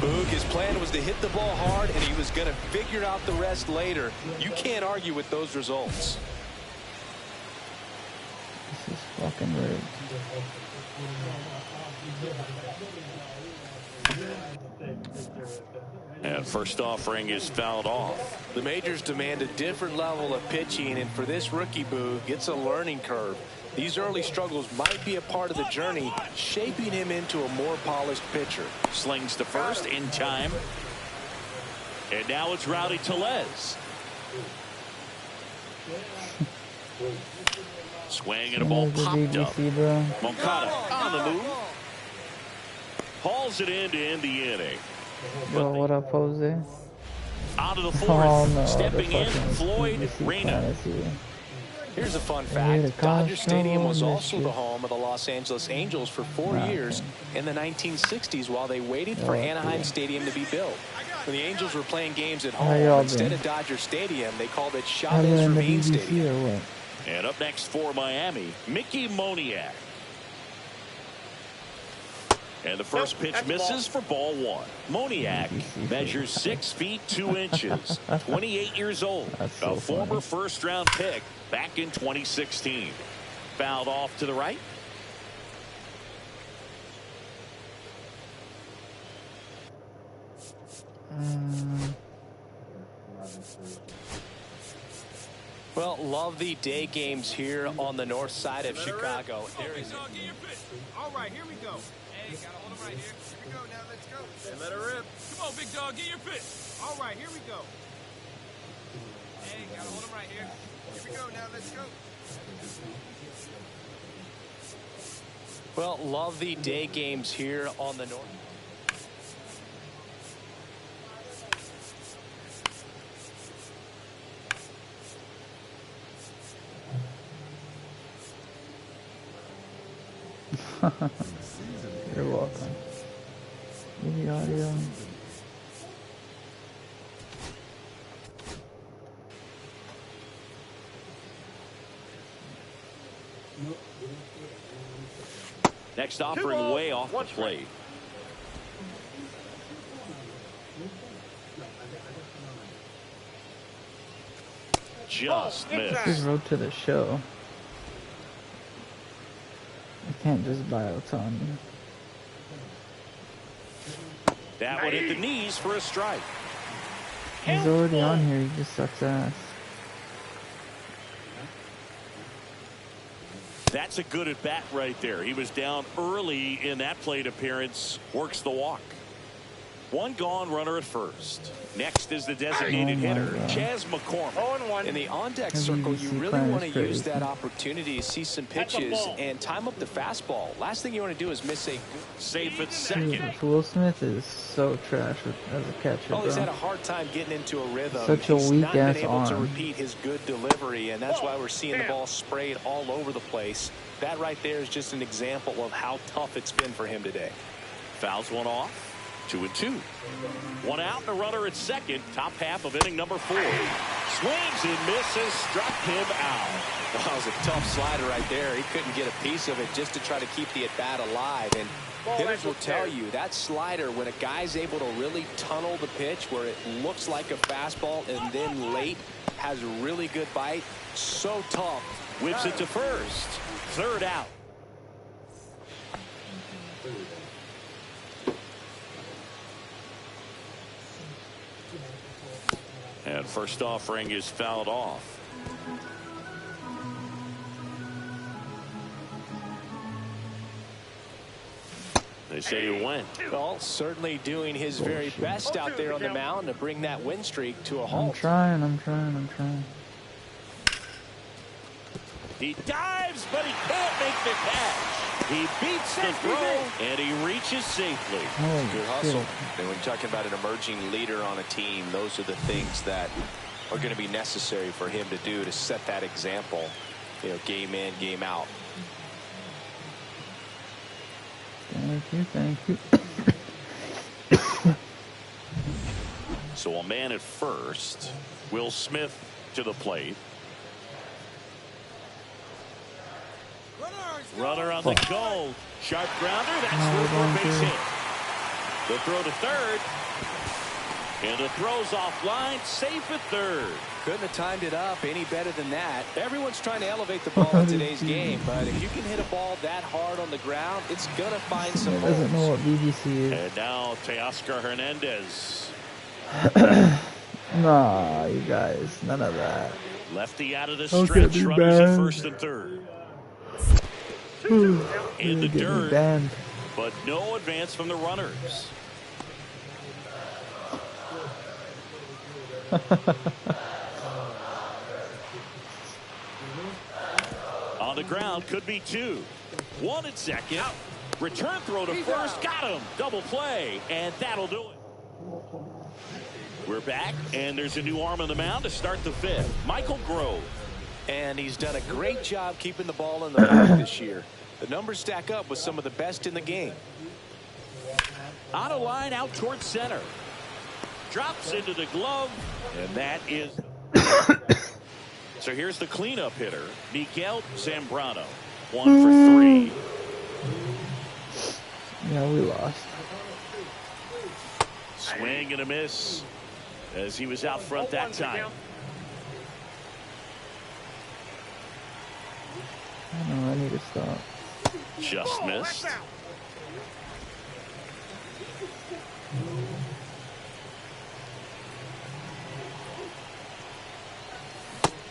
Boog, his plan was to hit the ball hard, and he was going to figure out the rest later. You can't argue with those results. This is fucking rigged. And first offering is fouled off. The majors demand a different level of pitching, and for this rookie, Boog, it's a learning curve. These early struggles might be a part of the journey, shaping him into a more polished pitcher. Slings to first in time. And now it's Rowdy Tellez. Swing and a ball popped up. Moncada on the move. Hauls it in to end the inning. Yo, what up, Jose? Out of the 4th. Oh, no, Stepping in, Floyd Reyna. Here's a fun fact. Dodger Stadium was also the home of the Los Angeles Angels for 4 years in the 1960s while they waited for Anaheim Stadium to be built. When the Angels were playing games at home, instead of Dodger Stadium, they called it Chavez Ravine Stadium. And up next for Miami, Mickey Moniak. And the first pitch misses for ball 1. Moniak measures 6 feet 2 inches, 28 years old, a former first-round pick back in 2016. Fouled off to the right. Well, love the day games here on the north side of Chicago. There is all right, here we go. Hey, gotta hold him right here. Here we go, now let's go. And let her rip. Come on, big dog, get your pitch. All right, here we go. Hey, gotta hold him right here. Here we go, now let's go. Well, love the day games here on the north. You're welcome. Give me audio. Next offering way off the plate. Just missed. Just wrote to the show. I can't just buy Otani. That one hit the knees for a strike. He's already on here, he just sucks ass. That's a good at bat right there. He was down early in that plate appearance. Works the walk. One gone, runner at first. Next is the designated hitter, Chas McCormick. In the on-deck circle, you really want to use that opportunity to see some pitches and time up the fastball. Last thing you want to do is miss a safe at second. Dude, Will Smith is so trash as a catcher, bro. He's had a hard time getting into a rhythm. Such a weak ass arm. He's not been able to repeat his good delivery, and that's why we're seeing the ball sprayed all over the place. That right there is just an example of how tough it's been for him today. Fouls one off. 2-2. One out and a runner at second. Top half of inning number 4. Swings and misses, struck him out. That was a tough slider right there. He couldn't get a piece of it just to try to keep the at-bat alive. And hitters will tell you that slider, when a guy's able to really tunnel the pitch where it looks like a fastball and then late has a really good bite, so tough. Whips it to first. Third out. And first offering is fouled off. They say he went. Well, certainly doing his very best out there on the mound to bring that win streak to a halt. I'm trying. He dives, but he can't make the catch. He beats the throw, and he reaches safely. Good hustle. And when you're talking about an emerging leader on a team, those are the things that are going to be necessary for him to do to set that example, you know, game in, game out. Thank you. So a man at first. Will Smith to the plate. Runner on the goal. Sharp grounder. That's for a base hit. The throw to third. And the throw's offline. Safe at third. Couldn't have timed it up any better than that. Everyone's trying to elevate the ball in today's game, but if you can hit a ball that hard on the ground, it's going to find some holes. Doesn't know what BBC is. And now Teoscar Hernandez. Nah, you guys, none of that. Lefty out of the stretch. Runners at first and third. In the dirt, but no advance from the runners. On the ground, could be two. One at second. Return throw to first. Got him. Double play, and that'll do it. We're back, and there's a new arm on the mound to start the fifth. Michael Grove. And he's done a great job keeping the ball in the park this year. The numbers stack up with some of the best in the game. On a line out towards center. Drops into the glove, and that is. So here's the cleanup hitter, Miguel Zambrano. 1 for 3. Yeah, we lost. Swing and a miss as he was out front that time. I know, I need to stop. Just missed.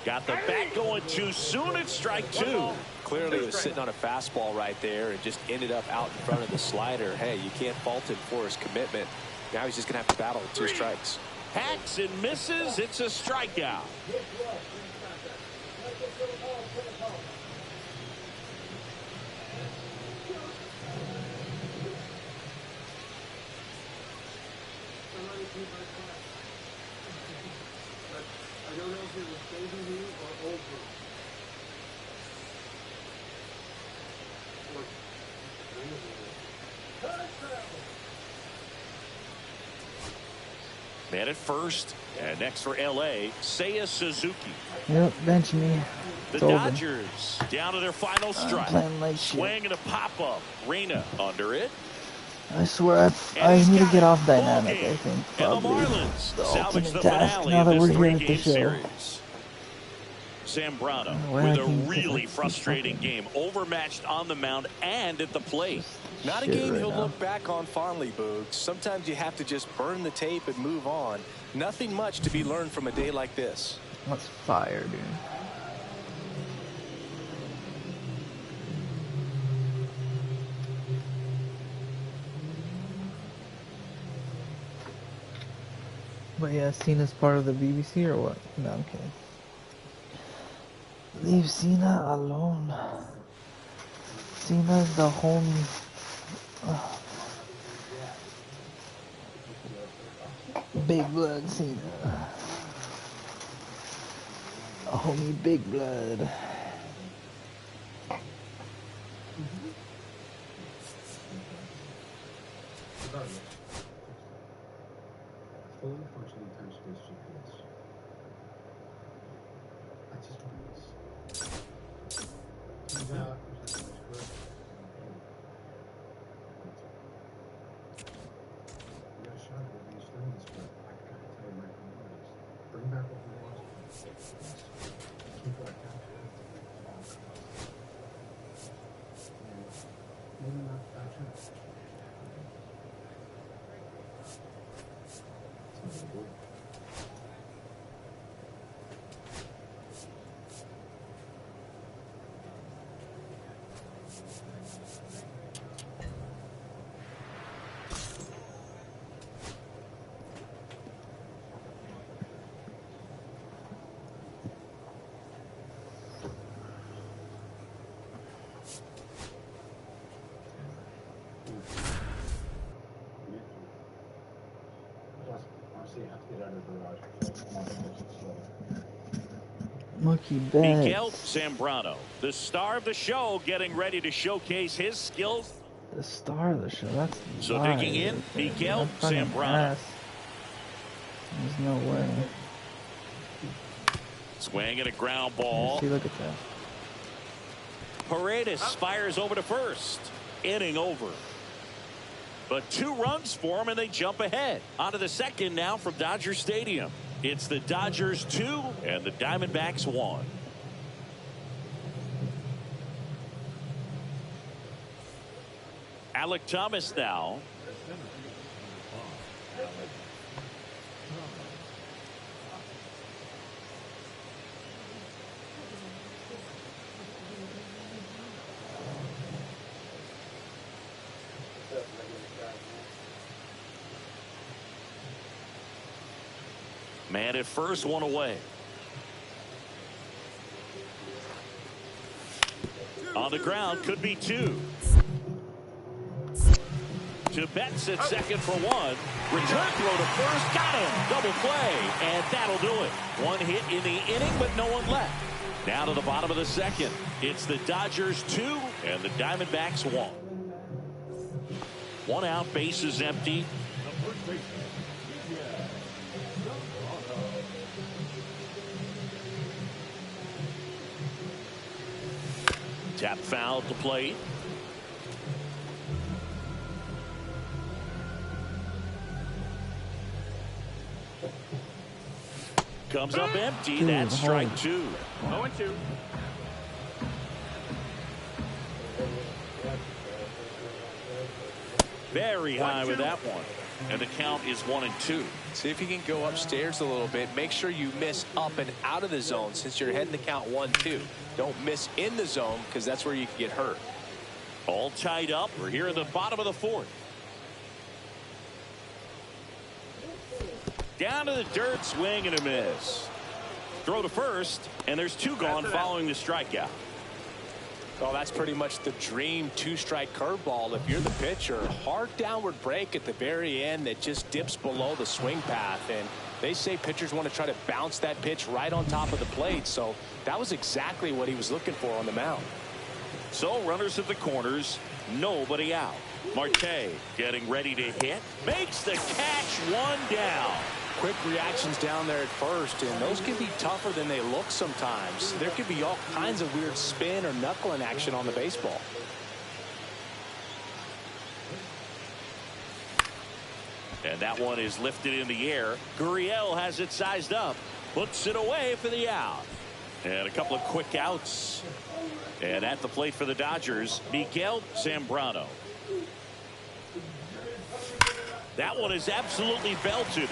Got the bat going too soon. It's strike two. Clearly he was sitting on a fastball right there and just ended up out in front of the slider. Hey, you can't fault him for his commitment. Now he's just going to have to battle with 2 strikes. Hacks and misses. It's a strikeout. I don't know if it was baby me or old me. Man at first, and next for L.A., Seiya Suzuki. Yep, bench me. The It's over. Dodgers down to their final strike. playing like shit. Swing and a pop-up. Reyna under it. I swear, I need to get off dynamic, I think. And the Probably Marlins the salvage ultimate the task finale now of that this we're here at the three-game show. series. Zambrano Why with I a can't really keep frustrating fucking- game. Overmatched on the mound and at the plate. Not a Shit game right he'll now. look back on fondly, Boogs. Sometimes you have to just burn the tape and move on. Nothing much to be learned from a day like this. That's fire, dude. But yeah, Cena's part of the BBC or what? No, I'm kidding. Leave Cena alone. Cena's the homie. Big blood Cena. A homie big blood. Regardless, fully functioning time-space GPS. Mookie Miguel Betts. Zambrano, the star of the show, getting ready to showcase his skills. The star of the show. That's So live digging in, right there, Miguel dude. That fucking Zambrano. ass. There's no way. Swing and a ground ball. See, look at that. Paredes fires over to first. Inning over. But 2 runs for him, and they jump ahead. On to the second now from Dodger Stadium. It's the Dodgers 2 and the Diamondbacks 1. Alec Thomas now. Man at first, 1 away. On the ground, could be 2. To Betts at second for 1. Return throw to first, got him. Double play, and that'll do it. 1 hit in the inning, but no one left. Now to the bottom of the second. It's the Dodgers 2 and the Diamondbacks 1. 1 out, bases empty. Tap foul at the plate. Comes up empty. Dude, That's strike holy. 2. 0-2. Very high with that one. And the count is 1-2. See if you can go upstairs a little bit. Make sure you miss up and out of the zone since you're heading the count 1-2. Don't miss in the zone because that's where you can get hurt. All tied up. We're here in the bottom of the 4th. Down to the dirt, swing and a miss. Throw to first, and there's 2 gone following the strikeout. Well, that's pretty much the dream 2-strike curveball. If you're the pitcher, hard downward break at the very end that just dips below the swing path. And they say pitchers want to try to bounce that pitch right on top of the plate. So that was exactly what he was looking for on the mound. So runners at the corners, nobody out. Marte getting ready to hit, makes the catch, 1 down. Quick reactions down there at first, and those can be tougher than they look sometimes. There could be all kinds of weird spin or knuckling action on the baseball. And that one is lifted in the air. Gurriel has it sized up, puts it away for the out. And a couple of quick outs. And at the plate for the Dodgers, Miguel Zambrano. That one is absolutely belted.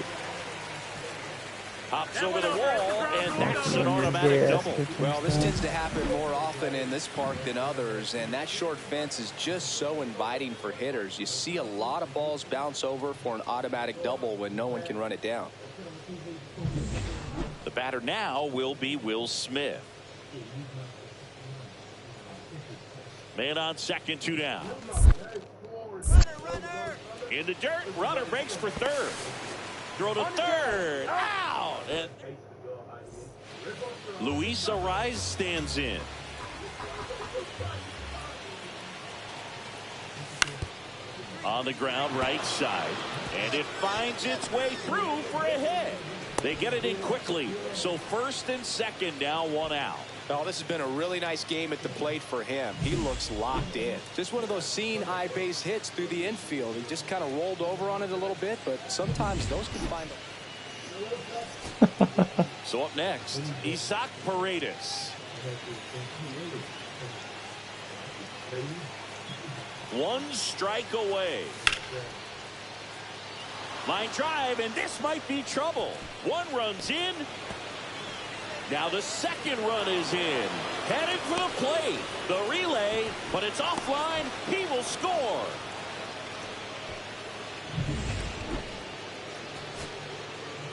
Hops over the wall, and that's an automatic double. Well, this tends to happen more often in this park than others, and that short fence is just so inviting for hitters. You see a lot of balls bounce over for an automatic double when no one can run it down. The batter now will be Will Smith. Man on second, 2 down. In the dirt, runner breaks for third. Throw to third. Out. And Luis Ariz stands in. On the ground, right side. And it finds its way through for a hit. They get it in quickly. So first and second now, 1 out. Oh, this has been a really nice game at the plate for him. He looks locked in. Just one of those seeing high base hits through the infield. He just kind of rolled over on it a little bit, but sometimes those can find them. So up next, Isaac Paredes. One strike away. Line drive, and this might be trouble. 1 run's in. Now the second run is in. Headed for the plate. The relay, but it's offline. He will score.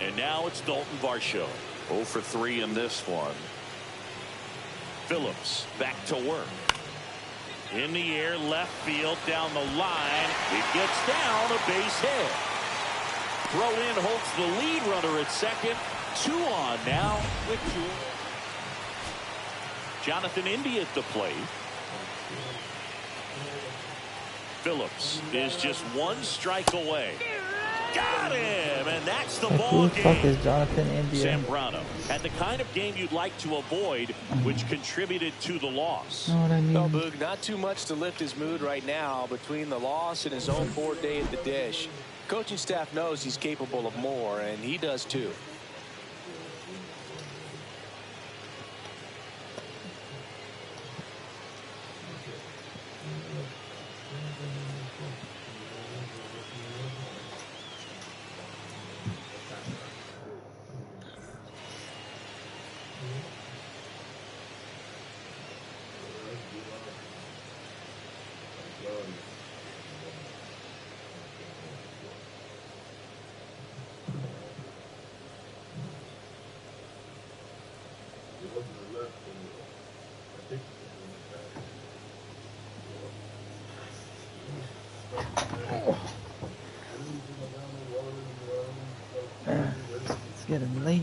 And now it's Dalton Varsho. 0 for 3 in this one. Phillips back to work. In the air, left field, down the line. It gets down, a base hit. Throw in holds the lead runner at second. 2 on now with Jonathan India at the plate. Phillips is just 1 strike away. Got him, and that's the ball Who the fuck game. is Jonathan India? Zambrano had the kind of game you'd like to avoid, which contributed to the loss. Know what I mean? Well, Boog, not too much to lift his mood right now between the loss and his own poor day at the dish. Coaching staff knows he's capable of more, and he does too. It's getting late.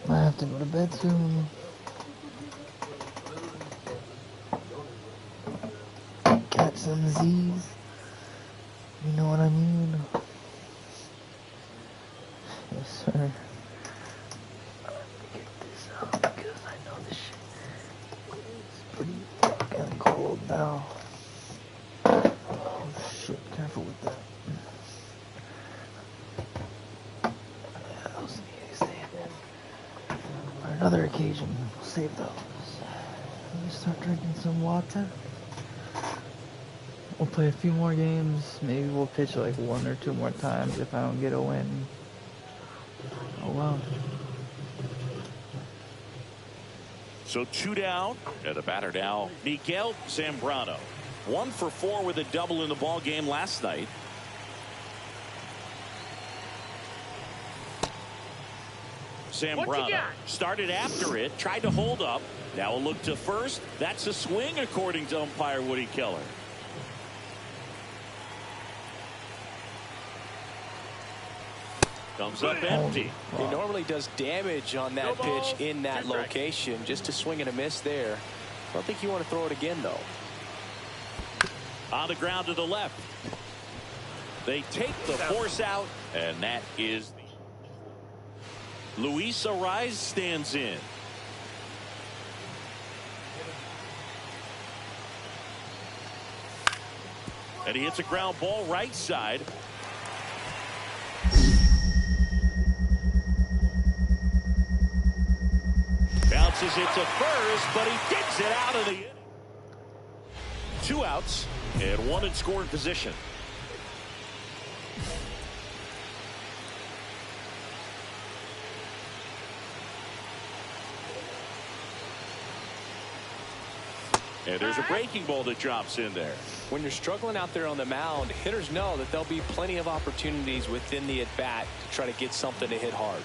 I have to go to bed soon. Catch some Z's. You know what I mean? Yes, sir. Let me get this out because I know this shit is pretty fucking cold now. Oh shit, careful with that. Yeah, I'll see you say it. For another occasion, we'll save those. Let me start drinking some water. We'll play a few more games. Maybe we'll pitch like 1 or 2 more times if I don't get a win. Oh wow. So 2 down, and the batter now, Miguel Zambrano. 1 for 4 with a double in the ball game last night. Zambrano started after it, tried to hold up. Now a look to first. That's a swing, according to umpire Woody Keller. Comes up empty. He normally does damage on that pitch in that location. Just a swing and a miss there. I don't think you want to throw it again, though. On the ground to the left. They take the force out, and that is Luis Ariz stands in. And he hits a ground ball right side. Bounces it to first, but he digs it out of the inning. 2 outs and 1 in scoring position. And there's a breaking ball that drops in there. When you're struggling out there on the mound, hitters know that there'll be plenty of opportunities within the at-bat to try to get something to hit hard.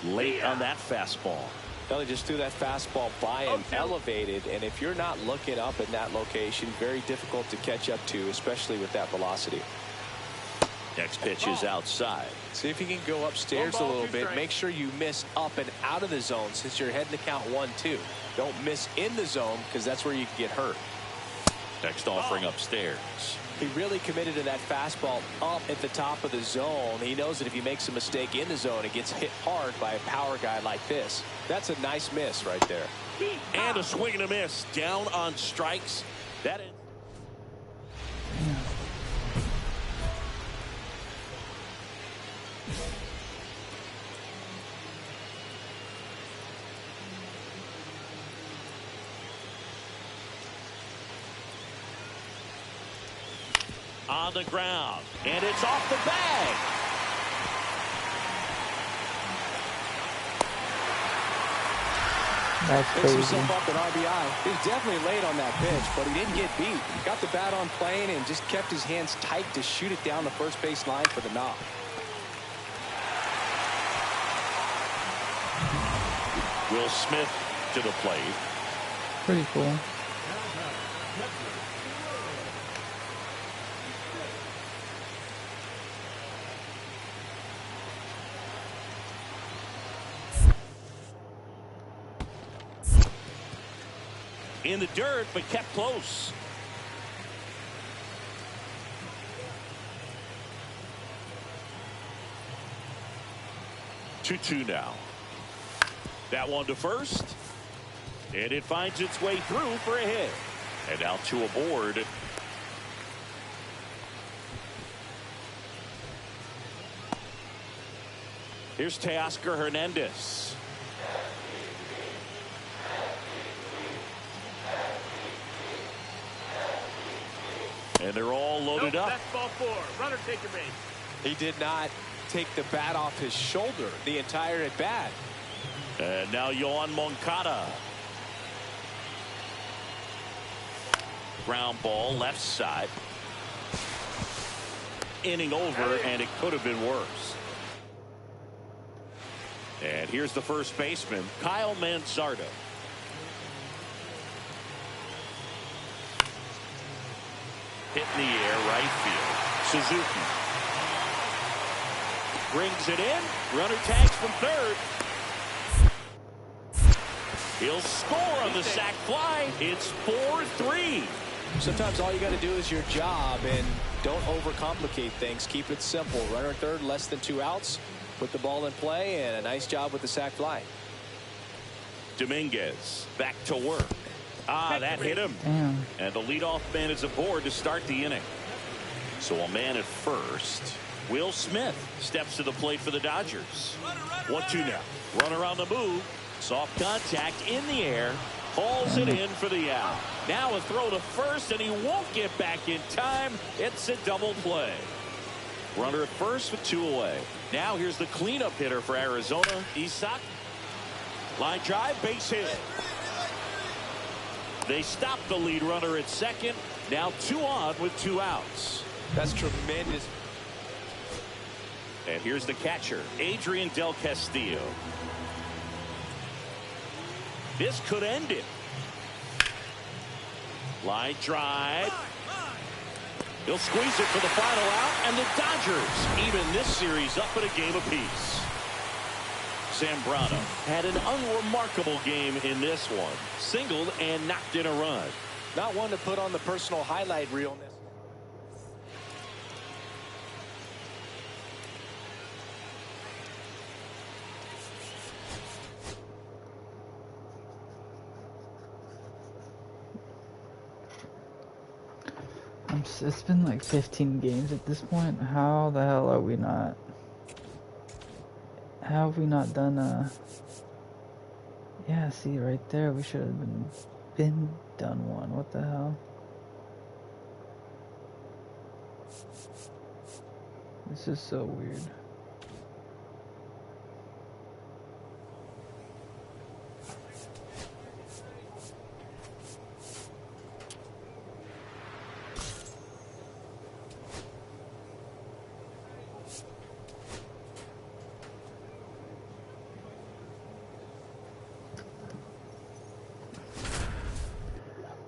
Late on that fastball. They just threw that fastball by him, elevated, and if you're not looking up in that location, very difficult to catch up to, especially with that velocity. Next pitch is outside. See if you can go upstairs a little bit. Make sure you miss up and out of the zone since you're heading to count 1-2. Don't miss in the zone because that's where you can get hurt. Next offering upstairs. He really committed to that fastball up at the top of the zone. He knows that if he makes a mistake in the zone, it gets hit hard by a power guy like this. That's a nice miss right there. And a swing and a miss. Down on strikes. That is. On the ground, and it's off the bag. That's Picks crazy. himself up an RBI. He was definitely late on that pitch, but he didn't get beat. Got the bat on plane and just kept his hands tight to shoot it down the first base line for the knock. Will Smith to the plate. Pretty cool. In the dirt, but kept close. Two now. That one to first. And it finds its way through for a hit. And now two aboard. Here's Teoscar Hernandez. And they're all loaded up. That's ball four. Runner take your base. He did not take the bat off his shoulder the entire at bat. And now Yohan Moncada. Ground ball left side. Inning over, and it could have been worse. And here's the first baseman, Kyle Manzardo. Hit in the air, right field. Suzuki brings it in. Runner tags from third. He'll score on the sac fly. It's 4-3. Sometimes all you got to do is your job and don't overcomplicate things. Keep it simple. Runner at third, less than 2 outs. Put the ball in play, and a nice job with the sac fly. Dominguez back to work. That hit him. Damn. And the leadoff man is aboard to start the inning. So a man at first. Will Smith steps to the plate for the Dodgers. 1-2 now. Runner on the move. Soft contact in the air. Hauls it in for the out. Now a throw to first, and he won't get back in time. It's a double play. Runner at first with 2 away. Now here's the cleanup hitter for Arizona, Isak. Line drive, base hit. They stop the lead runner at second. Now 2 on with 2 outs. That's tremendous. And here's the catcher, Adrian Del Castillo. This could end it. Line drive. He'll squeeze it for the final out, and the Dodgers even this series up at a game apiece. Zambrano had an unremarkable game in this one. Singled and knocked in a run. Not one to put on the personal highlight reel. It's been like 15 games at this point. How the hell are we not? How have we not done yeah, see right there, we should have been done one. What the hell? This is so weird.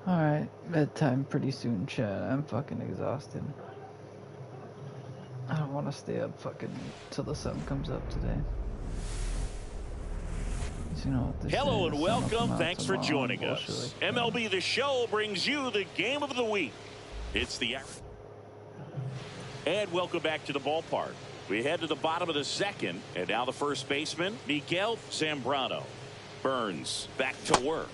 Alright, bedtime pretty soon, chat. I'm fucking exhausted. I don't want to stay up fucking till the sun comes up today. You know what this Hello is, and the sun will come welcome. out Thanks for tomorrow, joining bullshit us. like that. MLB The Show brings you the game of the week. It's the And welcome back to the ballpark. We head to the bottom of the second, and now the first baseman, Miguel Zambrano. Burns back to work.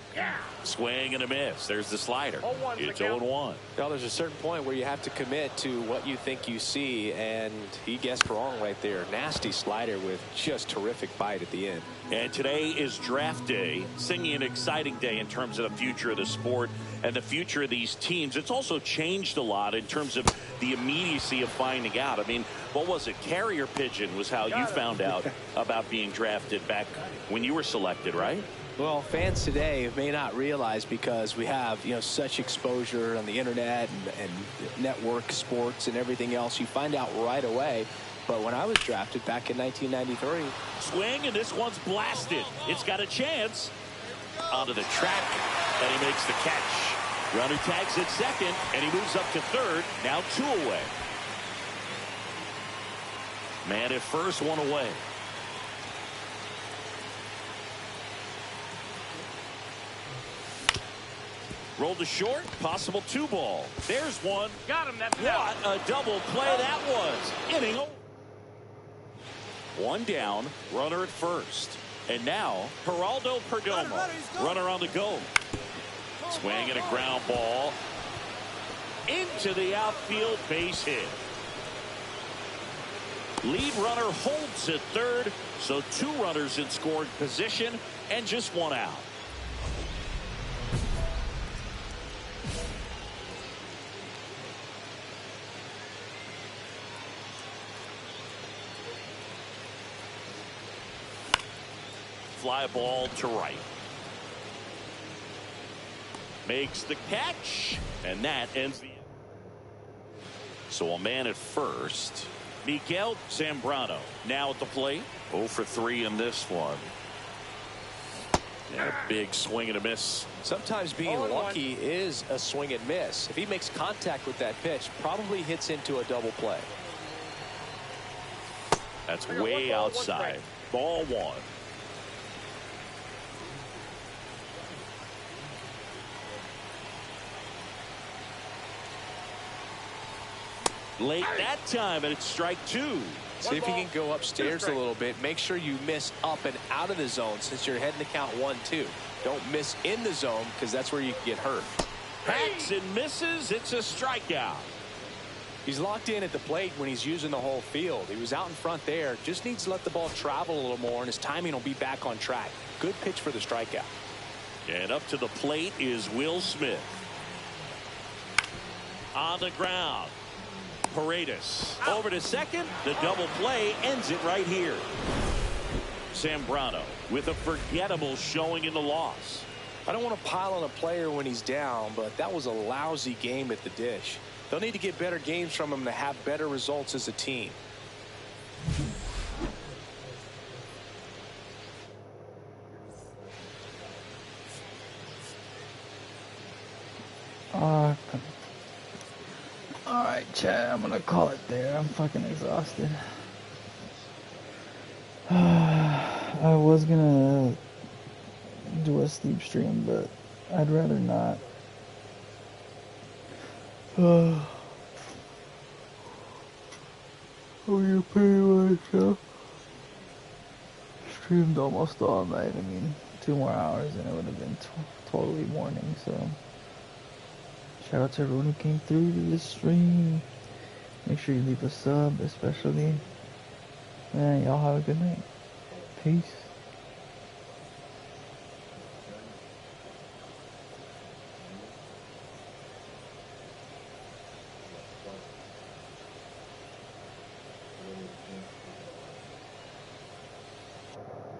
Swing and a miss. There's the slider. It's 0-1. Well, there's a certain point where you have to commit to what you think you see, and he guessed wrong right there. Nasty slider with just terrific bite at the end. And today is draft day, singing an exciting day in terms of the future of the sport and the future of these teams. It's also changed a lot in terms of the immediacy of finding out. I mean, what was it? Carrier pigeon was how you found out about being drafted back when you were selected, right? Well, fans today may not realize, because we have, such exposure on the internet and network sports and everything else. You find out right away. But when I was drafted back in 1993. Swing, and this one's blasted. It's got a chance. Onto the track, and he makes the catch. Runner tags at second, and he moves up to third. Now 2 away. Man at first, 1 away. Rolled to short, possible 2 ball. There's one. Got him. That's what a double play that was. Inning over. 1 down, runner at first. And now, Geraldo Perdomo, runner on the go. Swing and a ground ball into the outfield, base hit. Lead runner holds at third, so 2 runners in scoring position and just 1 out. Fly ball to right. Makes the catch, and that ends the. So a man at first. Miguel Zambrano now at the plate. 0 for 3 in this one. And a big swing and a miss. Sometimes being lucky is a swing and miss. If he makes contact with that pitch, probably hits into a double play. That's way outside. Ball 1. Late that time, and it's strike 2. See if you can go upstairs a little bit. Make sure you miss up and out of the zone, since you're heading to count 1-2. Don't miss in the zone, because that's where you can get hurt. Hacks and misses. It's a strikeout. He's locked in at the plate when he's using the whole field. He was out in front there. Just needs to let the ball travel a little more, and his timing will be back on track. Good pitch for the strikeout. And up to the plate is Will Smith. On the ground. Paredes over to second. The double play ends it right here. Zambrano with a forgettable showing in the loss. I don't want to pile on a player when he's down, but that was a lousy game at the dish. They'll need to get better games from him to have better results as a team. Alright, Chad, I'm gonna call it there. I'm fucking exhausted. I was gonna do a sleep stream, but I'd rather not. I'm gonna pay myself. Streamed almost all night. I mean, 2 more hours and it would have been totally morning, so. Shout out to everyone who came through to this stream. Make sure you leave a sub, especially. And y'all have a good night. Peace.